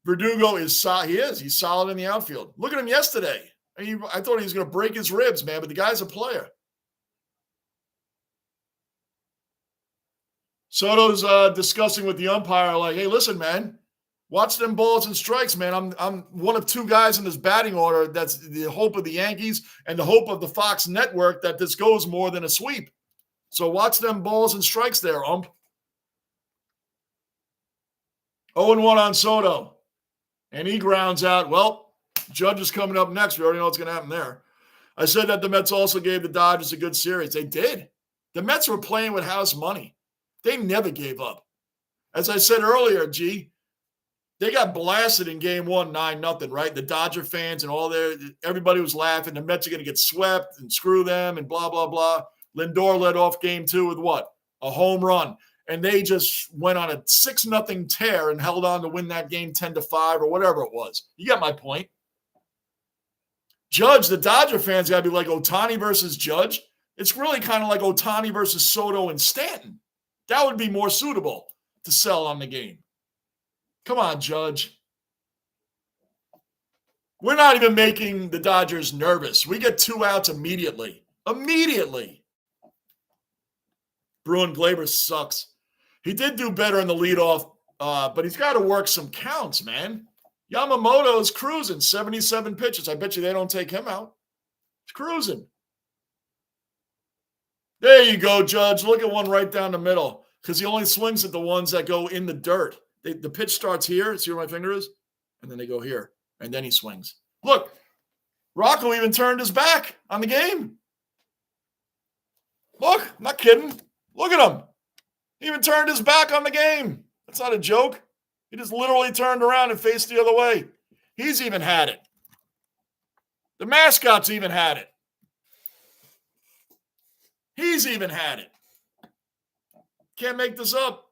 Verdugo is solid. He is. He's solid in the outfield. Look at him yesterday. I thought he was going to break his ribs, man, but the guy's a player. Soto's discussing with the umpire, like, hey, listen, man, watch them balls and strikes, man. I'm one of 2 guys in this batting order. That's the hope of the Yankees and the hope of the Fox network that this goes more than a sweep. So watch them balls and strikes there, ump. 0-1 on Soto. And he grounds out. Well, Judge is coming up next. We already know what's going to happen there. I said that the Mets also gave the Dodgers a good series. They did. The Mets were playing with house money. They never gave up. As I said earlier, G, they got blasted in game 1, 9-0, right? The Dodger fans and everybody was laughing. The Mets are going to get swept and screw them and blah, blah, blah. Lindor led off game 2 with what? A home run. And they just went on a 6-0 tear and held on to win that game 10-5 or whatever it was. You get my point. Judge, the Dodger fans got to be like Ohtani versus Judge. It's really kind of like Ohtani versus Soto and Stanton. That would be more suitable to sell on the game. Come on, Judge. We're not even making the Dodgers nervous. We get 2 outs immediately. Immediately. Bruin Glaber sucks. He did do better in the leadoff, but he's got to work some counts, man. Yamamoto's cruising, 77 pitches. I bet you they don't take him out. He's cruising. There you go, Judge. Look at one right down the middle, because he only swings at the ones that go in the dirt. The pitch starts here. See where my finger is? And then they go here, and then he swings. Look, Rocco even turned his back on the game. Look, I'm not kidding. Look at him. He even turned his back on the game. That's not a joke. He just literally turned around and faced the other way. He's even had it. The mascot's even had it. He's even had it. Can't make this up.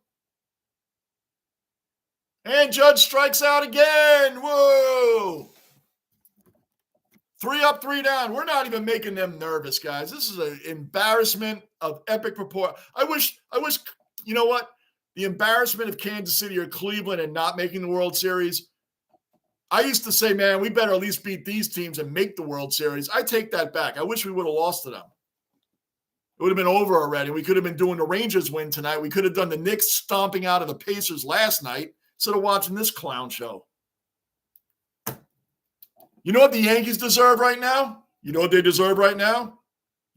And Judge strikes out again. Whoa. 3 up, 3 down. We're not even making them nervous, guys. This is an embarrassment of epic proportion. I wish, you know what? The embarrassment of Kansas City or Cleveland and not making the World Series. I used to say, man, we better at least beat these teams and make the World Series. I take that back. I wish we would have lost to them. It would have been over already. We could have been doing the Rangers win tonight. We could have done the Knicks stomping out of the Pacers last night instead of watching this clown show. You know what the Yankees deserve right now? You know what they deserve right now?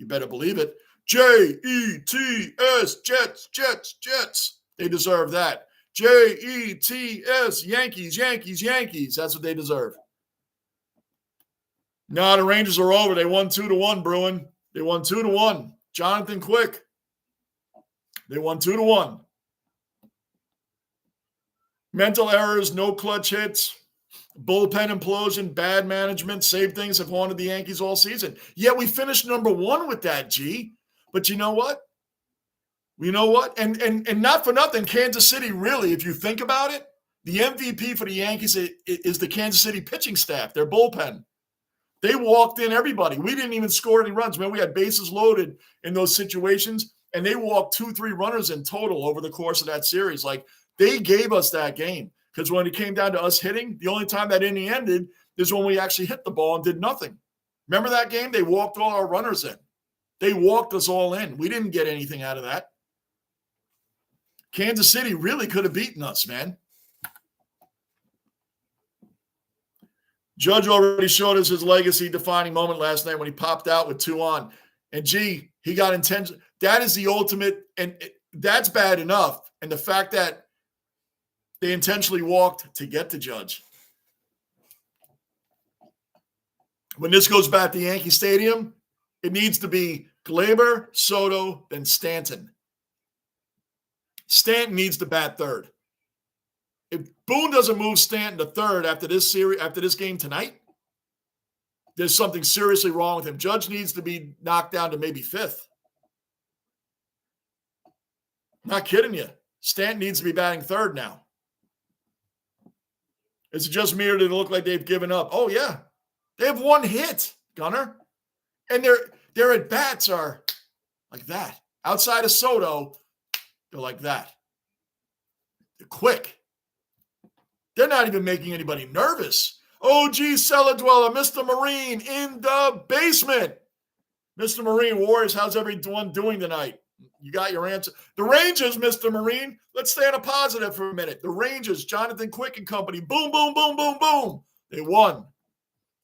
You better believe it. Jets, Jets, Jets, Jets. They deserve that. Jets, Yankees, Yankees, Yankees. That's what they deserve. No, the Rangers are over. They won 2-1, Bruin. They won 2-1. Jonathan Quick. They won 2-1. Mental errors, no clutch hits, bullpen implosion, bad management, same things have haunted the Yankees all season. Yet we finished number one with that, G. But you know what? You know what? And not for nothing, Kansas City really, if you think about it, the MVP for the Yankees is the Kansas City pitching staff, their bullpen. They walked in everybody. We didn't even score any runs. Man, we had bases loaded in those situations, and they walked 2-3 runners in total over the course of that series. Like, they gave us that game because when it came down to us hitting, the only time that inning ended is when we actually hit the ball and did nothing. Remember that game? They walked all our runners in. They walked us all in. We didn't get anything out of that. Kansas City really could have beaten us, man. Judge already showed us his legacy-defining moment last night when he popped out with 2 on. And, gee, he got intense. That is the ultimate, and that's bad enough. And the fact that they intentionally walked to get to Judge. When this goes back to Yankee Stadium, it needs to be Glaber, Soto, then Stanton. Stanton needs to bat third. If Boone doesn't move Stanton to third after this game tonight, there's something seriously wrong with him. Judge needs to be knocked down to maybe fifth. Not kidding you. Stanton needs to be batting third now. Is it just me or did it look like they've given up? Oh, yeah. They have 1 hit, Gunner. And their at-bats are like that. Outside of Soto, they're like that. They're quick. They're not even making anybody nervous. Oh, gee, cellar dweller, Mr. Marine in the basement. Mr. Marine, Warriors, how's everyone doing tonight? You got your answer. The Rangers, Mr. Marine. Let's stay on a positive for a minute. The Rangers, Jonathan Quick and company. Boom, boom, boom, boom, boom. They won.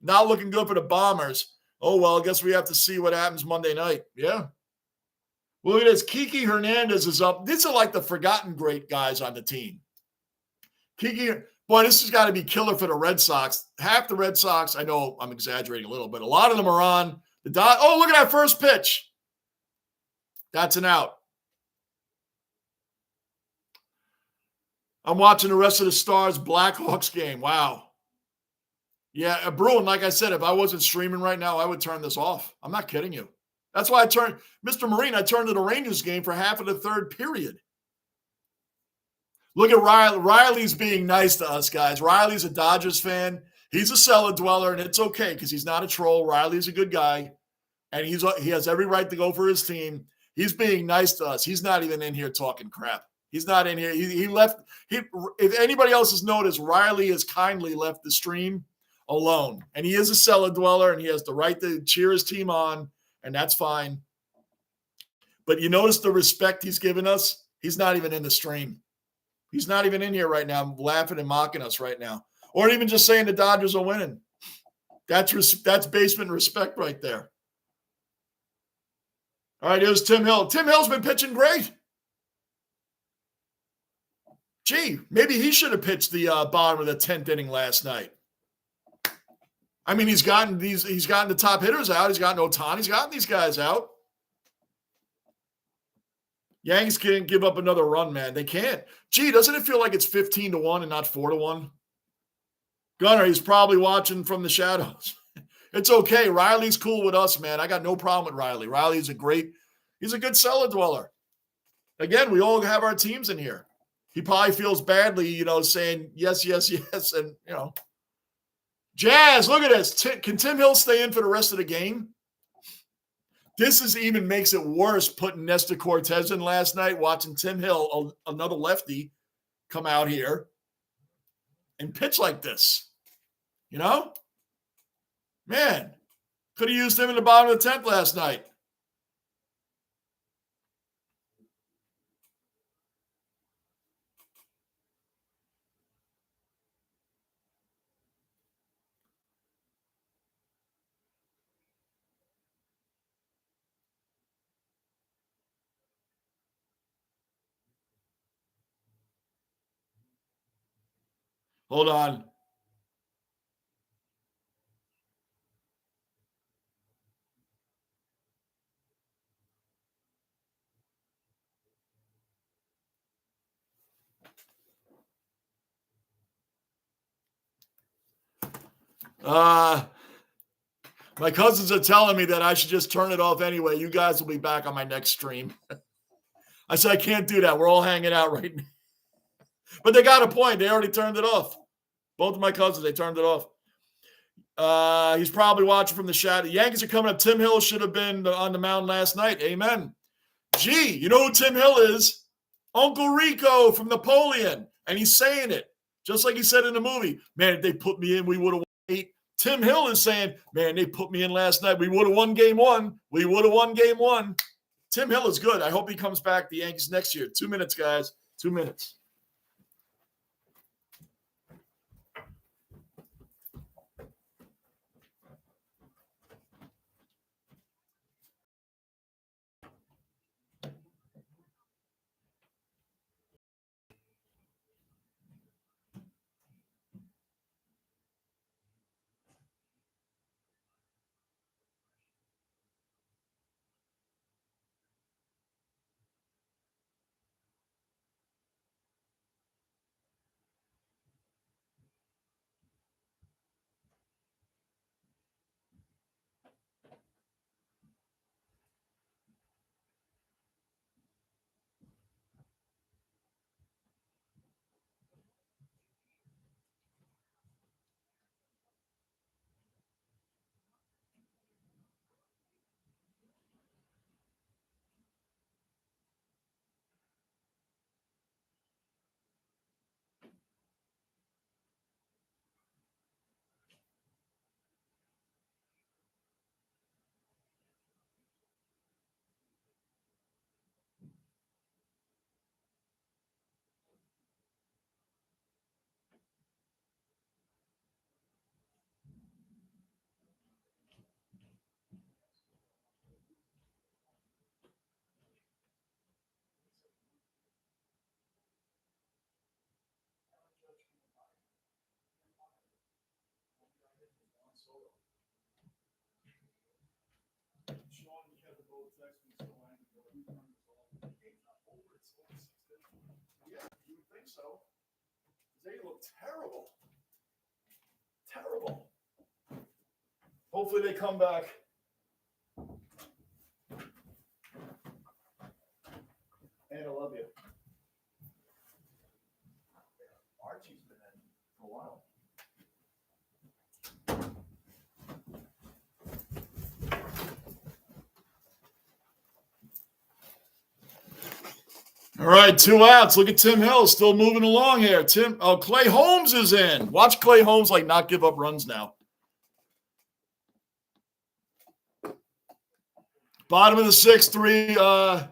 Not looking good for the Bombers. Oh, well, I guess we have to see what happens Monday night. Yeah. Well, look at this. Kiki Hernandez is up. These are like the forgotten great guys on the team. Kiki, boy, this has got to be killer for the Red Sox. Half the Red Sox, I know I'm exaggerating a little, but a lot of them are on the dot. Oh, look at that first pitch. That's an out. I'm watching the rest of the Stars Blackhawks game. Wow. Yeah, Bruin, like I said, if I wasn't streaming right now, I would turn this off. I'm not kidding you. That's why Mr. Marine, I turned to the Rangers game for half of the third period. Look at Riley. Riley's being nice to us, guys. Riley's a Dodgers fan. He's a cellar dweller, and it's okay because he's not a troll. Riley's a good guy, and he has every right to go for his team. He's being nice to us. He's not even in here talking crap. He's not in here. He left. If anybody else has noticed, Riley has kindly left the stream alone. And he is a cellar dweller, and he has the right to cheer his team on, and that's fine. But you notice the respect he's given us? He's not even in the stream. He's not even in here right now laughing and mocking us right now. Or even just saying the Dodgers are winning. That's basement respect right there. All right, here's Tim Hill. Tim Hill's been pitching great. Gee, maybe he should have pitched the bottom of the 10th inning last night. I mean, he's gotten the top hitters out. He's gotten Ohtani. He's gotten these guys out. Yankees can't give up another run, man. They can't. Gee, doesn't it feel like it's 15-1 and not 4-1? Gunner, he's probably watching from the shadows. It's okay. Riley's cool with us, man. I got no problem with Riley. Riley's he's a good cellar dweller. Again, we all have our teams in here. He probably feels badly, saying yes, yes, yes. And, Jazz, look at this. Can Tim Hill stay in for the rest of the game? This even makes it worse putting Nestor Cortez in last night, watching Tim Hill, another lefty, come out here and pitch like this. Man, could have used him in the bottom of the 10th last night. Hold on. My cousins are telling me that I should just turn it off anyway. You guys will be back on my next stream. I said, I can't do that. We're all hanging out right now. But they got a point. They already turned it off. Both of my cousins, they turned it off. He's probably watching from the shadow. The Yankees are coming up. Tim Hill should have been on the mound last night. Amen. Gee, you know who Tim Hill is? Uncle Rico from Napoleon. And he's saying it, just like he said in the movie. Man, if they put me in, we would have won 8. Tim Hill is saying, man, they put me in last night. We would have won game 1. We would have won game 1. Tim Hill is good. I hope he comes back the Yankees next year. 2 minutes, guys. 2 minutes. Yeah, you would think so. They look terrible. Terrible. Hopefully they come back. And I love you. Archie's been in for a while. All right, 2 outs. Look at Tim Hill still moving along here. Clay Holmes is in. Watch Clay Holmes not give up runs now. Bottom of the 6th,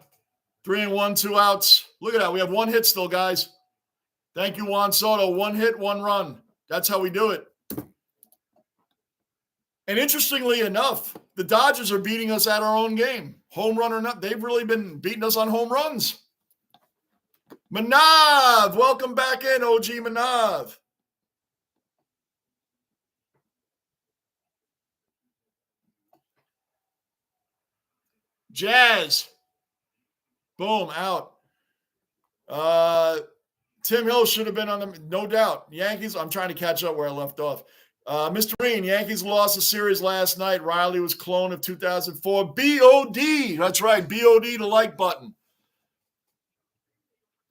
3-1, 2 outs. Look at that. We have 1 hit still, guys. Thank you, Juan Soto. 1 hit, 1 run. That's how we do it. And interestingly enough, the Dodgers are beating us at our own game. Home run or not, they've really been beating us on home runs. Manav, welcome back in, OG Manav. Jazz. Boom, out. Tim Hill should have been on the, no doubt. Yankees, I'm trying to catch up where I left off. Mr. Green, Yankees lost a series last night. Riley was clone of 2004. BOD. That's right, BOD, the like button.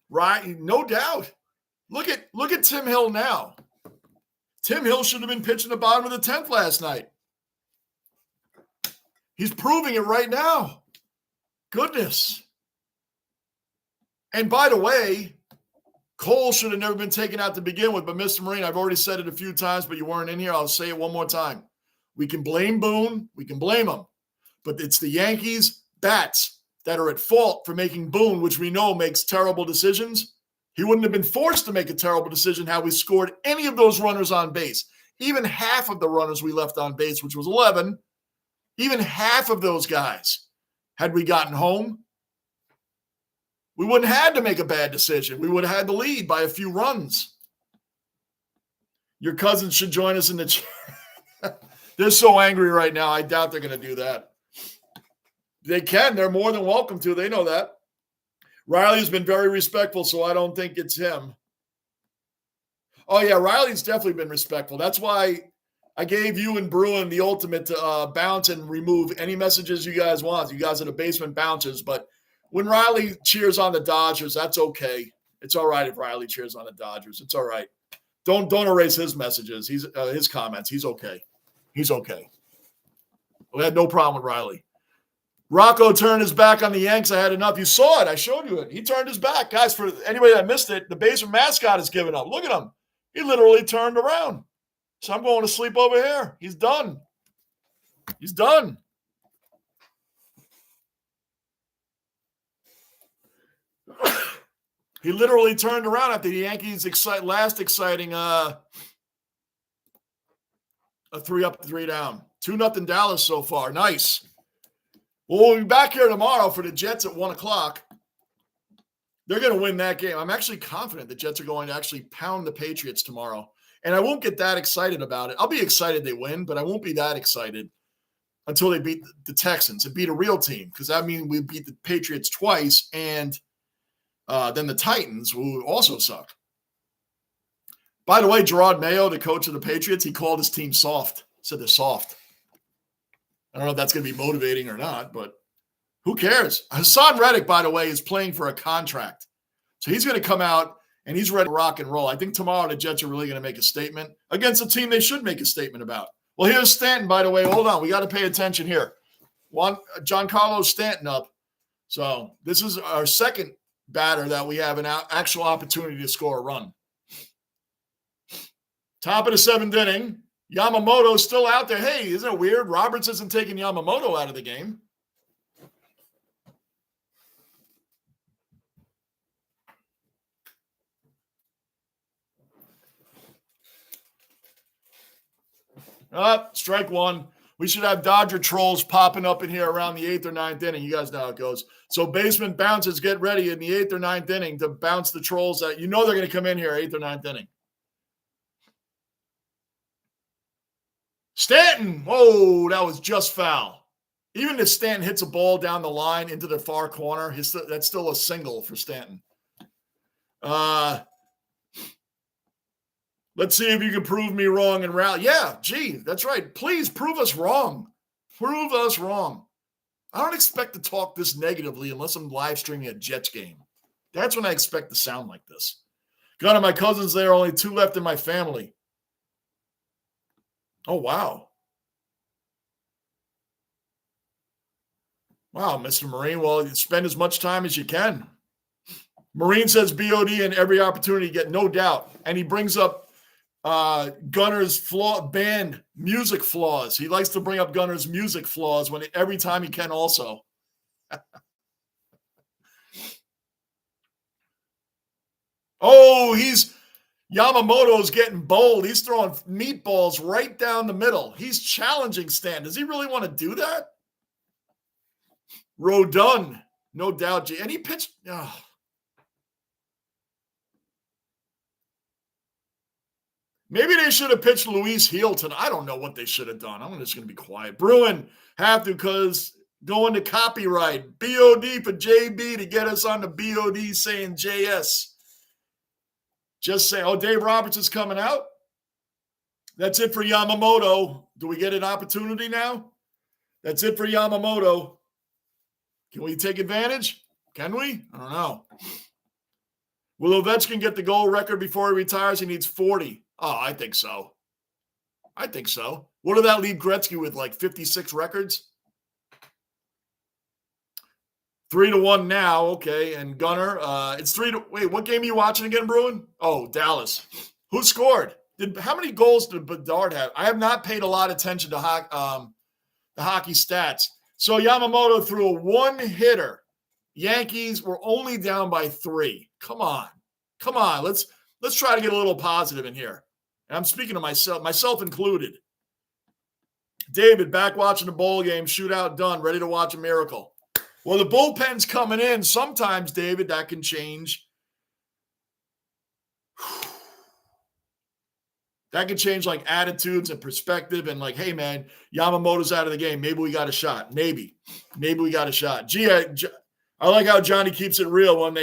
Right, no doubt. Look at Tim Hill now. Tim Hill should have been pitching the bottom of the 10th last night. He's proving it right now. Goodness. And by the way, Cole should have never been taken out to begin with, but Mr. Marine, I've already said it a few times, but you weren't in here. I'll say it one more time. We can blame Boone. We can blame him. But it's the Yankees bats that are at fault for making Boone, which we know makes terrible decisions. He wouldn't have been forced to make a terrible decision had we scored any of those runners on base. Even half of the runners we left on base, which was 11, even half of those guys, had we gotten home, we wouldn't have had to make a bad decision. We would have had the lead by a few runs. Your cousins should join us in the chat. They're so angry right now. I doubt they're going to do that. They can. They're more than welcome to. They know that. Riley's been very respectful, so I don't think it's him. Oh, yeah, Riley's definitely been respectful. That's why I gave you and Bruin the ultimate to bounce and remove any messages you guys want. You guys are the basement bouncers. But when Riley cheers on the Dodgers, that's okay. It's all right if Riley cheers on the Dodgers. It's all right. Don't erase his messages. His comments. He's okay. He's okay. We had no problem with Riley. Rocco turned his back on the Yanks. I had enough. You saw it. I showed you it. He turned his back. Guys, for anybody that missed it, the basement mascot is giving up. Look at him. He literally turned around. So I'm going to sleep over here. He's done. He's done. He literally turned around after the Yankees' last exciting a 3-up, 3-down. 2-0 Dallas so far. Nice. Well, we'll be back here tomorrow for the Jets at 1 o'clock. They're going to win that game. I'm actually confident the Jets are going to actually pound the Patriots tomorrow. And I won't get that excited about it. I'll be excited they win, but I won't be that excited until they beat the Texans and beat a real team, because that means we beat the Patriots twice, and then the Titans, who also suck. By the way, Gerard Mayo, the coach of the Patriots, he called his team soft. He said they're soft. I don't know if that's going to be motivating or not, but who cares? Hassan Reddick, by the way, is playing for a contract. So he's going to come out, and he's ready to rock and roll. I think tomorrow the Jets are really going to make a statement against a team they should make a statement about. Well, here's Stanton, by the way. Hold on. We got to pay attention here. Giancarlo Stanton up. So this is our second batter that we have an actual opportunity to score a run. Top of the 7th inning. Yamamoto's still out there. Hey, isn't it weird? Roberts isn't taking Yamamoto out of the game. Strike one. We should have Dodger trolls popping up in here around the 8th or 9th inning. You guys know how it goes. So basement bouncers, get ready in the 8th or 9th inning to bounce the trolls that you know they're going to come in here 8th or 9th inning. Stanton. Whoa, that was just foul. Even if Stanton hits a ball down the line into the far corner, that's still a single for Stanton. Let's see if you can prove me wrong and rally. Yeah, gee, that's right. Please prove us wrong. Prove us wrong. I don't expect to talk this negatively unless I'm live streaming a Jets game. That's when I expect to sound like this. Got my cousins there, only 2 left in my family. Oh, wow. Wow, Mr. Marine. Well, you spend as much time as you can. Marine says BOD and every opportunity to get, no doubt. And he brings up Gunner's band music flaws. He likes to bring up Gunner's music flaws every time he can also. Oh, Yamamoto's getting bold. He's throwing meatballs right down the middle. He's challenging Stan. Does he really want to do that? Rodon, no doubt. And he pitched. Oh. Maybe they should have pitched Luis Hilton. I don't know what they should have done. I'm just going to be quiet. Bruin have to, because going to copyright. BOD for JB to get us on the BOD saying JS. Just say, oh, Dave Roberts is coming out. That's it for Yamamoto. Do we get an opportunity now? That's it for Yamamoto. Can we take advantage? Can we? I don't know. Will Ovechkin get the goal record before he retires? He needs 40. Oh, I think so. I think so. What did that leave Gretzky with, like 56 records? 3-1 now. Okay. And Gunner, it's 3 – wait, what game are you watching again, Bruin? Oh, Dallas. Who scored? How many goals did Bedard have? I have not paid a lot of attention to the hockey stats. So Yamamoto threw a one-hitter. Yankees were only down by 3. Come on. Come on. Let's try to get a little positive in here. And I'm speaking to myself included. David, back watching the bowl game, shootout done, ready to watch a miracle. Well, the bullpen's coming in. Sometimes, David, that can change. That could change like attitudes and perspective and like, hey man, Yamamoto's out of the game. Maybe we got a shot. Maybe we got a shot. Gee, I like how Johnny keeps it real when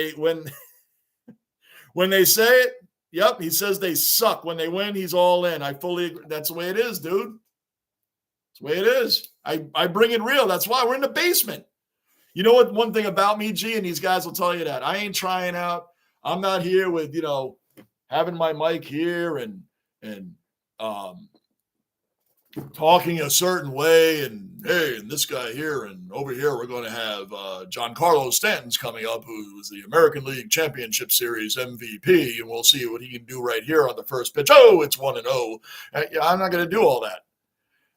they say it. Yep, he says they suck. When they win, he's all in. I fully agree. That's the way it is, dude. That's the way it is. I bring it real. That's why we're in the basement. You know what? One thing about me, G, and these guys will tell you that I ain't trying out. I'm not here with having my mic here and talking a certain way, and hey, and this guy here, and over here we're going to have Giancarlo Stanton's coming up, who was the American League Championship Series MVP, and we'll see what he can do right here on the first pitch. Oh, it's 1-0. I'm not going to do all that,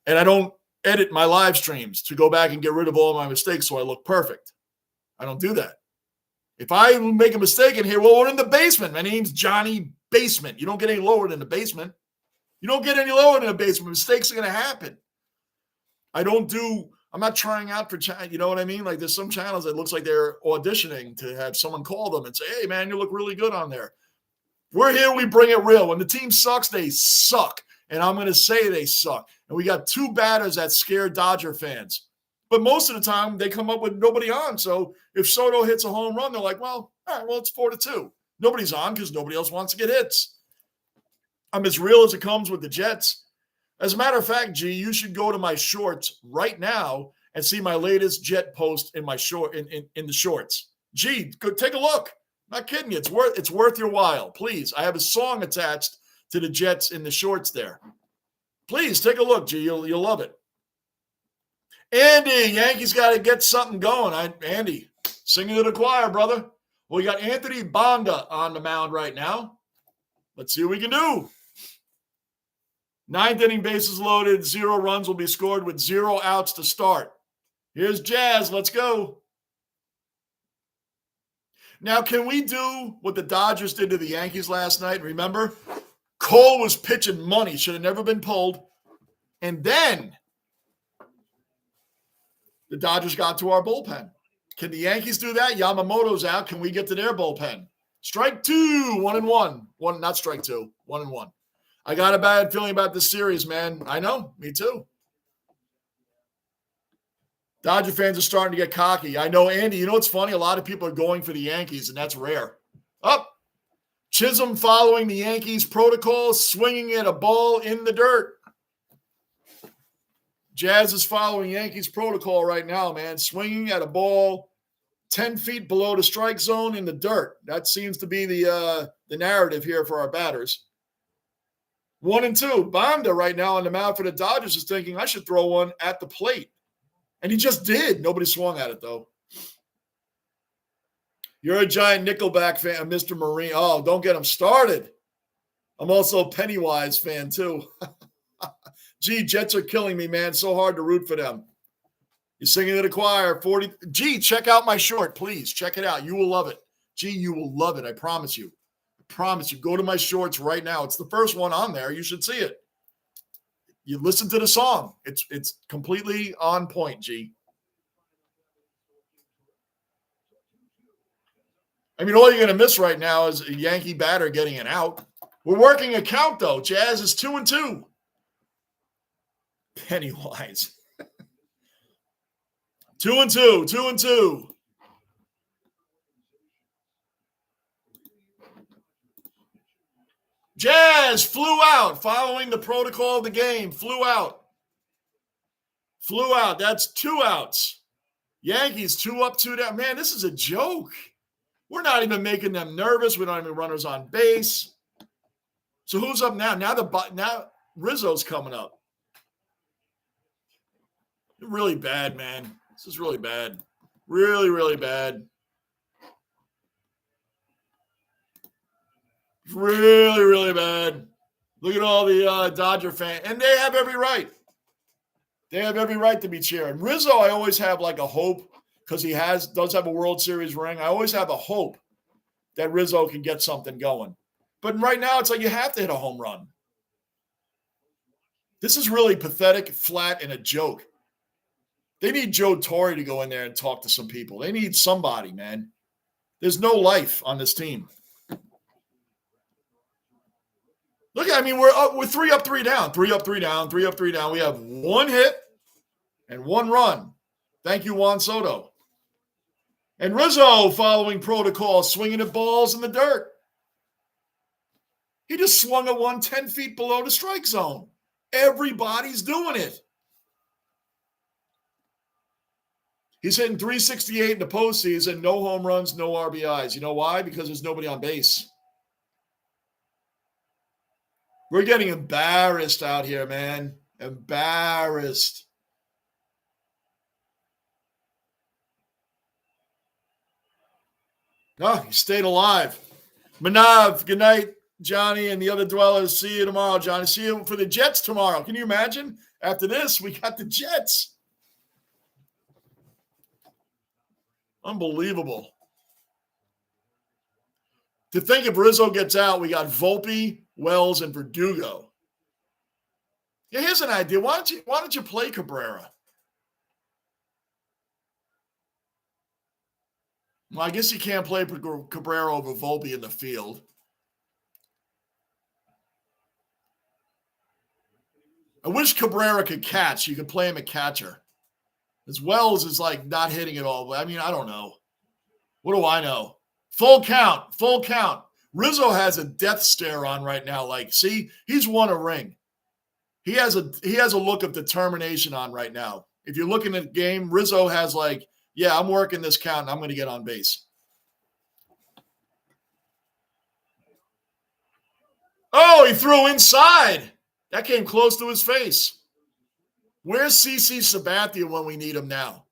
and I don't edit my live streams to go back and get rid of all my mistakes so I look perfect. I don't do that. If I make a mistake in here, well, we're in the basement. My name's Johnny Basement. You don't get any lower than the basement. You don't get any lower than the basement. Mistakes are going to happen. I'm not trying out for, you know what I mean? Like there's some channels that looks like they're auditioning to have someone call them and say, hey, man, you look really good on there. We're here. We bring it real. When the team sucks, they suck. And I'm going to say they suck. And we got two batters that scare Dodger fans. But most of the time, they come up with nobody on. So if Soto hits a home run, they're like, well, all right, well, it's 4-2. Nobody's on because nobody else wants to get hits. I'm as real as it comes with the Jets. As a matter of fact, G, you should go to my shorts right now and see my latest Jet post in my short in the shorts. G, go take a look. I'm not kidding you. It's worth your while. Please. I have a song attached to the Jets in the shorts there. Please take a look, G. You'll love it. Andy, Yankees got to get something going. Andy, singing to the choir, brother. Well, we got Anthony Banda on the mound right now. Let's see what we can do. Ninth inning, bases loaded. 0 runs will be scored with 0 outs to start. Here's Jazz. Let's go. Now, can we do what the Dodgers did to the Yankees last night? Remember? Cole was pitching money. Should have never been pulled. And then the Dodgers got to our bullpen. Can the Yankees do that? Yamamoto's out. Can we get to their bullpen? Strike 2, 1-1. Not strike 2, 1-1. I got a bad feeling about this series, man. I know. Me too. Dodger fans are starting to get cocky. I know, Andy. You know what's funny? A lot of people are going for the Yankees, and that's rare. Up. Chisholm following the Yankees protocol, swinging at a ball in the dirt. Jazz is following Yankees protocol right now, man. Swinging at a ball 10 feet below the strike zone in the dirt. That seems to be the narrative here for our batters. 1-2. Banda right now on the mound for the Dodgers is thinking, I should throw one at the plate. And he just did. Nobody swung at it, though. You're a giant Nickelback fan, Mr. Marine. Oh, don't get him started. I'm also a Pennywise fan, too. Gee, Jets are killing me, man. So hard to root for them. You're singing to the choir. 40. Gee, check out my short, please. Check it out. You will love it. Gee, you will love it. I promise you. I promise you. Go to my shorts right now. It's the first one on there. You should see it. You listen to the song. It's completely on point, G. I mean, all you're going to miss right now is a Yankee batter getting an out. We're working a count, though. Jazz is 2-2. Pennywise. 2-2. 2-2. Jazz flew out following the protocol of the game. Flew out. That's 2 outs. Yankees 2 up, 2 down. Man, this is a joke. We're not even making them nervous. We don't have any runners on base. So who's up now? Now Rizzo's coming up. Really bad, man. This is really bad. Really, really bad. Really, really bad. Look at all the Dodger fans. And they have every right. They have every right to be cheering. Rizzo, I always have like a hope because he does have a World Series ring. I always have a hope that Rizzo can get something going. But right now, it's like you have to hit a home run. This is really pathetic, flat, and a joke. They need Joe Torre to go in there and talk to some people. They need somebody, man. There's no life on this team. Look, I mean, we're 3 up, 3 down, 3 up, 3 down, 3 up, 3 down. We have 1 hit and 1 run. Thank you, Juan Soto. And Rizzo following protocol, swinging at balls in the dirt. He just swung a 1 10 feet below the strike zone. Everybody's doing it. He's hitting 368 in the postseason, no home runs, no RBIs. You know why? Because there's nobody on base. We're getting embarrassed out here, man. Embarrassed. No, he stayed alive. Manav, good night, Johnny, and the other dwellers. See you tomorrow, Johnny. See you for the Jets tomorrow. Can you imagine? After this, we got the Jets. Unbelievable. To think if Rizzo gets out, we got Volpe, Wells, and Verdugo. Yeah, here's an idea. Why don't you play Cabrera? Well, I guess you can't play Cabrera over Volpe in the field. I wish Cabrera could catch. You could play him a catcher. As Wells is like not hitting it all. I mean, I don't know. What do I know? Full count. Full count. Rizzo has a death stare on right now. Like, see, he's won a ring. He has a look of determination on right now. If you're looking at the game, Rizzo has like, yeah, I'm working this count and I'm going to get on base. Oh, he threw inside. That came close to his face. Where's CC Sabathia when we need him now?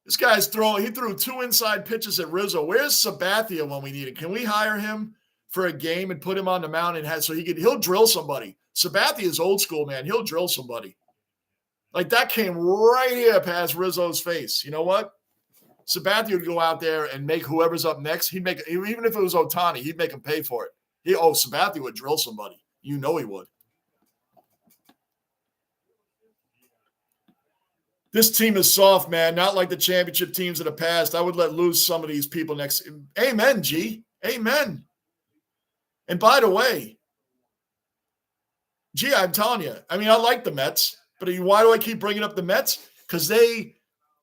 This guy's he threw 2 inside pitches at Rizzo. Where's Sabathia when we need him? Can we hire him for a game and put him on the mound and he'll drill somebody? Sabathia is old school, man. He'll drill somebody. Like that came right here past Rizzo's face. You know what? Sabathia would go out there and make whoever's up next. Even if it was Ohtani, he'd make him pay for it. Sabathia would drill somebody. You know he would. This team is soft, man. Not like the championship teams of the past. I would let loose some of these people next. Amen, G. Amen. And by the way, G, I'm telling you, I mean, I like the Mets, but why do I keep bringing up the Mets? Because they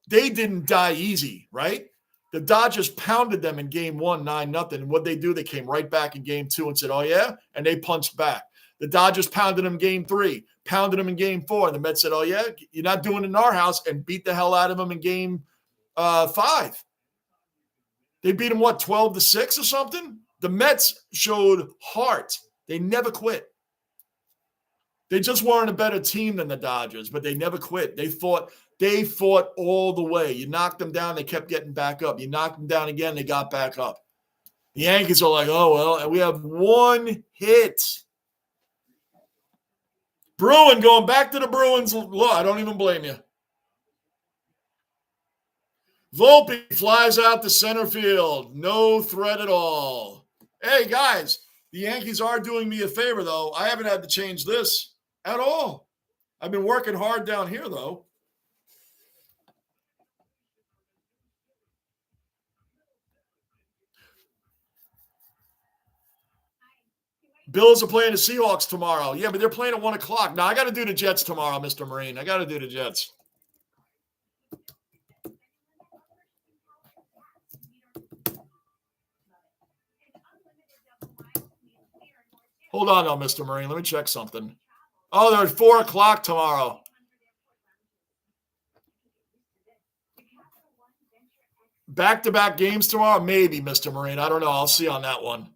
didn't die easy, right? The Dodgers pounded them in game 1, 9-0. And what they do, they came right back in game 2 and said, oh, yeah? And they punched back. The Dodgers pounded them game 3, pounded them in game 4. And the Mets said, oh, yeah, you're not doing it in our house, and beat the hell out of them in game 5. They beat them, 12-6 or something? The Mets showed heart. They never quit. They just weren't a better team than the Dodgers, but they never quit. They fought all the way. You knocked them down, they kept getting back up. You knocked them down again, they got back up. The Yankees are like, oh, well, and we have 1 hit. Bruin going back to the Bruins. Look, I don't even blame you. Volpe flies out to center field. No threat at all. Hey, guys, the Yankees are doing me a favor, though. I haven't had to change this at all. I've been working hard down here, though. Bills are playing the Seahawks tomorrow. Yeah, but they're playing at 1 o'clock. Now, I got to do the Jets tomorrow, Mr. Marine. I got to do the Jets. Hold on, now, Mr. Marine. Let me check something. Oh, they're at 4 o'clock tomorrow. Back-to-back games tomorrow? Maybe, Mr. Marine. I don't know. I'll see on that one.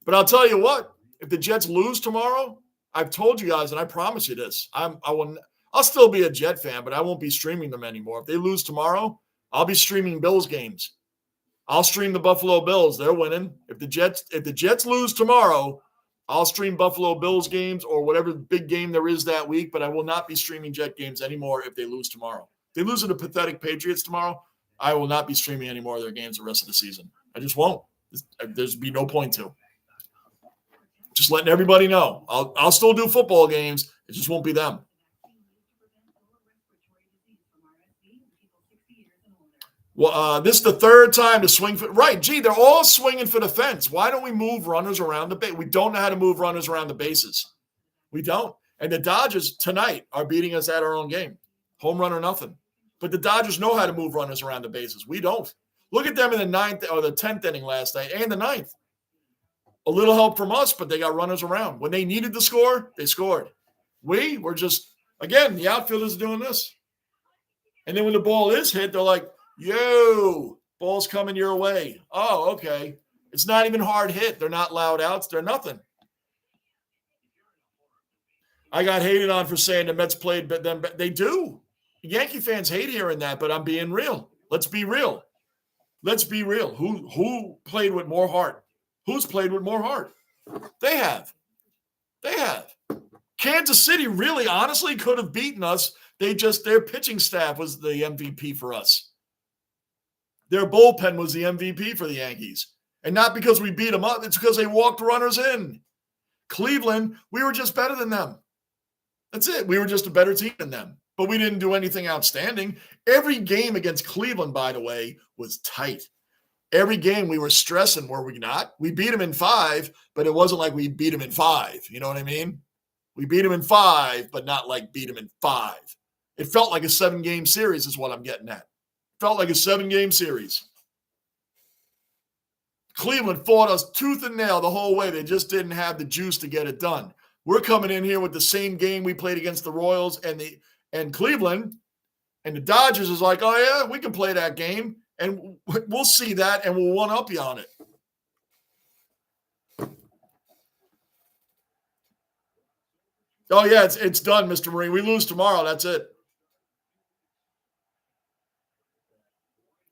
But I'll tell you what. If the Jets lose tomorrow, I've told you guys, and I promise you this, I'll still be a Jet fan, but I won't be streaming them anymore. If they lose tomorrow, I'll be streaming Bills games. I'll stream the Buffalo Bills. They're winning. If the Jets lose tomorrow, I'll stream Buffalo Bills games or whatever big game there is that week, but I will not be streaming Jet games anymore if they lose tomorrow. If they lose to the pathetic Patriots tomorrow, I will not be streaming any more of their games the rest of the season. I just won't. There's be no point to. Just letting everybody know. I'll still do football games. It just won't be them. Well, this is the third time to swing for right. Gee, they're all swinging for the fence. Why don't we move runners around the base? We don't know how to move runners around the bases. We don't. And the Dodgers tonight are beating us at our own game. Home run or nothing. But the Dodgers know how to move runners around the bases. We don't. Look at them in the ninth or the 10th inning last night and the ninth. A little help from us, but they got runners around. When they needed to score, they scored. We were just, again, the outfielders are doing this. And then when the ball is hit, they're like, yo, ball's coming your way. Oh, okay. It's not even hard hit. They're not loud outs. They're nothing. I got hated on for saying the Mets played, but then they do. Yankee fans hate hearing that, but I'm being real. Let's be real. Let's be real. Who played with more heart? Who's played with more heart? They have. They have. Kansas City really, honestly, could have beaten us. Their pitching staff was the MVP for us. Their bullpen was the MVP for the Yankees. And not because we beat them up. It's because they walked runners in. Cleveland, we were just better than them. That's it. We were just a better team than them. But we didn't do anything outstanding. Every game against Cleveland, by the way, was tight. Every game we were stressing, were we not? We beat them in 5, but it wasn't like we beat them in 5. You know what I mean? We beat them in 5, but not like beat them in 5. It felt like a 7-game series is what I'm getting at. Felt like a 7-game series. Cleveland fought us tooth and nail the whole way. They just didn't have the juice to get it done. We're coming in here with the same game we played against the Royals and Cleveland, and the Dodgers is like, oh, yeah, we can play that game, and we'll see that, and we'll one-up you on it. Oh, yeah, it's done, Mr. Marine. We lose tomorrow. That's it.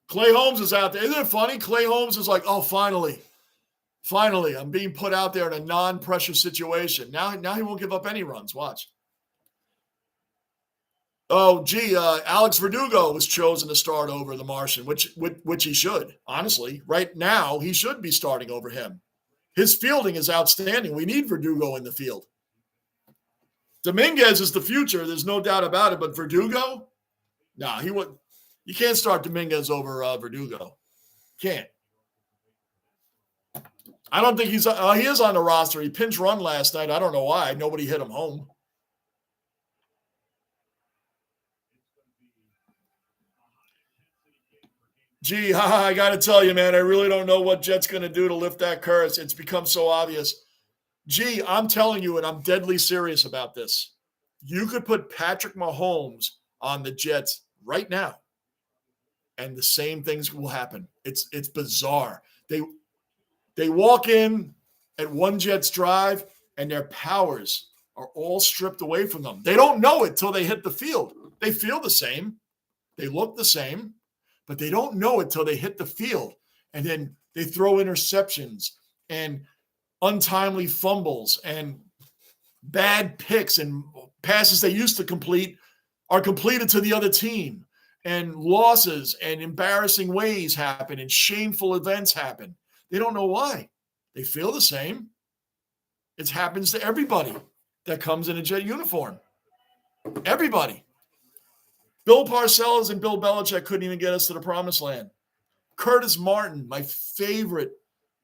Clay Holmes is out there. Isn't it funny? Clay Holmes is like, oh, finally, I'm being put out there in a non-pressure situation. Now he won't give up any runs. Watch. Oh, gee, Alex Verdugo was chosen to start over the Martian, which he should. Honestly, right now, he should be starting over him. His fielding is outstanding. We need Verdugo in the field. Dominguez is the future. There's no doubt about it. But Verdugo, he wouldn't. You can't start Dominguez over Verdugo. Can't. I don't think he is on the roster. He pinch run last night. I don't know why. Nobody hit him home. Gee, I got to tell you, man, I really don't know what Jet's going to do to lift that curse. It's become so obvious. Gee, I'm telling you, and I'm deadly serious about this. You could put Patrick Mahomes on the Jets right now, and the same things will happen. It's bizarre. They walk in at one Jets drive, and their powers are all stripped away from them. They don't know it till they hit the field. They feel the same. They look the same, but they don't know it till they hit the field. And then they throw interceptions and untimely fumbles and bad picks and passes they used to complete are completed to the other team. And losses and embarrassing ways happen and shameful events happen. They don't know why. They feel the same. It happens to everybody that comes in a Jet uniform. Everybody. Bill Parcells and Bill Belichick couldn't even get us to the promised land. Curtis Martin, my favorite,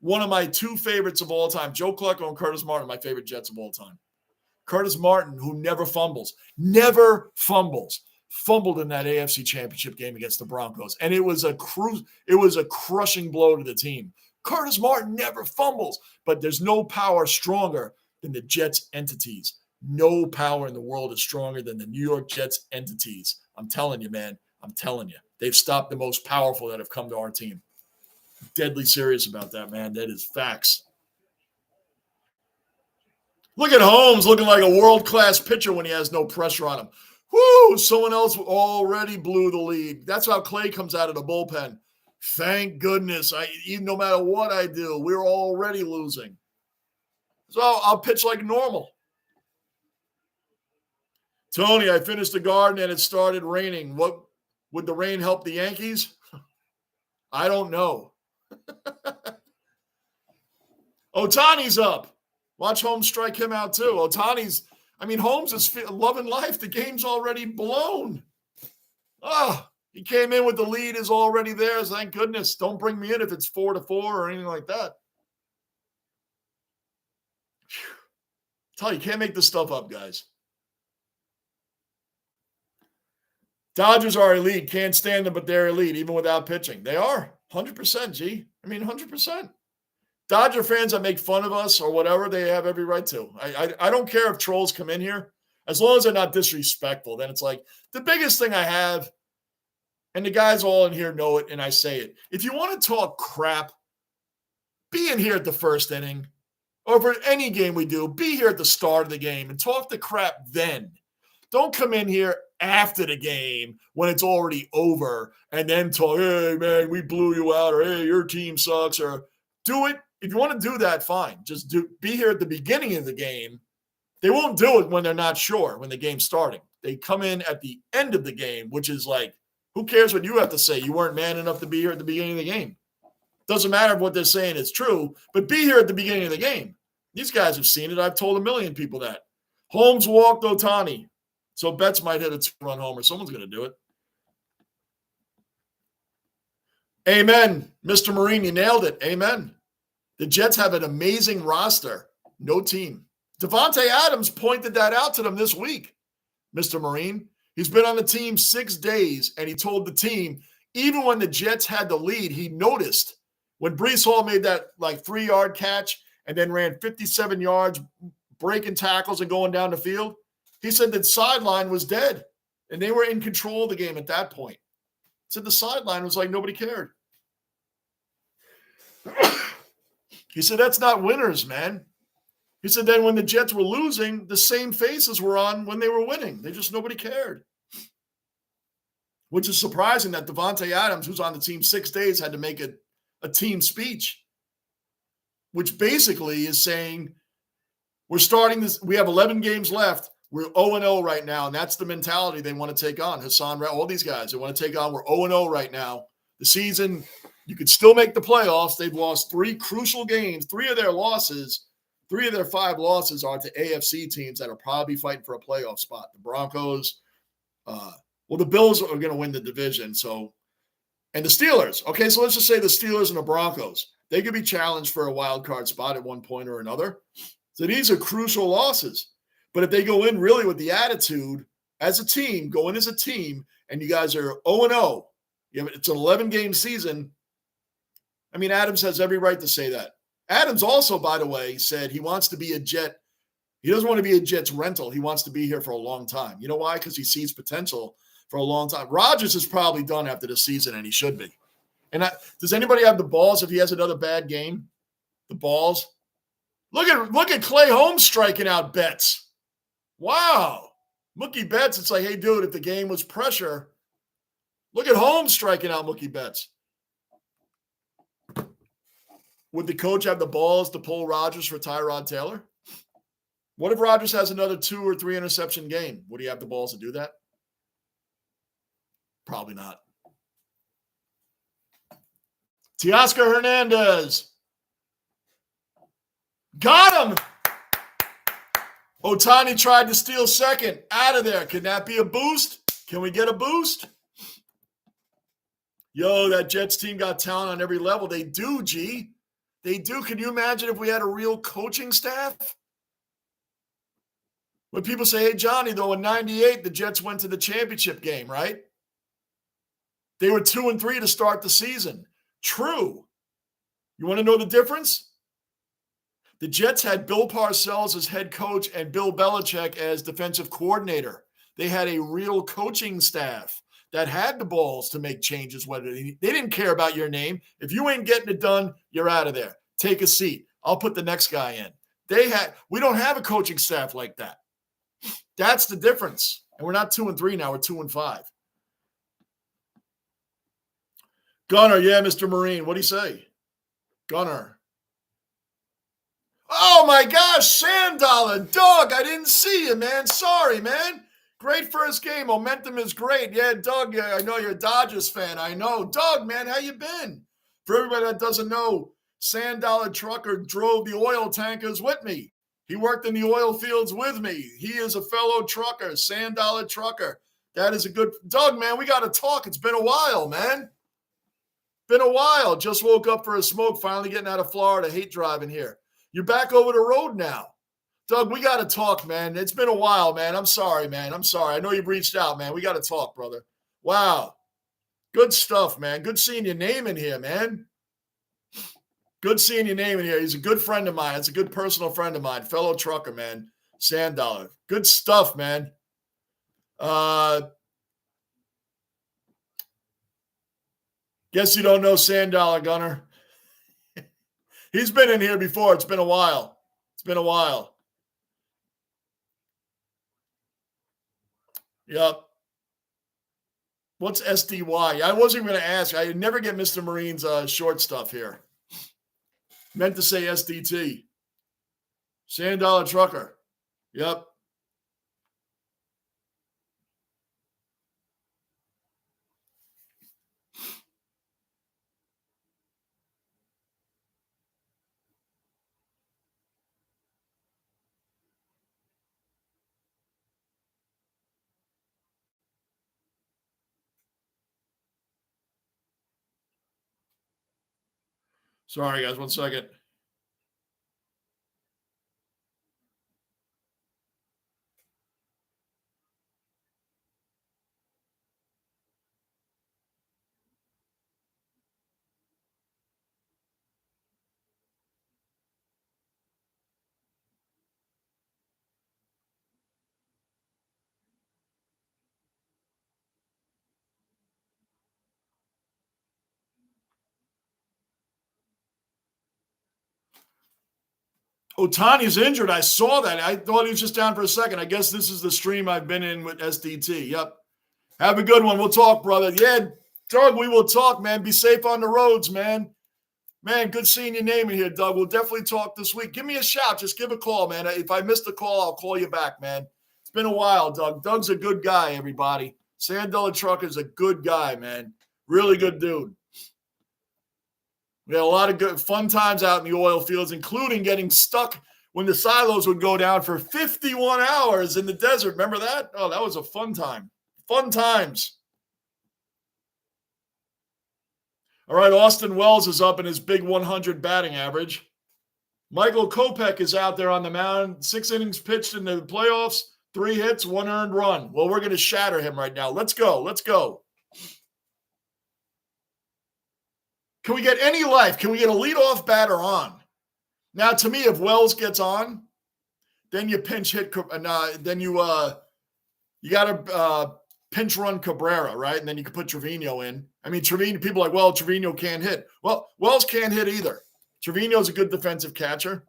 one of my 2 favorites of all time. Joe Klecko and Curtis Martin, my favorite Jets of all time. Curtis Martin, who never fumbled in that AFC Championship game against the Broncos, and it was a crushing blow to the team. Curtis Martin never fumbles, but there's no power stronger than the Jets entities. No power in the world is stronger than the New York Jets entities. I'm telling you, man. I'm telling you. They've stopped the most powerful that have come to our team. Deadly serious about that, man. That is facts. Look at Holmes looking like a world-class pitcher when he has no pressure on him. Whoo! Someone else already blew the lead. That's how Clay comes out of the bullpen. Thank goodness. No matter what I do, we're already losing. So I'll pitch like normal. Tony, I finished the garden and it started raining. What would the rain help the Yankees? I don't know. Ohtani's up. Watch Holmes strike him out too. Holmes is loving life. The game's already blown. He came in with the lead is already there. Thank goodness. Don't bring me in if it's 4-4 or anything like that. Tell you can't make this stuff up, guys. Dodgers are elite. Can't stand them, but they're elite, even without pitching. They are. 100%, G. I mean, 100%. Dodger fans that make fun of us or whatever, they have every right to. I don't care if trolls come in here. As long as they're not disrespectful, then it's like the biggest thing I have, and the guys all in here know it, and I say it. If you want to talk crap, be in here at the first inning. Or for any game we do, be here at the start of the game and talk the crap then. Don't come in here after the game when it's already over and then talk, hey, man, we blew you out, or hey, your team sucks, or do it. If you want to do that, fine. Just be here at the beginning of the game. They won't do it when they're not sure, when the game's starting. They come in at the end of the game, which is like, who cares what you have to say? You weren't man enough to be here at the beginning of the game. Doesn't matter if what they're saying is true, but be here at the beginning of the game. These guys have seen it. I've told a million people that. Holmes walked Ohtani. So Betts might hit a 2-run homer. Someone's going to do it. Amen. Mr. Marine, you nailed it. Amen. The Jets have an amazing roster. No team. Devontae Adams pointed that out to them this week, Mr. Marine. He's been on the team 6 days, and he told the team, even when the Jets had the lead, he noticed when Breece Hall made that like 3-yard catch and then ran 57 yards, breaking tackles and going down the field. He said that sideline was dead, and they were in control of the game at that point. He said the sideline was like nobody cared. He said, that's not winners, man. He said then when the Jets were losing, the same faces were on when they were winning. Nobody cared. Which is surprising that Devontae Adams, who's on the team 6 days, had to make a team speech, which basically is saying we're starting this. We have 11 games left. We're 0-0 right now, and that's the mentality they want to take on. Hassan, all these guys, they want to take on. We're 0-0 right now. The season, you could still make the playoffs. They've lost 3 crucial games. 3 of their 5 losses are to AFC teams that are probably fighting for a playoff spot. The Broncos, the Bills are going to win the division. So, and the Steelers. Okay, so let's just say the Steelers and the Broncos. They could be challenged for a wild card spot at one point or another. So these are crucial losses. But if they go in really with the attitude as a team, go in as a team, and you guys are 0-0, it's an 11-game season. I mean, Adams has every right to say that. Adams also, by the way, said he wants to be a Jet. He doesn't want to be a Jets rental. He wants to be here for a long time. You know why? Because he sees potential for a long time. Rodgers is probably done after the season, and he should be. And does anybody have the balls if he has another bad game? The balls? Look at Clay Holmes striking out Betts. Wow. Mookie Betts, it's like, hey, dude, if the game was pressure, look at Holmes striking out Mookie Betts. Would the coach have the balls to pull Rodgers for Tyrod Taylor? What if Rodgers has another 2 or 3 interception game? Would he have the balls to do that? Probably not. Teoscar Hernandez. Got him. Ohtani tried to steal second. Out of there. Can that be a boost? Can we get a boost? Yo, that Jets team got talent on every level. They do, G. They do. Can you imagine if we had a real coaching staff? When people say, hey, Johnny, though, in 98, the Jets went to the championship game, right? They were 2-3 to start the season. True. You want to know the difference? The Jets had Bill Parcells as head coach and Bill Belichick as defensive coordinator. They had a real coaching staff that had the balls to make changes. They didn't care about your name. If you ain't getting it done, you're out of there. Take a seat. I'll put the next guy in. We don't have a coaching staff like that. That's the difference. And we're not 2-3 now. We're 2-5. Gunner, yeah, Mr. Marine. What'd he say? Gunner. Oh, my gosh, Sandollar. Doug, I didn't see you, man. Sorry, man. Great first game. Momentum is great. Yeah, Doug, yeah, I know you're a Dodgers fan. I know. Doug, man, how you been? For everybody that doesn't know, Sandollar Trucker drove the oil tankers with me. He worked in the oil fields with me. He is a fellow trucker, Sandollar Trucker. That is a good Doug, man. We got to talk. It's been a while, man. Been a while. Just woke up for a smoke, finally getting out of Florida. Hate driving here. You're back over the road now. Doug, we got to talk, man. It's been a while, man. I'm sorry, man. I'm sorry. I know you've reached out, man. We got to talk, brother. Wow. Good stuff, man. Good seeing your name in here, man. Good seeing your name in here. He's a good friend of mine. It's a good personal friend of mine. Fellow trucker, man. Sand Dollar. Good stuff, man. Guess you don't know Sand Dollar, Gunner. He's been in here before. It's been a while. It's been a while. Yep. What's SDY? I wasn't going to ask. I never get Mr. Marine's short stuff here. Meant to say SDT. Sand Dollar Trucker. Yep. Sorry, guys. 1 second. Ohtani's injured. I saw that. I thought he was just down for a second. I guess this is the stream I've been in with SDT. Yep. Have a good one. We'll talk, brother. Yeah, Doug, we will talk, man. Be safe on the roads, man. Man, good seeing your name in here, Doug. We'll definitely talk this week. Give me a shout. Just give a call, man. If I missed a call, I'll call you back, man. It's been a while, Doug. Doug's a good guy, everybody. Sand Dollar Trucker's a good guy, man. Really good dude. We had a lot of good fun times out in the oil fields, including getting stuck when the silos would go down for 51 hours in the desert. Remember that? Oh, that was a fun time. Fun times. All right, Austin Wells is up in his big 100 batting average. Michael Kopech is out there on the mound. 6 innings pitched in the playoffs, 3 hits, 1 earned run. Well, we're going to shatter him right now. Let's go. Let's go. Can we get any life? Can we get a leadoff batter on? Now, to me, if Wells gets on, then you pinch hit. Then you got to pinch run Cabrera, right? And then you can put Trevino in. I mean, Trevino. People are like, well, Trevino can't hit. Well, Wells can't hit either. Trevino's a good defensive catcher.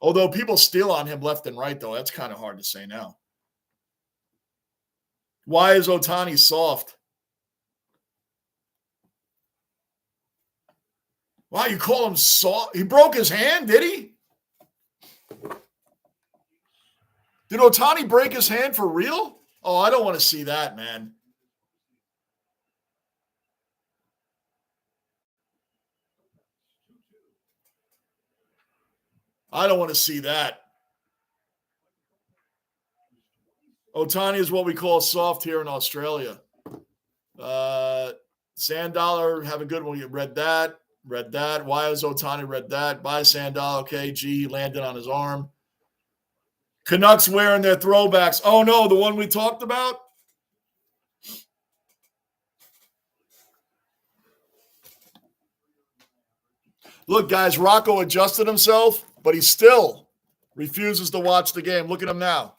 Although people steal on him left and right, though, that's kind of hard to say now. Why is Ohtani soft? Wow, you call him soft? He broke his hand, did he? Did Ohtani break his hand for real? Oh, I don't want to see that, man. I don't want to see that. Ohtani is what we call soft here in Australia. Sand Dollar, have a good one. You read that. Read that. Why is Ohtani read that? Bye, Sand Dollar. Okay, G, he landed on his arm. Canucks wearing their throwbacks. Oh, no, the one we talked about? Look, guys, Rocco adjusted himself, but he still refuses to watch the game. Look at him now.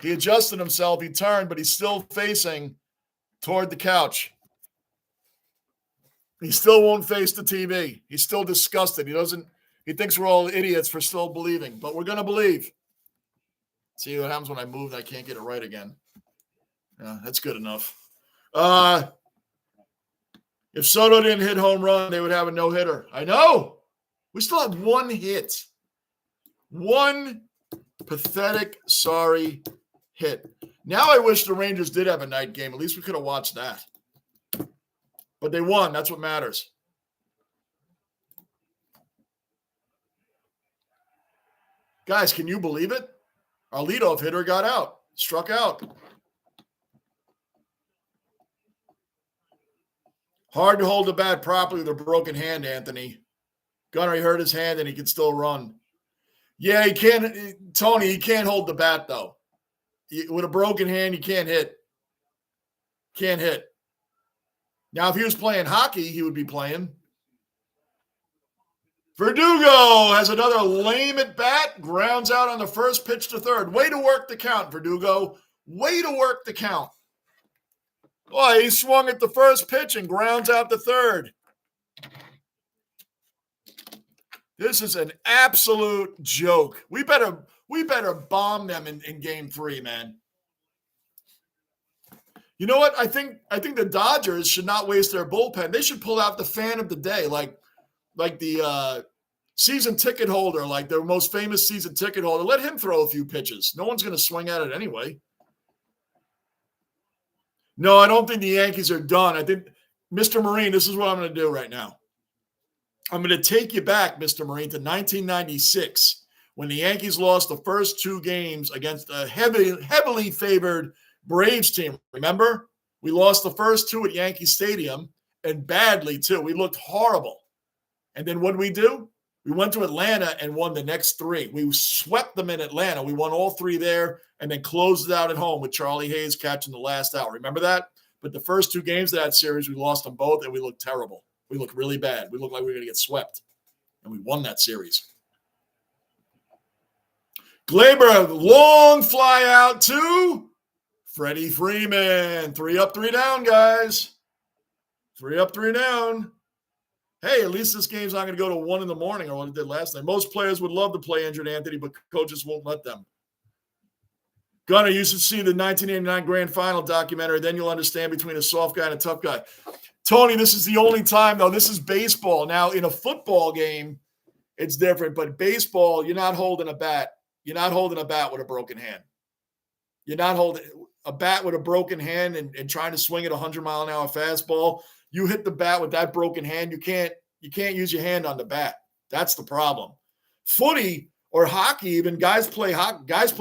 He adjusted himself. He turned, but he's still facing toward the couch. He still won't face the TV. He's still disgusted. He thinks we're all idiots for still believing, but we're going to believe. See what happens when I move. I can't get it right again. Yeah, that's good enough. If Soto didn't hit home run, they would have a no-hitter. I know. We still have 1 hit. 1 pathetic, sorry hit. Now I wish the Rangers did have a night game. At least we could have watched that. But they won. That's what matters. Guys, can you believe it? Our leadoff hitter got out, struck out. Hard to hold the bat properly with a broken hand, Anthony. Gunnar, he hurt his hand and he can still run. Yeah, he can't. Tony, he can't hold the bat, though. With a broken hand, you can't hit. Can't hit. Now, if he was playing hockey, he would be playing. Verdugo has another lame at bat, grounds out on the first pitch to third. Way to work the count, Verdugo. Way to work the count. Boy, he swung at the first pitch and grounds out the third. This is an absolute joke. We better bomb them in game 3, man. You know what? I think the Dodgers should not waste their bullpen. They should pull out the fan of the day, like the season ticket holder, like their most famous season ticket holder. Let him throw a few pitches. No one's going to swing at it anyway. No, I don't think the Yankees are done. I think, Mr. Marine, this is what I'm going to do right now. I'm going to take you back, Mr. Marine, to 1996 when the Yankees lost the first 2 games against a heavily favored Braves team. Remember? We lost the first 2 at Yankee Stadium, and badly, too. We looked horrible. And then what did we do? We went to Atlanta and won the next 3. We swept them in Atlanta. We won all 3 there and then closed it out at home with Charlie Hayes catching the last out. Remember that? But the first 2 games of that series, we lost them both, and we looked terrible. We looked really bad. We looked like we were going to get swept. And we won that series. Glaber, long fly out to Freddie Freeman. 3 up, 3 down, guys. 3 up, 3 down. Hey, at least this game's not going to go to 1 in the morning or what it did last night. Most players would love to play injured, Anthony, but coaches won't let them. Gunnar, you should see the 1989 Grand Final documentary. Then you'll understand between a soft guy and a tough guy. Tony, this is the only time, though. This is baseball. Now, in a football game, it's different. But baseball, you're not holding a bat. You're not holding a bat with a broken hand. You're not holding a bat with a broken hand and trying to swing at a 100-mile-an-hour fastball. You hit the bat with that broken hand, you can't use your hand on the bat. That's the problem. Footy or hockey, even guys play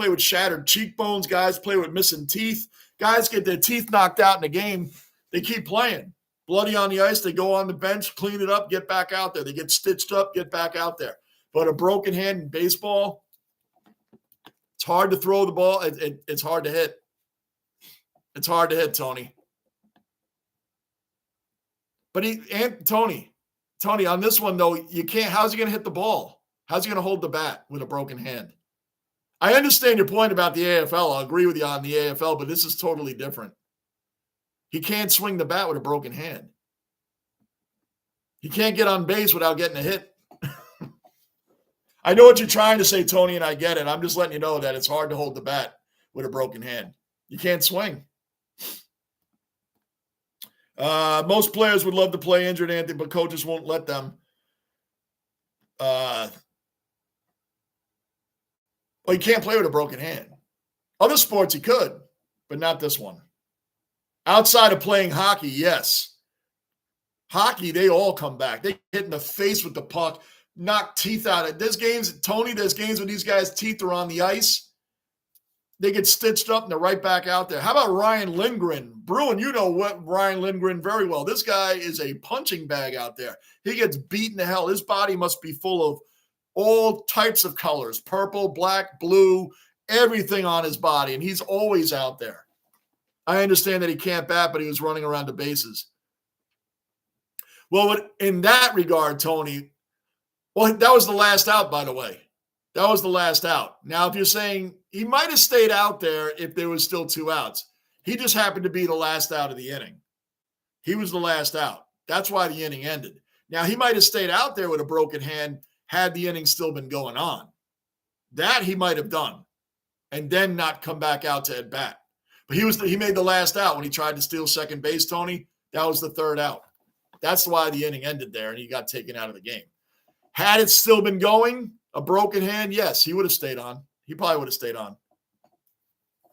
with shattered cheekbones, guys play with missing teeth. Guys get their teeth knocked out in the game. They keep playing. Bloody on the ice, they go on the bench, clean it up, get back out there. They get stitched up, get back out there. But a broken hand in baseball, it's hard to throw the ball. It's hard to hit. It's hard to hit, Tony. But Tony, on this one, though, you can't. How's he going to hit the ball? How's he going to hold the bat with a broken hand? I understand your point about the AFL. I'll agree with you on the AFL, but this is totally different. He can't swing the bat with a broken hand. He can't get on base without getting a hit. I know what you're trying to say, Tony, and I get it. I'm just letting you know that it's hard to hold the bat with a broken hand. You can't swing. Most players would love to play injured, Anthony, but coaches won't let them. Well, you can't play with a broken hand. Other sports he could, but not this one. Outside of playing hockey, yes. Hockey, they all come back. They hit in the face with the puck, knock teeth out. There's games, Tony, when these guys' teeth are on the ice. They get stitched up and they're right back out there. How about Ryan Lindgren? Bruin, you know what Ryan Lindgren very well. This guy is a punching bag out there. He gets beaten to hell. His body must be full of all types of colors, purple, black, blue, everything on his body, and he's always out there. I understand that he can't bat, but he was running around the bases. Well, in that regard, Tony, well, that was the last out, by the way. That was the last out. Now, if you're saying he might have stayed out there if there was still 2 outs, he just happened to be the last out of the inning. He was the last out. That's why the inning ended. Now, he might have stayed out there with a broken hand had the inning still been going on. That he might have done and then not come back out to at bat. But he made the last out when he tried to steal second base, Tony. That was the 3rd out. That's why the inning ended there and he got taken out of the game. Had it still been going, a broken hand, yes, he would have stayed on. He probably would have stayed on.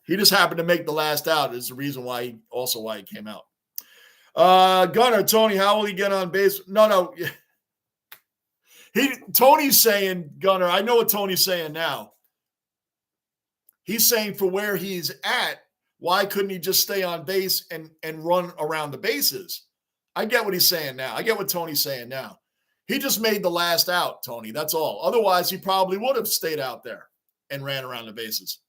He just happened to make the last out is the reason why he came out. Gunnar, Tony, how will he get on base? No. Tony's saying, Gunnar, I know what Tony's saying now. He's saying for where he's at, why couldn't he just stay on base and run around the bases? I get what he's saying now. I get what Tony's saying now. He just made the last out, Tony. That's all. Otherwise, he probably would have stayed out there and ran around the bases.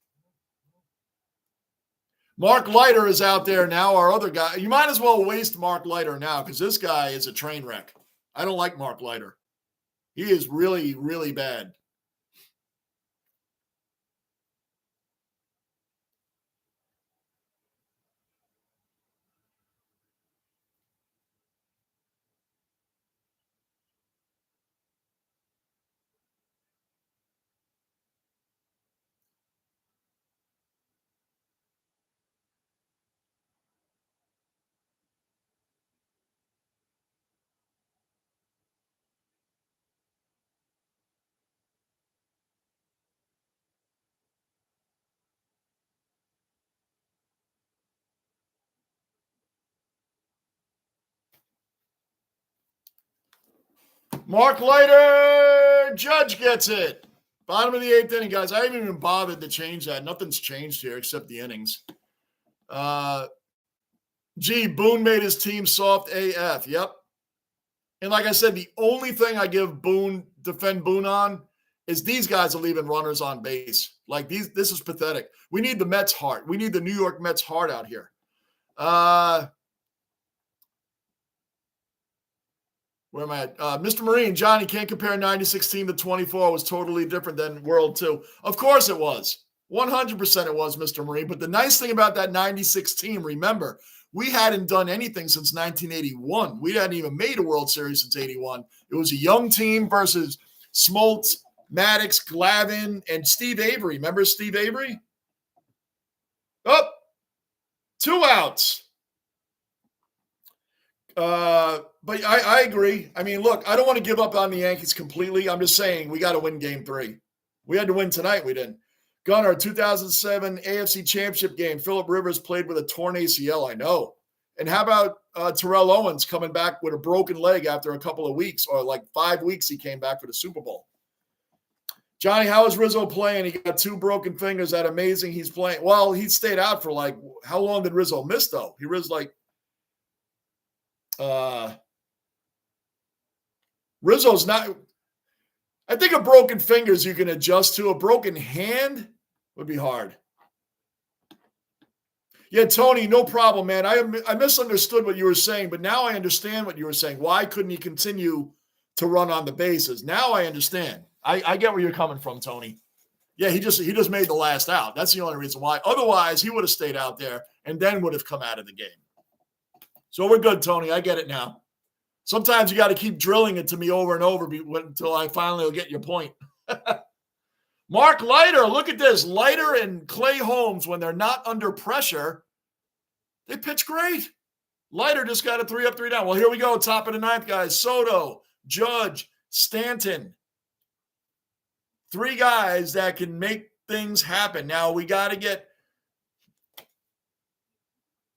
Mark Leiter is out there now, our other guy. You might as well waste Mark Leiter now because this guy is a train wreck. I don't like Mark Leiter. He is really, really bad. Mark Leiter, Judge gets it. Bottom of the 8th inning, guys. I haven't even bothered to change that. Nothing's changed here except the innings. Boone made his team soft AF. Yep. And like I said, the only thing I defend Boone on is these guys are leaving runners on base. Like this is pathetic. We need the Mets heart. We need the New York Mets heart out here. Where am I at? Mr. Marine, Johnny, can't compare 96 team to 24. It was totally different than World 2. Of course it was. 100% it was, Mr. Marine. But the nice thing about that 96 team, remember, we hadn't done anything since 1981. We hadn't even made a World Series since 81. It was a young team versus Smoltz, Maddox, Glavine, and Steve Avery. Remember Steve Avery? Oh, 2 outs. But I agree. I mean, look, I don't want to give up on the Yankees completely. I'm just saying we got to win game 3. We had to win tonight. We didn't. Gunnar, 2007 AFC Championship game. Phillip Rivers played with a torn ACL. I know. And how about Terrell Owens coming back with a broken leg after a couple of weeks, or like 5 weeks he came back for the Super Bowl? Johnny, how is Rizzo playing? He got 2 broken fingers. That amazing he's playing. Well, he stayed out for like, how long did Rizzo miss though? He was like, Rizzo's not. I think a broken fingers you can adjust to. A broken hand would be hard. Yeah, Tony, no problem, man. I misunderstood what you were saying, but now I understand what you were saying. Why couldn't he continue to run on the bases? Now I understand. I get where you're coming from, Tony. Yeah, he just made the last out. That's the only reason why. Otherwise, he would have stayed out there and then would have come out of the game. So we're good, Tony. I get it now. Sometimes you got to keep drilling it to me over and over until I finally will get your point. Mark Leiter, look at this. Leiter and Clay Holmes, when they're not under pressure, they pitch great. Leiter just got a 3 up, 3 down. Well, here we go. Top of the 9th, guys. Soto, Judge, Stanton. 3 guys that can make things happen. Now, we got to get –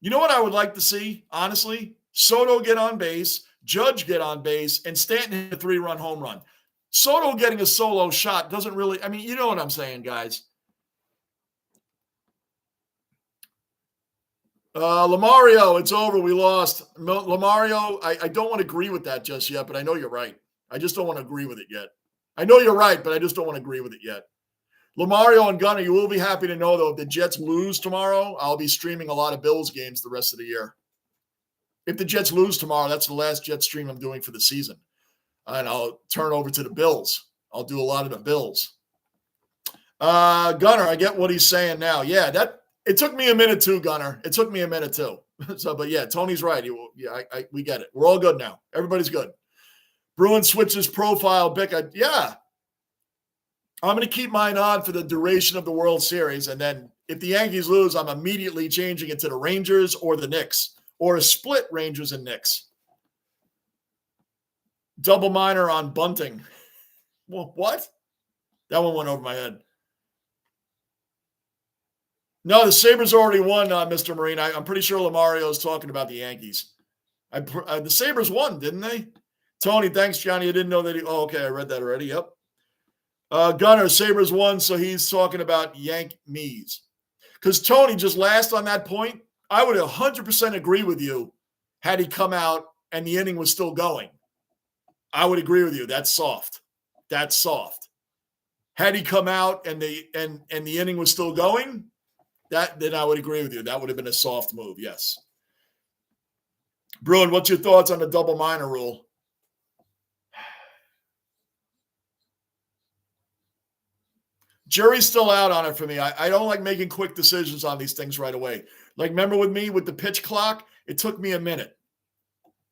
you know what I would like to see, honestly? Soto get on base, Judge get on base, and Stanton hit a 3-run home run. Soto getting a solo shot doesn't really – I mean, you know what I'm saying, guys. Lamario, it's over. We lost. Lamario, I don't want to agree with that just yet, but I know you're right. I just don't want to agree with it yet. I know you're right, but I just don't want to agree with it yet. Lamario and Gunner, you will be happy to know, though, if the Jets lose tomorrow, I'll be streaming a lot of Bills games the rest of the year. If the Jets lose tomorrow, that's the last Jets stream I'm doing for the season. And I'll turn over to the Bills. I'll do a lot of the Bills. Gunner, I get what he's saying now. Yeah, it took me a minute too, Gunner. It took me a minute too. But yeah, Tony's right. We get it. We're all good now. Everybody's good. Bruin switches profile. Bick, yeah. I'm going to keep mine on for the duration of the World Series. And then if the Yankees lose, I'm immediately changing it to the Rangers or the Knicks, or a split Rangers and Knicks. Double minor on bunting. Well, what? That one went over my head. No, the Sabres already won, Mr. Marine. I'm pretty sure Lamario is talking about the Yankees. The Sabres won, didn't they? Tony, thanks, Johnny. I didn't know that. Okay, I read that already. Yep. Gunner, Sabres won, so he's talking about Yankees. Because Tony, just last on that point, I would 100% agree with you had he come out and the inning was still going, I would agree with you. That's soft. That's soft. Had he come out and the inning was still going, then I would agree with you. That would have been a soft move, yes. Bruin, what's your thoughts on the double minor rule? Jury's still out on it for me. I don't like making quick decisions on these things right away. Like, remember with me with the pitch clock? It took me a minute.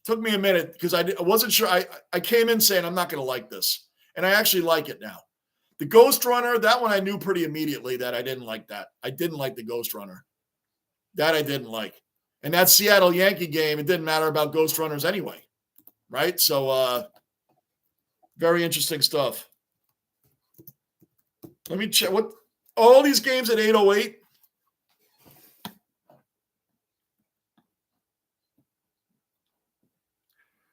Took me a minute because I wasn't sure. I came in saying I'm not going to like this, and I actually like it now. The Ghost Runner, that one I knew pretty immediately that I didn't like that. I didn't like the Ghost Runner. That I didn't like. And that Seattle Yankee game, it didn't matter about Ghost Runners anyway, right? So very interesting stuff. Let me check what all these games at 8:08.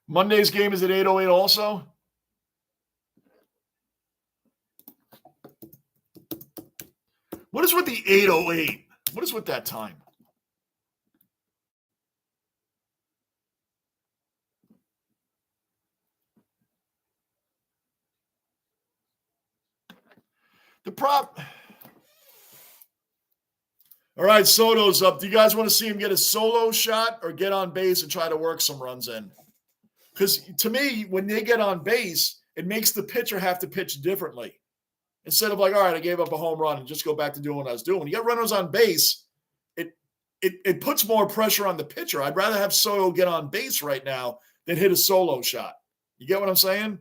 Monday's game is at 8:08 also. What is with the 8:08? What is with that time? The prop. All right, Soto's up. Do you guys want to see him get a solo shot or get on base and try to work some runs in? Because to me, when they get on base, it makes the pitcher have to pitch differently. Instead of like, all right, I gave up a home run and just go back to doing what I was doing. When you get runners on base, it puts more pressure on the pitcher. I'd rather have Soto get on base right now than hit a solo shot. You get what I'm saying?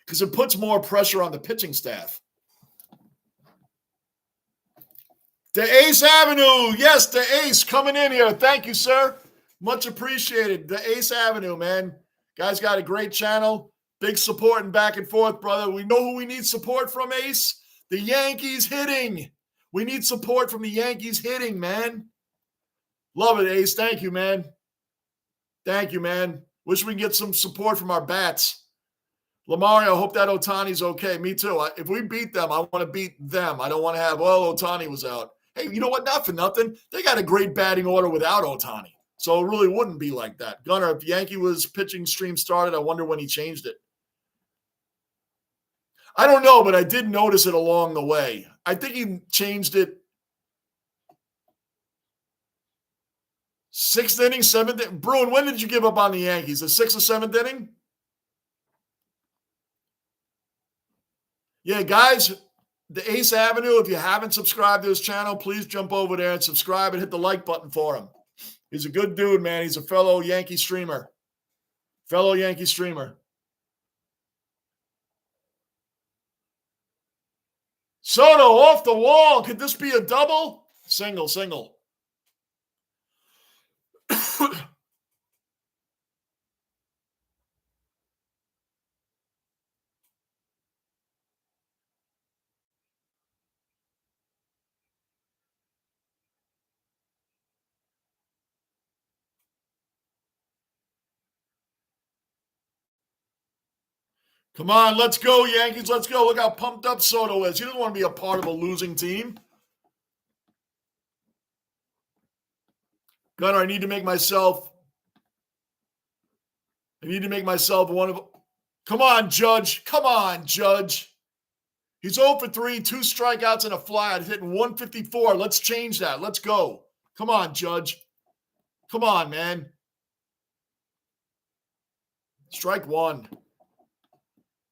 Because it puts more pressure on the pitching staff. The Ace Avenue. Yes, the Ace coming in here. Thank you, sir. Much appreciated. The Ace Avenue, man. Guys got a great channel. Big support and back and forth, brother. We know who we need support from, Ace. The Yankees hitting. We need support from the Yankees hitting, man. Love it, Ace. Thank you, man. Thank you, man. Wish we can get some support from our bats. Lamario, I hope that Ohtani's okay. Me too. If we beat them, I want to beat them. I don't want to have, well, Ohtani was out. Hey, you know what? Not for nothing. They got a great batting order without Ohtani. So it really wouldn't be like that. Gunnar, if Yankee was pitching stream started, I wonder when he changed it. I don't know, but I did notice it along the way. I think he changed it 6th inning, 7th inning. Bruin, when did you give up on the Yankees? The 6th or 7th inning? Yeah, guys, the Ace Avenue, if you haven't subscribed to his channel, please jump over there and subscribe and hit the like button for him. He's a good dude, man. He's a fellow Yankee streamer. Fellow Yankee streamer. Soto off the wall. Could this be a double? Single, single. Come on, let's go, Yankees. Let's go. Look how pumped up Soto is. He doesn't want to be a part of a losing team. Gunnar, I need to make myself one of. Come on, Judge. Come on, Judge. He's 0 for 3, 2 strikeouts and a fly. He's hitting 154. Let's change that. Let's go. Come on, Judge. Come on, man. Strike one.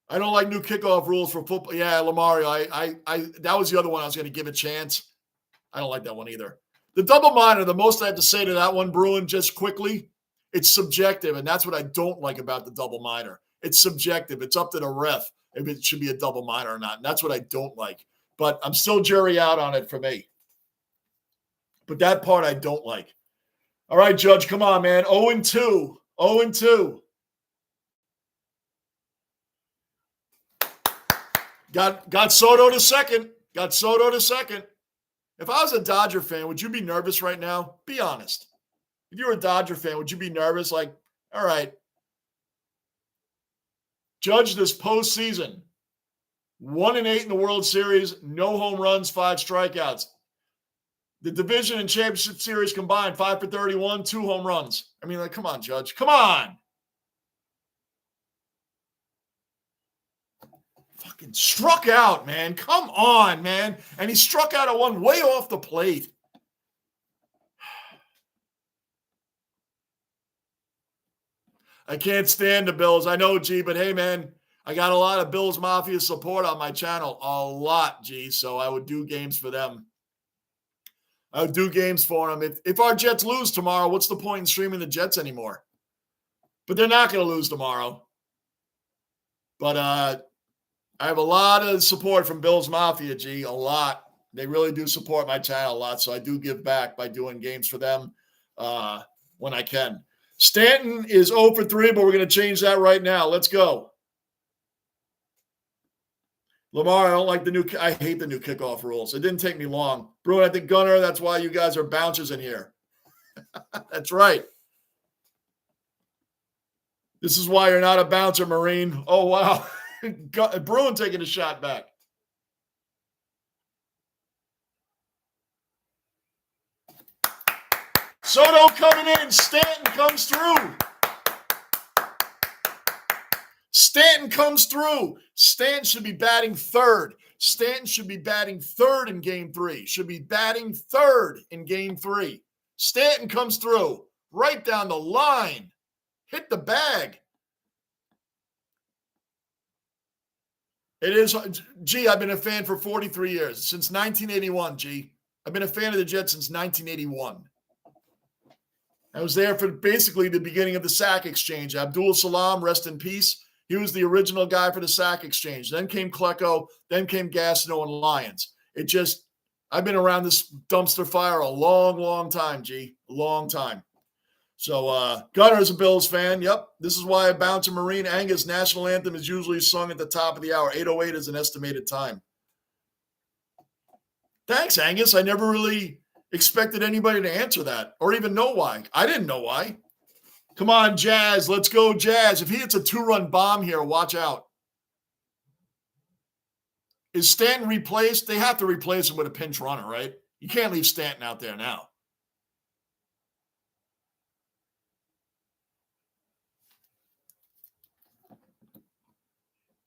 I don't like new kickoff rules for football. Yeah, Lamario, I that was the other one I was going to give a chance. I don't like that one either. The double minor, the most I have to say to that one, Bruin, just quickly, it's subjective, and that's what I don't like about the double minor. It's subjective. It's up to the ref if it should be a double minor or not, and that's what I don't like. But I'm still jury out on it for me. But that part I don't like. All right, Judge, come on, man. 0-2. 0-2. Got Soto to second. Got Soto to second. If I was a Dodger fan, would you be nervous right now? Be honest. If you were a Dodger fan, would you be nervous? Like, all right. Judge this postseason. 1-8 in the World Series, no home runs, 5 strikeouts. The division and championship series combined, 5 for 31, 2 home runs. I mean, like, come on, Judge. Come on. Fucking struck out, man. Come on, man. And he struck out at one way off the plate. I can't stand the Bills. I know, G, but hey, man, I got a lot of Bills Mafia support on my channel. A lot, G. So I would do games for them. I would do games for them. If our Jets lose tomorrow, what's the point in streaming the Jets anymore? But they're not going to lose tomorrow. But I have a lot of support from Bills Mafia, G. A lot. They really do support my channel a lot. So I do give back by doing games for them when I can. Stanton is 0 for 3, but we're going to change that right now. Let's go. Lamar, I don't like I hate the new kickoff rules. It didn't take me long. Bruin, I think Gunner, that's why you guys are bouncers in here. That's right. This is why you're not a bouncer, Marine. Oh, wow. Bruin taking a shot back. Soto coming in. Stanton comes through. Stanton comes through. Stanton should be batting third. Stanton should be batting third in game 3. Should be batting third in game 3. Stanton comes through. Right down the line. Hit the bag. It is, G, I've been a fan for 43 years. Since 1981, G. I've been a fan of the Jets since 1981. I was there for basically the beginning of the sack exchange. Abdul Salam, rest in peace. He was the original guy for the sack exchange. Then came Klecko. Then came Gastineau and Lyons. I've been around this dumpster fire a long, long time, G. A long time. So Gunner is a Bills fan. Yep. This is why I bounce a Marine. Angus national anthem is usually sung at the top of the hour. 8:08 is an estimated time. Thanks, Angus. I never really expected anybody to answer that or even know why. I didn't know why. Come on, Jazz. Let's go, Jazz. If he hits a 2-run bomb here, watch out. Is Stanton replaced? They have to replace him with a pinch runner, right? You can't leave Stanton out there now.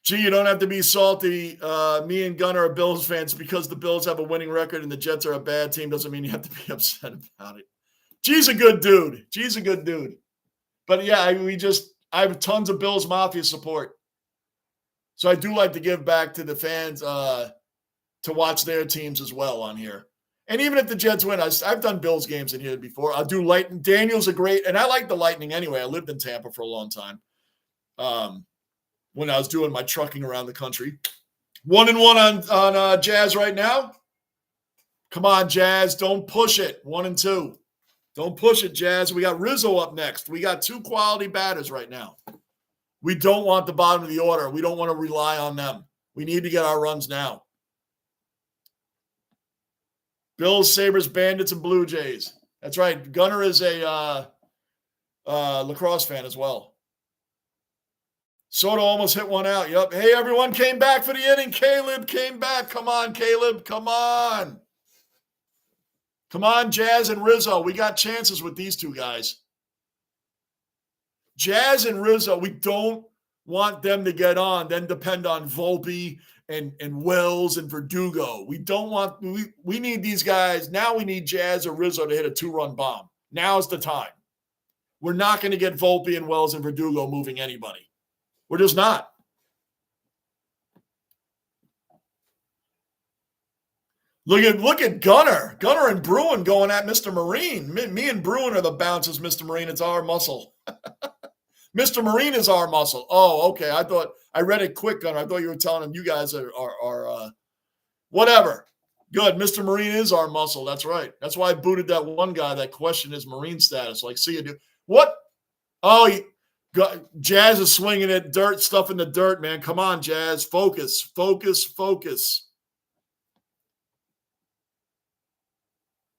Gee, you don't have to be salty. Me and Gunner are Bills fans. Because the Bills have a winning record and the Jets are a bad team doesn't mean you have to be upset about it. G's a good dude. G's a good dude. But yeah, I have tons of Bills Mafia support. So I do like to give back to the fans to watch their teams as well on here. And even if the Jets win, I've done Bills games in here before. I'll do Lightning. Daniel's a great, and I like the Lightning anyway. I lived in Tampa for a long time when I was doing my trucking around the country. 1-1 on Jazz right now. Come on, Jazz. Don't push it. 1-2. Don't push it, Jazz. We got Rizzo up next. We got 2 quality batters right now. We don't want the bottom of the order. We don't want to rely on them. We need to get our runs now. Bills, Sabres, Bandits, and Blue Jays. That's right. Gunner is a lacrosse fan as well. Soto almost hit one out. Yep. Hey, everyone came back for the inning. Caleb came back. Come on, Caleb. Come on. Come on, Jazz and Rizzo. We got chances with these 2 guys. Jazz and Rizzo, we don't want them to get on, then depend on Volpe and Wells and Verdugo. We don't want – we need these guys. Now we need Jazz or Rizzo to hit a 2-run bomb. Now's the time. We're not going to get Volpe and Wells and Verdugo moving anybody. We're just not. Look at Gunner. Gunner and Bruin going at Mr. Marine. Me and Bruin are the bouncers, Mr. Marine. It's our muscle. Mr. Marine is our muscle. Oh, okay. I read it quick, Gunner. I thought you were telling him you guys are whatever. Good. Mr. Marine is our muscle. That's right. That's why I booted that one guy that questioned his Marine status. Like, see you, dude. What? Oh, Jazz is swinging at dirt, stuff in the dirt, man. Come on, Jazz. Focus, focus, focus.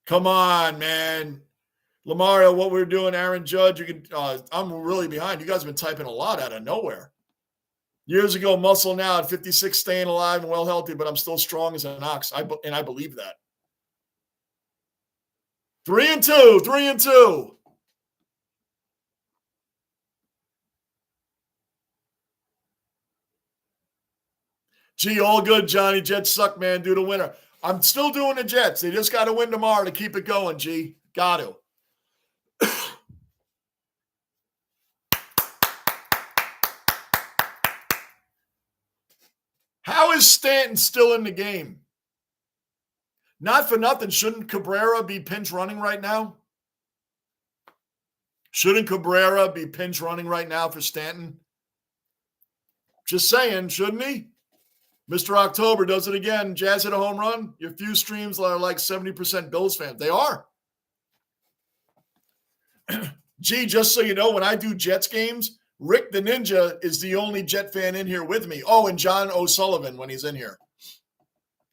Come on, man. Lamario, what we're doing, Aaron Judge, you can. I'm really behind. You guys have been typing a lot out of nowhere. Years ago, muscle now at 56, staying alive and well healthy, but I'm still strong as an ox. I believe that. 3-2. 3-2. Gee, all good, Johnny. Jets suck, man. Do the winner. I'm still doing the Jets. They just got to win tomorrow to keep it going, G. Got to. How is Stanton still in the game? Not for nothing. Shouldn't Cabrera be pinch running right now? Shouldn't Cabrera be pinch running right now for Stanton? Just saying, shouldn't he? Mr. October does it again. Jazz hit a home run. Your few streams are like 70% Bills fans. They are. Gee, just so you know, when I do Jets games, Rick the Ninja is the only Jet fan in here with me. Oh, and John O'Sullivan when he's in here.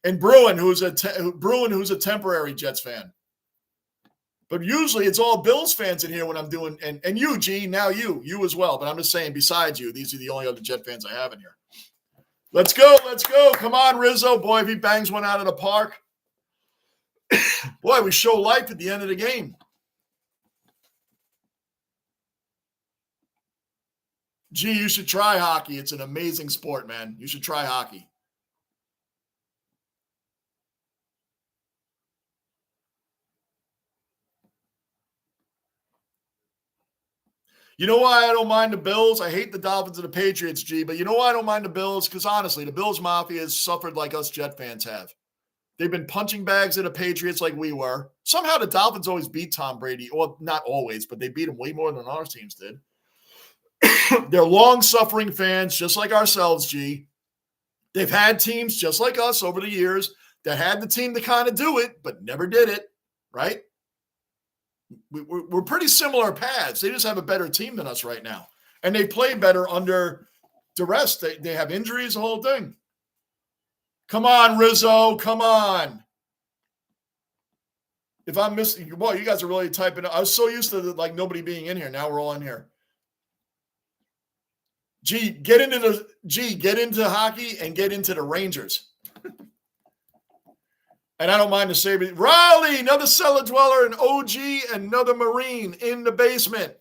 And Bruin, who's a temporary Jets fan. But usually it's all Bills fans in here when I'm doing, and you, G, now you as well. But I'm just saying, besides you, these are the only other Jet fans I have in here. Let's go. Come on, Rizzo. Boy, if he bangs one out of the park. Boy, we show life at the end of the game. Gee, you should try hockey. It's an amazing sport, man. You should try hockey. You know why I don't mind the Bills? I hate the Dolphins and the Patriots, G, but you know why I don't mind the Bills? Because honestly, the Bills Mafia has suffered like us Jet fans have. They've been punching bags at the Patriots like we were. Somehow the Dolphins always beat Tom Brady. Well, not always, but they beat him way more than our teams did. They're long-suffering fans, just like ourselves, G. They've had teams just like us over the years that had the team to kind of do it, but never did it, right? We're pretty similar paths. They just have a better team than us right now. And they play better under duress. They have injuries, the whole thing. Come on, Rizzo. Come on. If I'm missing, boy, you guys are really typing. I was so used to like nobody being in here. Now we're all in here. Get into hockey and get into the Rangers. And I don't mind the Sabres. Raleigh, another cellar dweller, an OG, another Marine in the basement.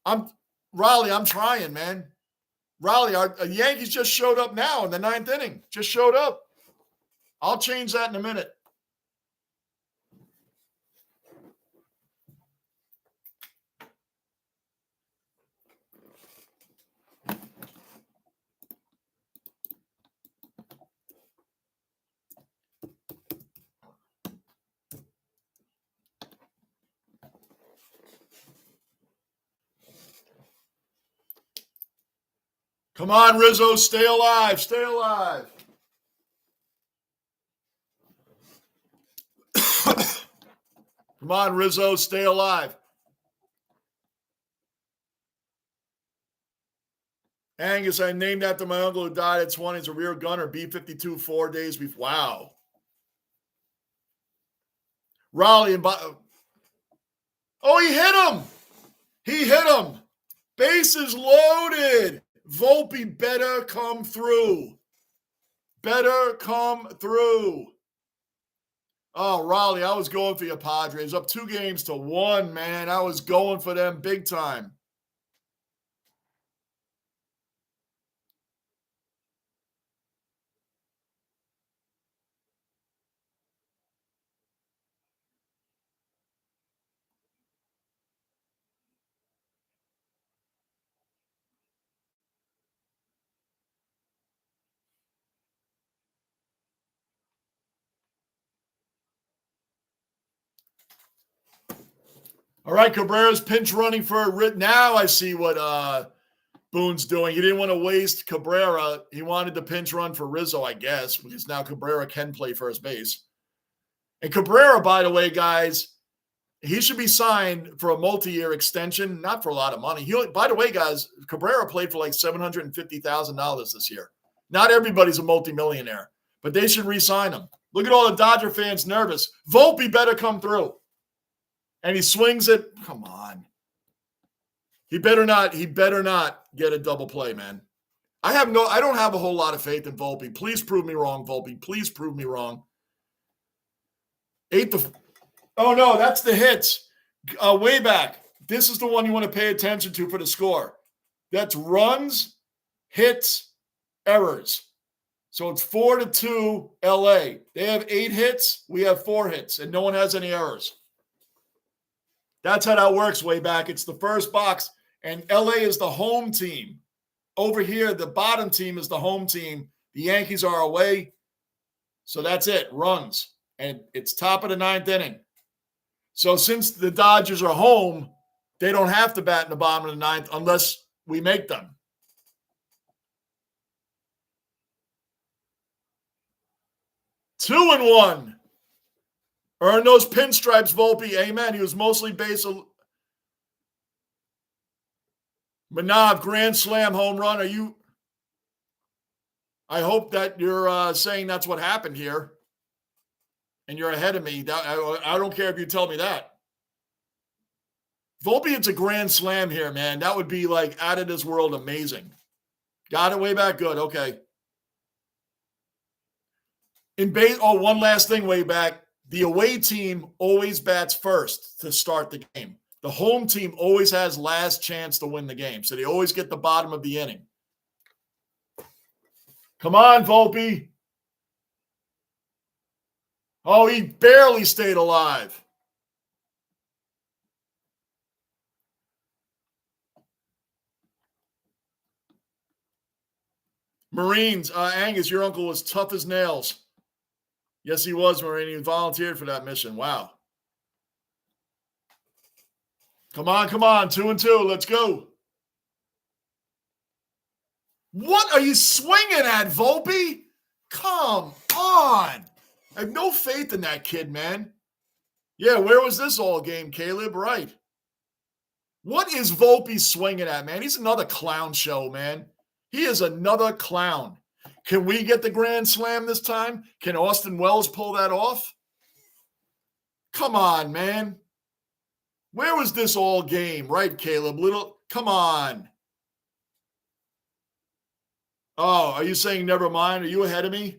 I'm trying, man. Raleigh, our Yankees just showed up now in the 9th inning. Just showed up. I'll change that in a minute. Come on, Rizzo, stay alive. Stay alive. Come on, Rizzo, stay alive. Angus, I named after my uncle who died at 20 as a rear gunner, B-52, 4 days before. Wow. Raleigh and oh, he hit him. He hit him. Bases loaded. Volpe better come through. Better come through. Oh, Raleigh, I was going for your Padres. Up 2-1, man. I was going for them big time. All right, Cabrera's pinch running for a writ. Now I see what Boone's doing. He didn't want to waste Cabrera. He wanted to pinch run for Rizzo, I guess, because now Cabrera can play first base. And Cabrera, by the way, guys, he should be signed for a multi-year extension, not for a lot of money. By the way, guys, Cabrera played for like $750,000 this year. Not everybody's a multimillionaire, but they should re-sign him. Look at all the Dodger fans nervous. Volpe better come through. And he swings it. Come on. He better not get a double play, man. I don't have a whole lot of faith in Volpe. Please prove me wrong, Volpe. Please prove me wrong. 8-4. Oh, no, that's the hits. Way back. This is the one you want to pay attention to for the score. That's runs, hits, errors. So it's 4-2 LA. They have 8 hits. We have 4 hits, and no one has any errors. That's how that works way back. It's the first box, and LA is the home team. Over here, the bottom team is the home team. The Yankees are away. So that's it. Runs. And it's top of the 9th inning. So since the Dodgers are home, they don't have to bat in the bottom of the 9th unless we make them. Two and one. Earn those pinstripes, Volpe. Amen. He was mostly base. Manav, grand slam home run. Are you? I hope that you're saying that's what happened here. And you're ahead of me. I don't care if you tell me that. Volpe, it's a grand slam here, man. That would be like out of this world amazing. Got it way back. Good. Okay. One last thing way back. The away team always bats first to start the game. The home team always has last chance to win the game. So they always get the bottom of the inning. Come on, Volpe. Oh, he barely stayed alive. Marines, Angus, your uncle was tough as nails. Yes, he was, Marine. He volunteered for that mission. Wow. Come on. 2-2. Let's go. What are you swinging at, Volpe? Come on. I have no faith in that kid, man. Yeah, where was this all game, Caleb? Right. What is Volpe swinging at, man? He's another clown show, man. He is another clown. Can we get the grand slam this time? Can Austin Wells pull that off? Come on, man. Where was this all game? Right, Caleb? Come on. Oh, are you saying never mind? Are you ahead of me?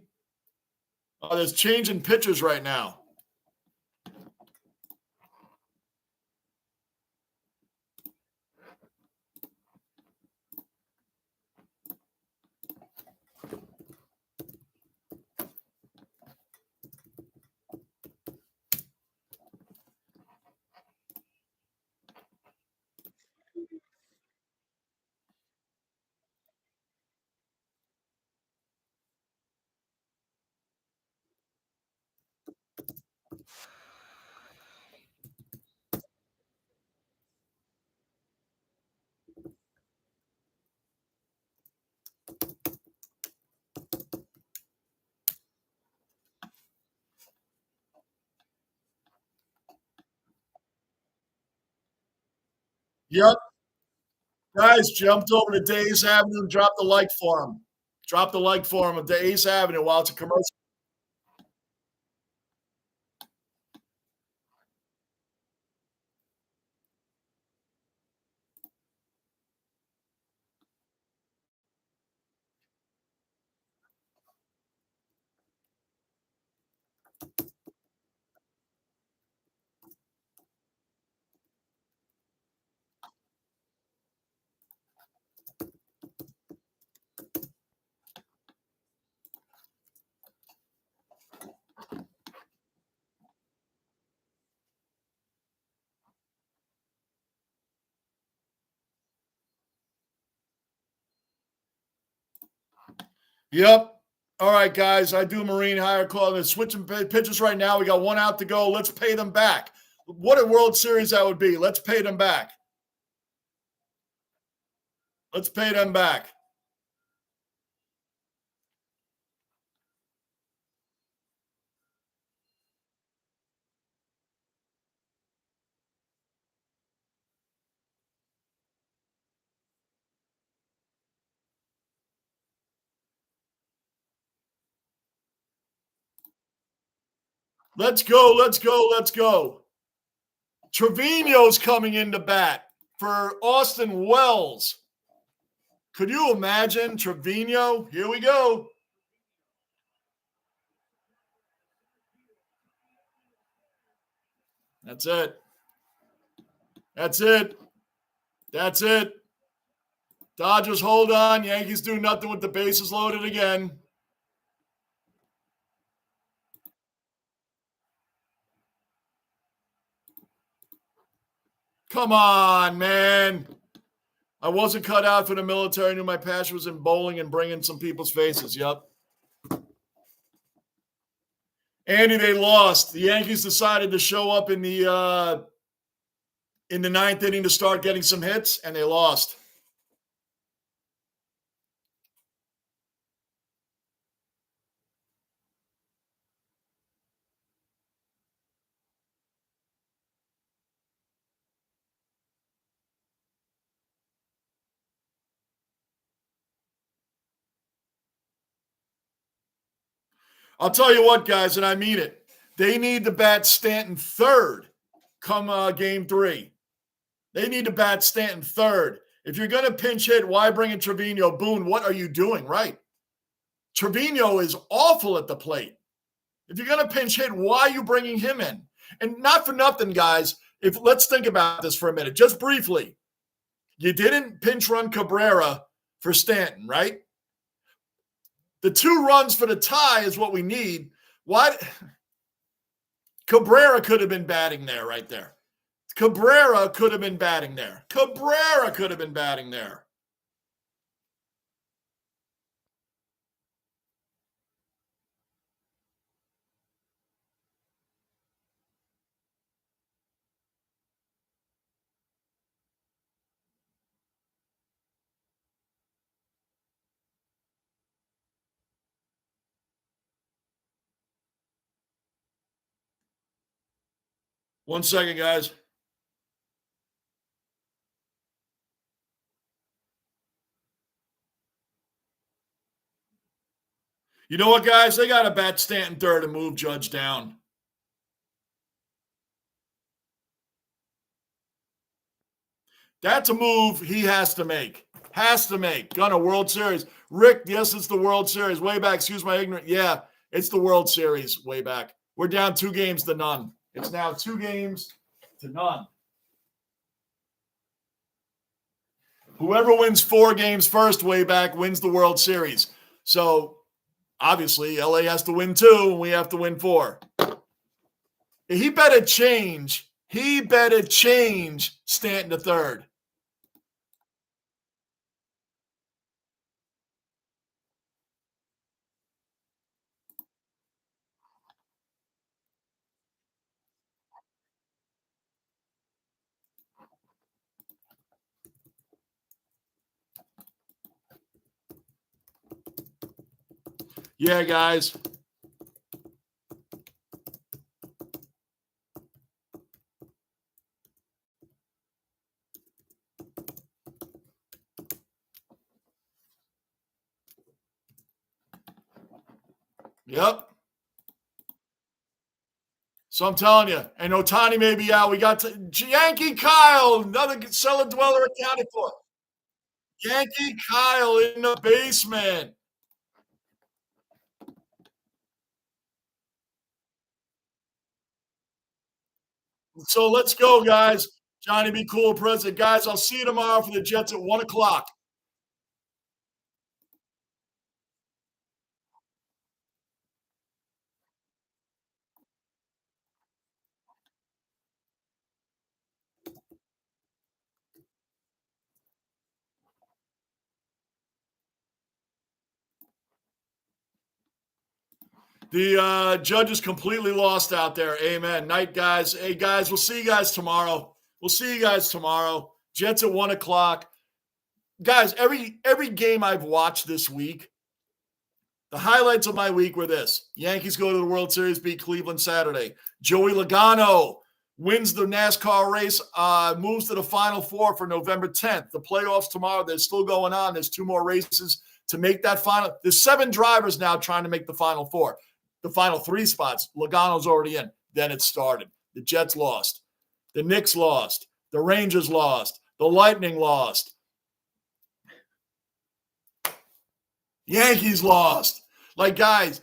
Oh, there's changing pitchers right now. Yep. Guys, jumped over to Days Avenue and dropped the like for him. Drop the like for him of Days Avenue while it's a commercial. Yep. All right, guys. I do Marine higher call. They're switching pitches right now. We got one out to go. Let's pay them back. What a World Series that would be. Let's pay them back. Let's pay them back. Let's go. Let's go. Let's go. Trevino's coming into bat for Austin Wells. Could you imagine Trevino? Here we go. That's it. That's it. That's it. Dodgers hold on. Yankees do nothing with the bases loaded again. Come on, man. I wasn't cut out for the military. I knew my passion was in bowling and bringing some people's faces. Yep. Andy, they lost. The Yankees decided to show up in the ninth inning to start getting some hits, and they lost. I'll tell you what, guys, and I mean it. They need to bat Stanton third come game 3. They need to bat Stanton third. If you're going to pinch hit, why bring in Trevino? Boone, what are you doing? Right. Trevino is awful at the plate. If you're going to pinch hit, why are you bringing him in? And not for nothing, guys, let's think about this for a minute, just briefly. You didn't pinch run Cabrera for Stanton, right? The 2 runs for the tie is what we need. Why? Cabrera could have been batting there right there. Cabrera could have been batting there. Cabrera could have been batting there. One second, guys. You know what, guys? They got to bat Stanton third and move Judge down. That's a move he has to make. Has to make. Gonna World Series. Rick, yes, it's the World Series. Way back, excuse my ignorance. Yeah, it's the World Series way back. We're down 2 games to none. It's now 2 games to none. Whoever wins 4 games first way back wins the World Series. So, obviously, LA has to win 2, and we have to win 4. He better change. He better change Stanton to third. Yeah, guys. Yep. So I'm telling you, and Otani may be out. We got Yankee Kyle, another cellar dweller accounted for. Yankee Kyle in the basement. So let's go, guys. Johnny be cool, president. Guys, I'll see you tomorrow for the Jets at 1 o'clock. The judge is completely lost out there. Amen. Night, guys. Hey, guys, we'll see you guys tomorrow. We'll see you guys tomorrow. Jets at 1 o'clock. Guys, every game I've watched this week, the highlights of my week were this. Yankees go to the World Series, beat Cleveland Saturday. Joey Logano wins the NASCAR race, moves to the Final Four for November 10th. The playoffs tomorrow, they're still going on. There's 2 more races to make that final. There's 7 drivers now trying to make the Final Four. The final 3 spots, Logano's already in. Then it started. The Jets lost. The Knicks lost. The Rangers lost. The Lightning lost. Yankees lost. Like, guys,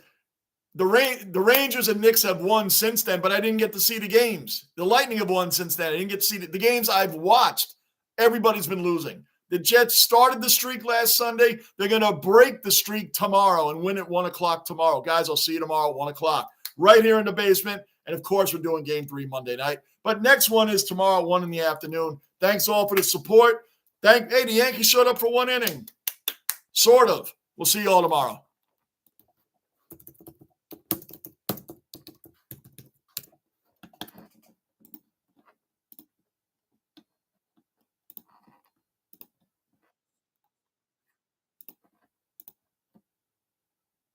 The Rangers and Knicks have won since then, but I didn't get to see the games. The Lightning have won since then. I didn't get to see the games I've watched. Everybody's been losing. The Jets started the streak last Sunday. They're going to break the streak tomorrow and win at 1 o'clock tomorrow. Guys, I'll see you tomorrow at 1 o'clock right here in the basement. And, of course, we're doing Game 3 Monday night. But next one is tomorrow at 1 in the afternoon. Thanks all for the support. Hey, the Yankees showed up for one inning. Sort of. We'll see you all tomorrow.